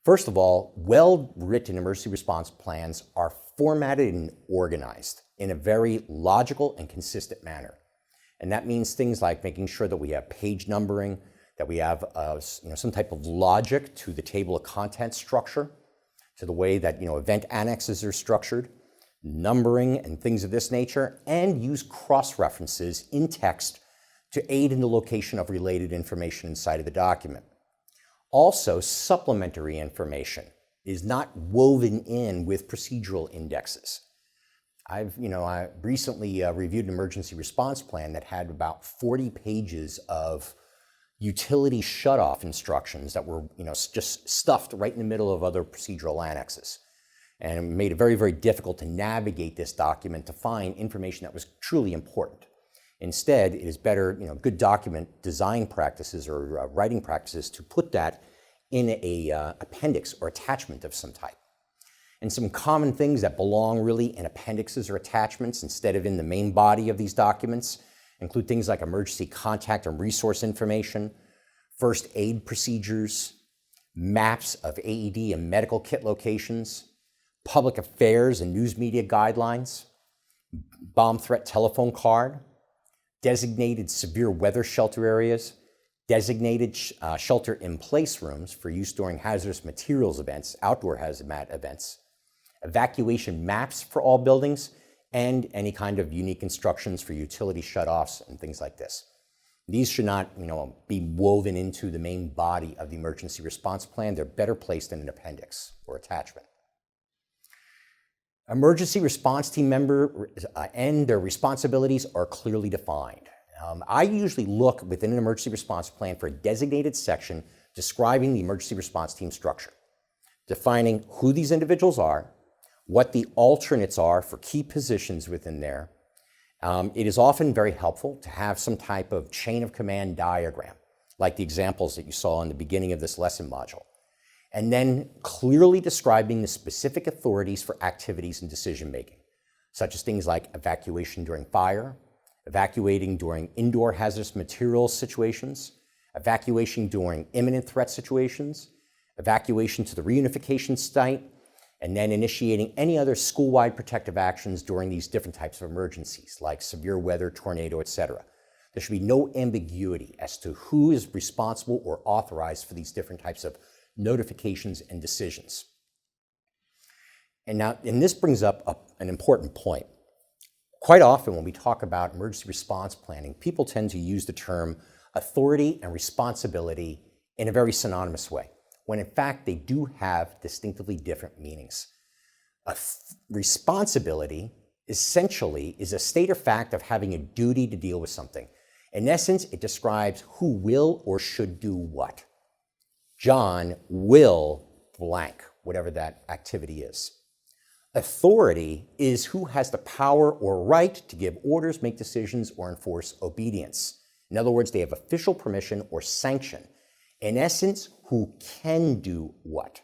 First of all, well-written emergency response plans are formatted and organized in a very logical and consistent manner. And that means things like making sure that we have page numbering, that we have some type of logic to the table of contents structure, to the way that event annexes are structured, numbering and things of this nature, and use cross-references in text to aid in the location of related information inside of the document. Also, supplementary information is not woven in with procedural indexes. I recently reviewed an emergency response plan that had about 40 pages of utility shutoff instructions that were just stuffed right in the middle of other procedural annexes. And it made it very, very difficult to navigate this document to find information that was truly important. Instead, it is better, good document design practices or writing practices to put that in a appendix or attachment of some type. And some common things that belong really in appendixes or attachments instead of in the main body of these documents include things like emergency contact and resource information, first aid procedures, maps of AED and medical kit locations, public affairs and news media guidelines, bomb threat telephone card, designated severe weather shelter areas, designated shelter-in-place rooms for use during hazardous materials events, outdoor hazmat events, evacuation maps for all buildings, and any kind of unique instructions for utility shutoffs and things like this. These should not, be woven into the main body of the emergency response plan. They're better placed in an appendix or attachment. Emergency response team members and their responsibilities are clearly defined. I usually look within an emergency response plan for a designated section describing the emergency response team structure, defining who these individuals are, what the alternates are for key positions within there. It is often very helpful to have some type of chain of command diagram, like the examples that you saw in the beginning of this lesson module, and then clearly describing the specific authorities for activities and decision making, such as things like evacuation during fire, evacuating during indoor hazardous materials situations, evacuation during imminent threat situations, evacuation to the reunification site, and then initiating any other school-wide protective actions during these different types of emergencies, like severe weather, tornado, etc. There should be no ambiguity as to who is responsible or authorized for these different types of notifications and decisions. And this brings up an important point. Quite often when we talk about emergency response planning, people tend to use the term authority and responsibility in a very synonymous way, when in fact they do have distinctively different meanings. Responsibility essentially is a state or fact of having a duty to deal with something. In essence, it describes who will or should do what. John will blank, whatever that activity is. Authority is who has the power or right to give orders, make decisions, or enforce obedience. In other words, they have official permission or sanction. In essence, who can do what.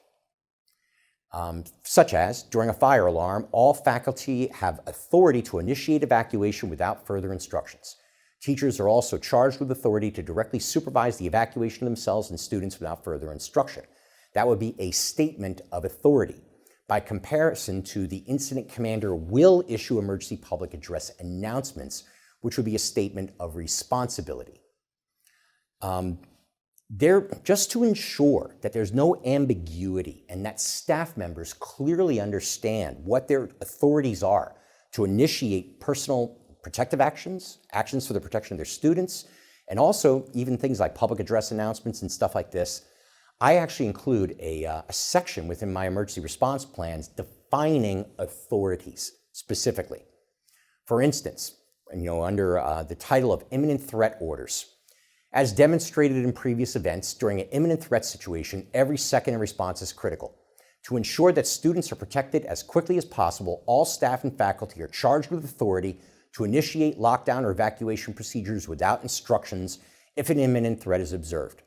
Such as, during a fire alarm, all faculty have authority to initiate evacuation without further instructions. Teachers are also charged with authority to directly supervise the evacuation of themselves and students without further instruction. That would be a statement of authority. By comparison to the incident commander will issue emergency public address announcements, which would be a statement of responsibility. Just to ensure that there's no ambiguity and that staff members clearly understand what their authorities are to initiate personal protective actions, actions for the protection of their students, and also even things like public address announcements and stuff like this. I actually include a section within my emergency response plans defining authorities specifically. For instance, under the title of imminent threat orders, as demonstrated in previous events, during an imminent threat situation, every second in response is critical. To ensure that students are protected as quickly as possible, all staff and faculty are charged with authority to initiate lockdown or evacuation procedures without instructions if an imminent threat is observed.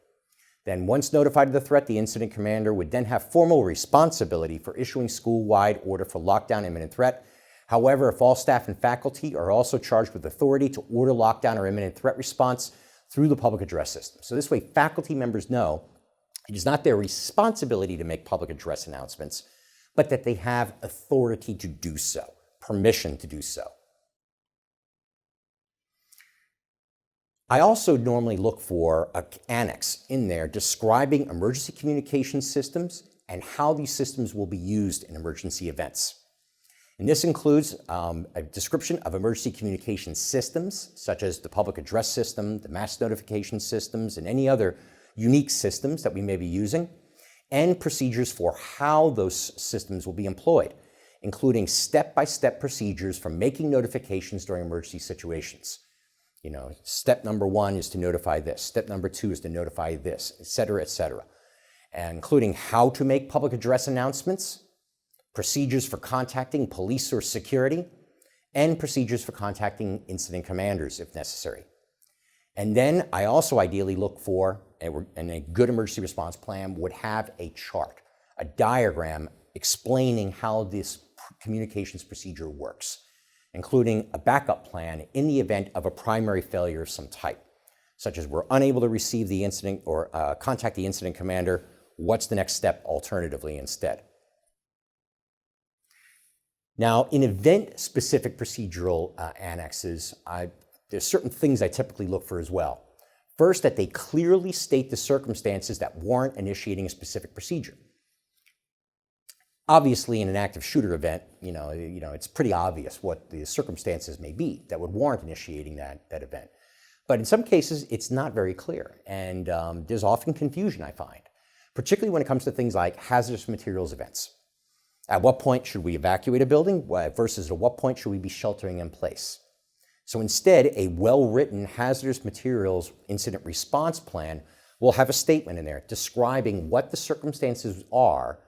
Then, once notified of the threat, the incident commander would then have formal responsibility for issuing school-wide order for lockdown imminent threat. However, if all staff and faculty are also charged with authority to order lockdown or imminent threat response through the public address system. So this way, faculty members know it is not their responsibility to make public address announcements, but that they have authority to do so, permission to do so. I also normally look for an annex in there describing emergency communication systems and how these systems will be used in emergency events. And this includes a description of emergency communication systems, such as the public address system, the mass notification systems, and any other unique systems that we may be using, and procedures for how those systems will be employed, including step-by-step procedures for making notifications during emergency situations. Step number 1 is to notify this, step number 2 is to notify this, et cetera, and including how to make public address announcements, procedures for contacting police or security, and procedures for contacting incident commanders if necessary. And then I also ideally look for, and a good emergency response plan would have a chart, a diagram explaining how this communications procedure works, including a backup plan in the event of a primary failure of some type, such as we're unable to receive the incident or contact the incident commander. What's the next step alternatively instead? Now, in event-specific procedural annexes, there's certain things I typically look for as well. First, that they clearly state the circumstances that warrant initiating a specific procedure. Obviously, in an active shooter event, it's pretty obvious what the circumstances may be that would warrant initiating that event. But in some cases, it's not very clear, and there's often confusion, I find, particularly when it comes to things like hazardous materials events. At what point should we evacuate a building versus at what point should we be sheltering in place? So instead, a well-written hazardous materials incident response plan will have a statement in there describing what the circumstances are,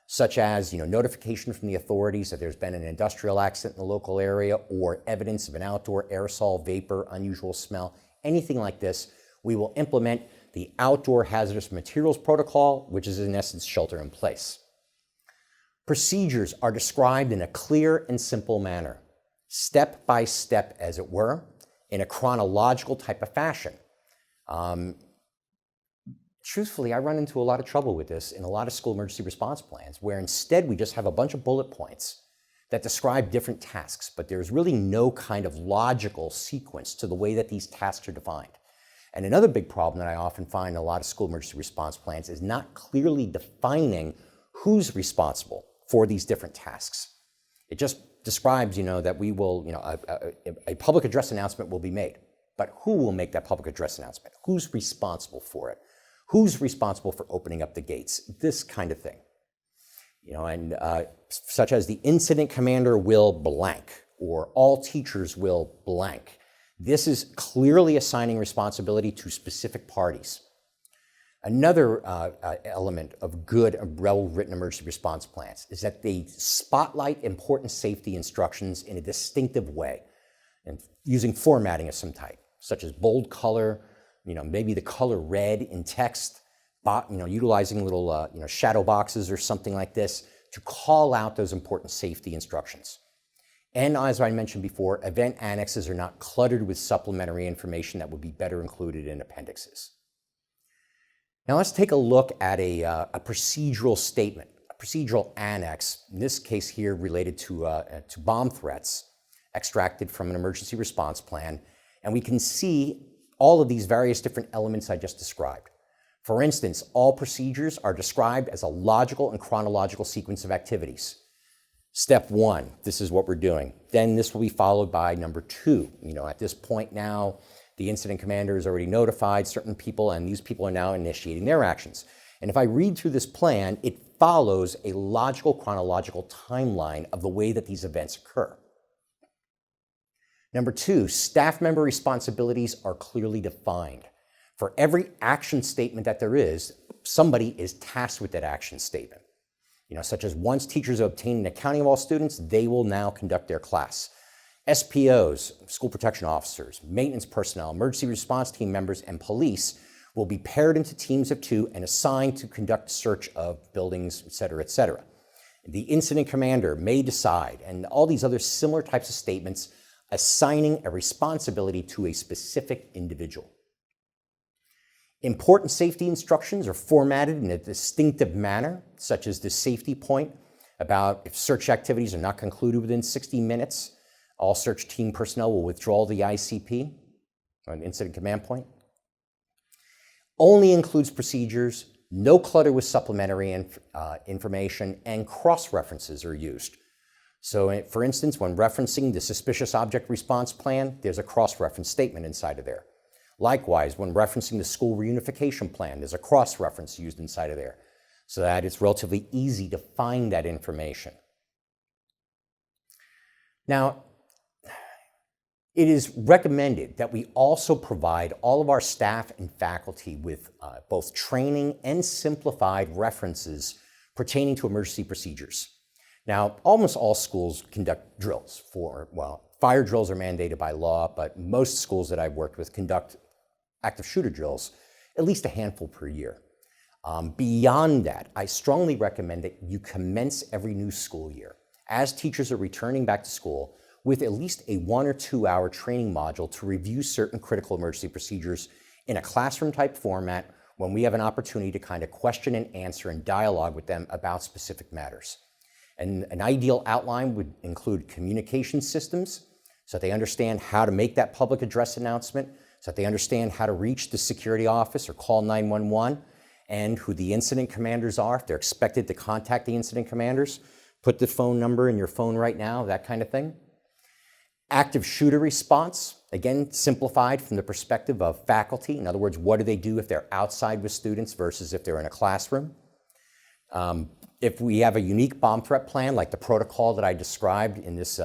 such as notification from the authorities that there's been an industrial accident in the local area or evidence of an outdoor aerosol, vapor, unusual smell, anything like this. We will implement the outdoor hazardous materials protocol, which is in essence shelter in place. Procedures are described in a clear and simple manner, step by step, as it were, in a chronological type of fashion. Truthfully, I run into a lot of trouble with this in a lot of school emergency response plans, where instead we just have a bunch of bullet points that describe different tasks, but there's really no kind of logical sequence to the way that these tasks are defined. And another big problem that I often find in a lot of school emergency response plans is not clearly defining who's responsible for these different tasks. It just describes, that we will, a public address announcement will be made, but who will make that public address announcement? Who's responsible for it? Who's responsible for opening up the gates? This kind of thing. Such as the incident commander will blank, or all teachers will blank. This is clearly assigning responsibility to specific parties. Another element of good and well-written emergency response plans is that they spotlight important safety instructions in a distinctive way, and using formatting of some type, such as bold color, maybe the color red in text, utilizing little shadow boxes or something like this to call out those important safety instructions. And as I mentioned before, event annexes are not cluttered with supplementary information that would be better included in appendixes. Now let's take a look at a procedural statement, a procedural annex, in this case here related to bomb threats, extracted from an emergency response plan, and we can see all of these various different elements I just described. For instance, all procedures are described as a logical and chronological sequence of activities. Step one, this is what we're doing. Then this will be followed by number two. At this point now, the incident commander has already notified certain people, and these people are now initiating their actions. And if I read through this plan, it follows a logical, chronological timeline of the way that these events occur. Number two, staff member responsibilities are clearly defined. For every action statement that there is, somebody is tasked with that action statement. Such as once teachers obtain an accounting of all students, they will now conduct their class. SPOs, school protection officers, maintenance personnel, emergency response team members, and police will be paired into teams of two and assigned to conduct search of buildings, et cetera, et cetera. The incident commander may decide, and all these other similar types of statements, assigning a responsibility to a specific individual. Important safety instructions are formatted in a distinctive manner, such as the safety point about if search activities are not concluded within 60 minutes, all search team personnel will withdraw the ICP, or an incident command point. Only includes procedures, no clutter with supplementary information, and cross-references are used. So for instance, when referencing the suspicious object response plan, there's a cross-reference statement inside of there. Likewise, when referencing the school reunification plan, there's a cross-reference used inside of there so that it's relatively easy to find that information. Now, it is recommended that we also provide all of our staff and faculty with both training and simplified references pertaining to emergency procedures. Now, almost all schools conduct drills fire drills are mandated by law, but most schools that I've worked with conduct active shooter drills, at least a handful per year. Beyond that, I strongly recommend that you commence every new school year, as teachers are returning back to school, with at least a 1 or 2 hour training module to review certain critical emergency procedures in a classroom type format when we have an opportunity to kind of question and answer and dialogue with them about specific matters. And an ideal outline would include communication systems, so that they understand how to make that public address announcement, so that they understand how to reach the security office or call 911, and who the incident commanders are, if they're expected to contact the incident commanders, put the phone number in your phone right now, that kind of thing. Active shooter response, again, simplified from the perspective of faculty. In other words, what do they do if they're outside with students versus if they're in a classroom? If we have a unique bomb threat plan, like the protocol that I described in this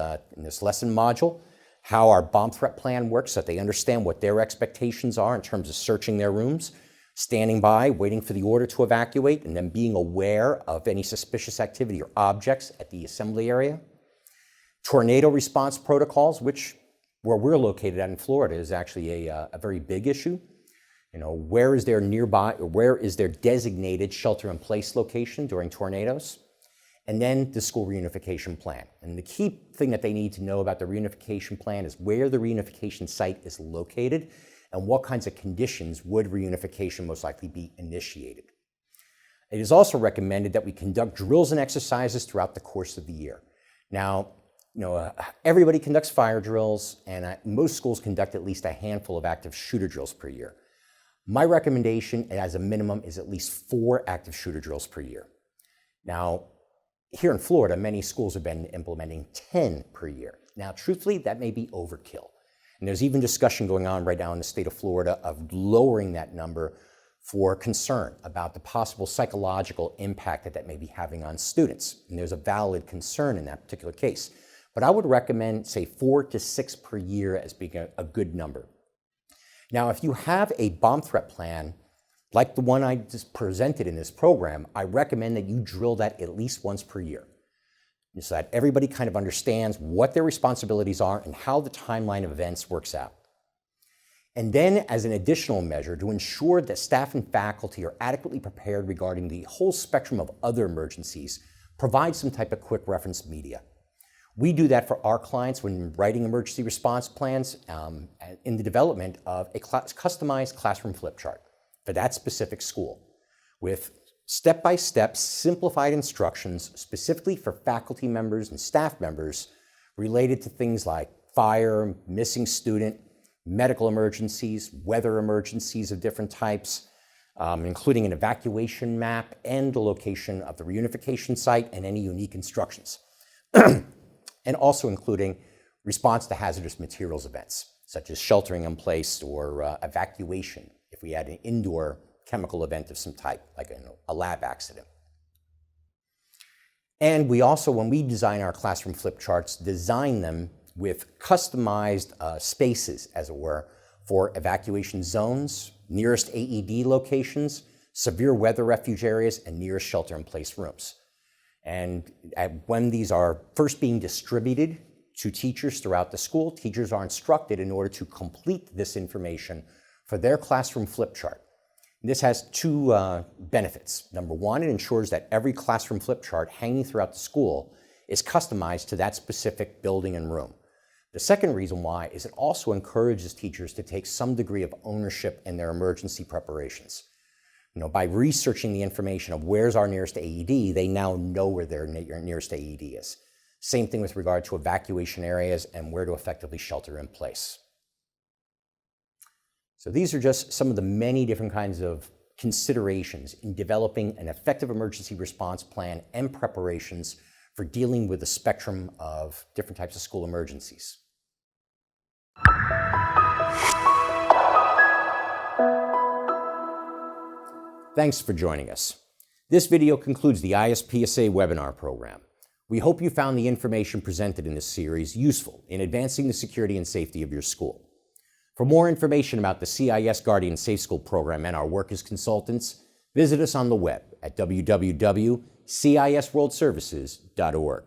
lesson module, how our bomb threat plan works so that they understand what their expectations are in terms of searching their rooms, standing by, waiting for the order to evacuate, and then being aware of any suspicious activity or objects at the assembly area. Tornado response protocols, which where we're located at in Florida is actually a very big issue. Where is their designated shelter-in-place location during tornadoes? And then the school reunification plan. And the key thing that they need to know about the reunification plan is where the reunification site is located and what kinds of conditions would reunification most likely be initiated. It is also recommended that we conduct drills and exercises throughout the course of the year. Now, everybody conducts fire drills, and most schools conduct at least a handful of active shooter drills per year. My recommendation as a minimum is at least 4 active shooter drills per year. Now, here in Florida, many schools have been implementing 10 per year. Now, truthfully, that may be overkill. And there's even discussion going on right now in the state of Florida of lowering that number for concern about the possible psychological impact that may be having on students. And there's a valid concern in that particular case. But I would recommend, say, 4 to 6 per year as being a good number. Now, if you have a bomb threat plan, like the one I just presented in this program, I recommend that you drill that at least once per year, so that everybody kind of understands what their responsibilities are and how the timeline of events works out. And then, as an additional measure, to ensure that staff and faculty are adequately prepared regarding the whole spectrum of other emergencies, provide some type of quick reference media. We do that for our clients when writing emergency response plans in the development of a customized classroom flip chart for that specific school with step-by-step simplified instructions specifically for faculty members and staff members related to things like fire, missing student, medical emergencies, weather emergencies of different types, including an evacuation map and the location of the reunification site and any unique instructions. and also including response to hazardous materials events, such as sheltering in place or evacuation if we had an indoor chemical event of some type, like a lab accident. And we also, when we design our classroom flip charts, design them with customized spaces, as it were, for evacuation zones, nearest AED locations, severe weather refuge areas, and nearest shelter-in-place rooms. And when these are first being distributed to teachers throughout the school, teachers are instructed in order to complete this information for their classroom flip chart. And this has two benefits. Number one, it ensures that every classroom flip chart hanging throughout the school is customized to that specific building and room. The second reason why is it also encourages teachers to take some degree of ownership in their emergency preparations. By researching the information of where's our nearest AED, they now know where their nearest AED is. Same thing with regard to evacuation areas and where to effectively shelter in place. So these are just some of the many different kinds of considerations in developing an effective emergency response plan and preparations for dealing with the spectrum of different types of school emergencies. Thanks for joining us. This video concludes the ISPSA webinar program. We hope you found the information presented in this series useful in advancing the security and safety of your school. For more information about the CIS Guardian SafeSchool Program and our work as consultants, visit us on the web at www.cisworldservices.org.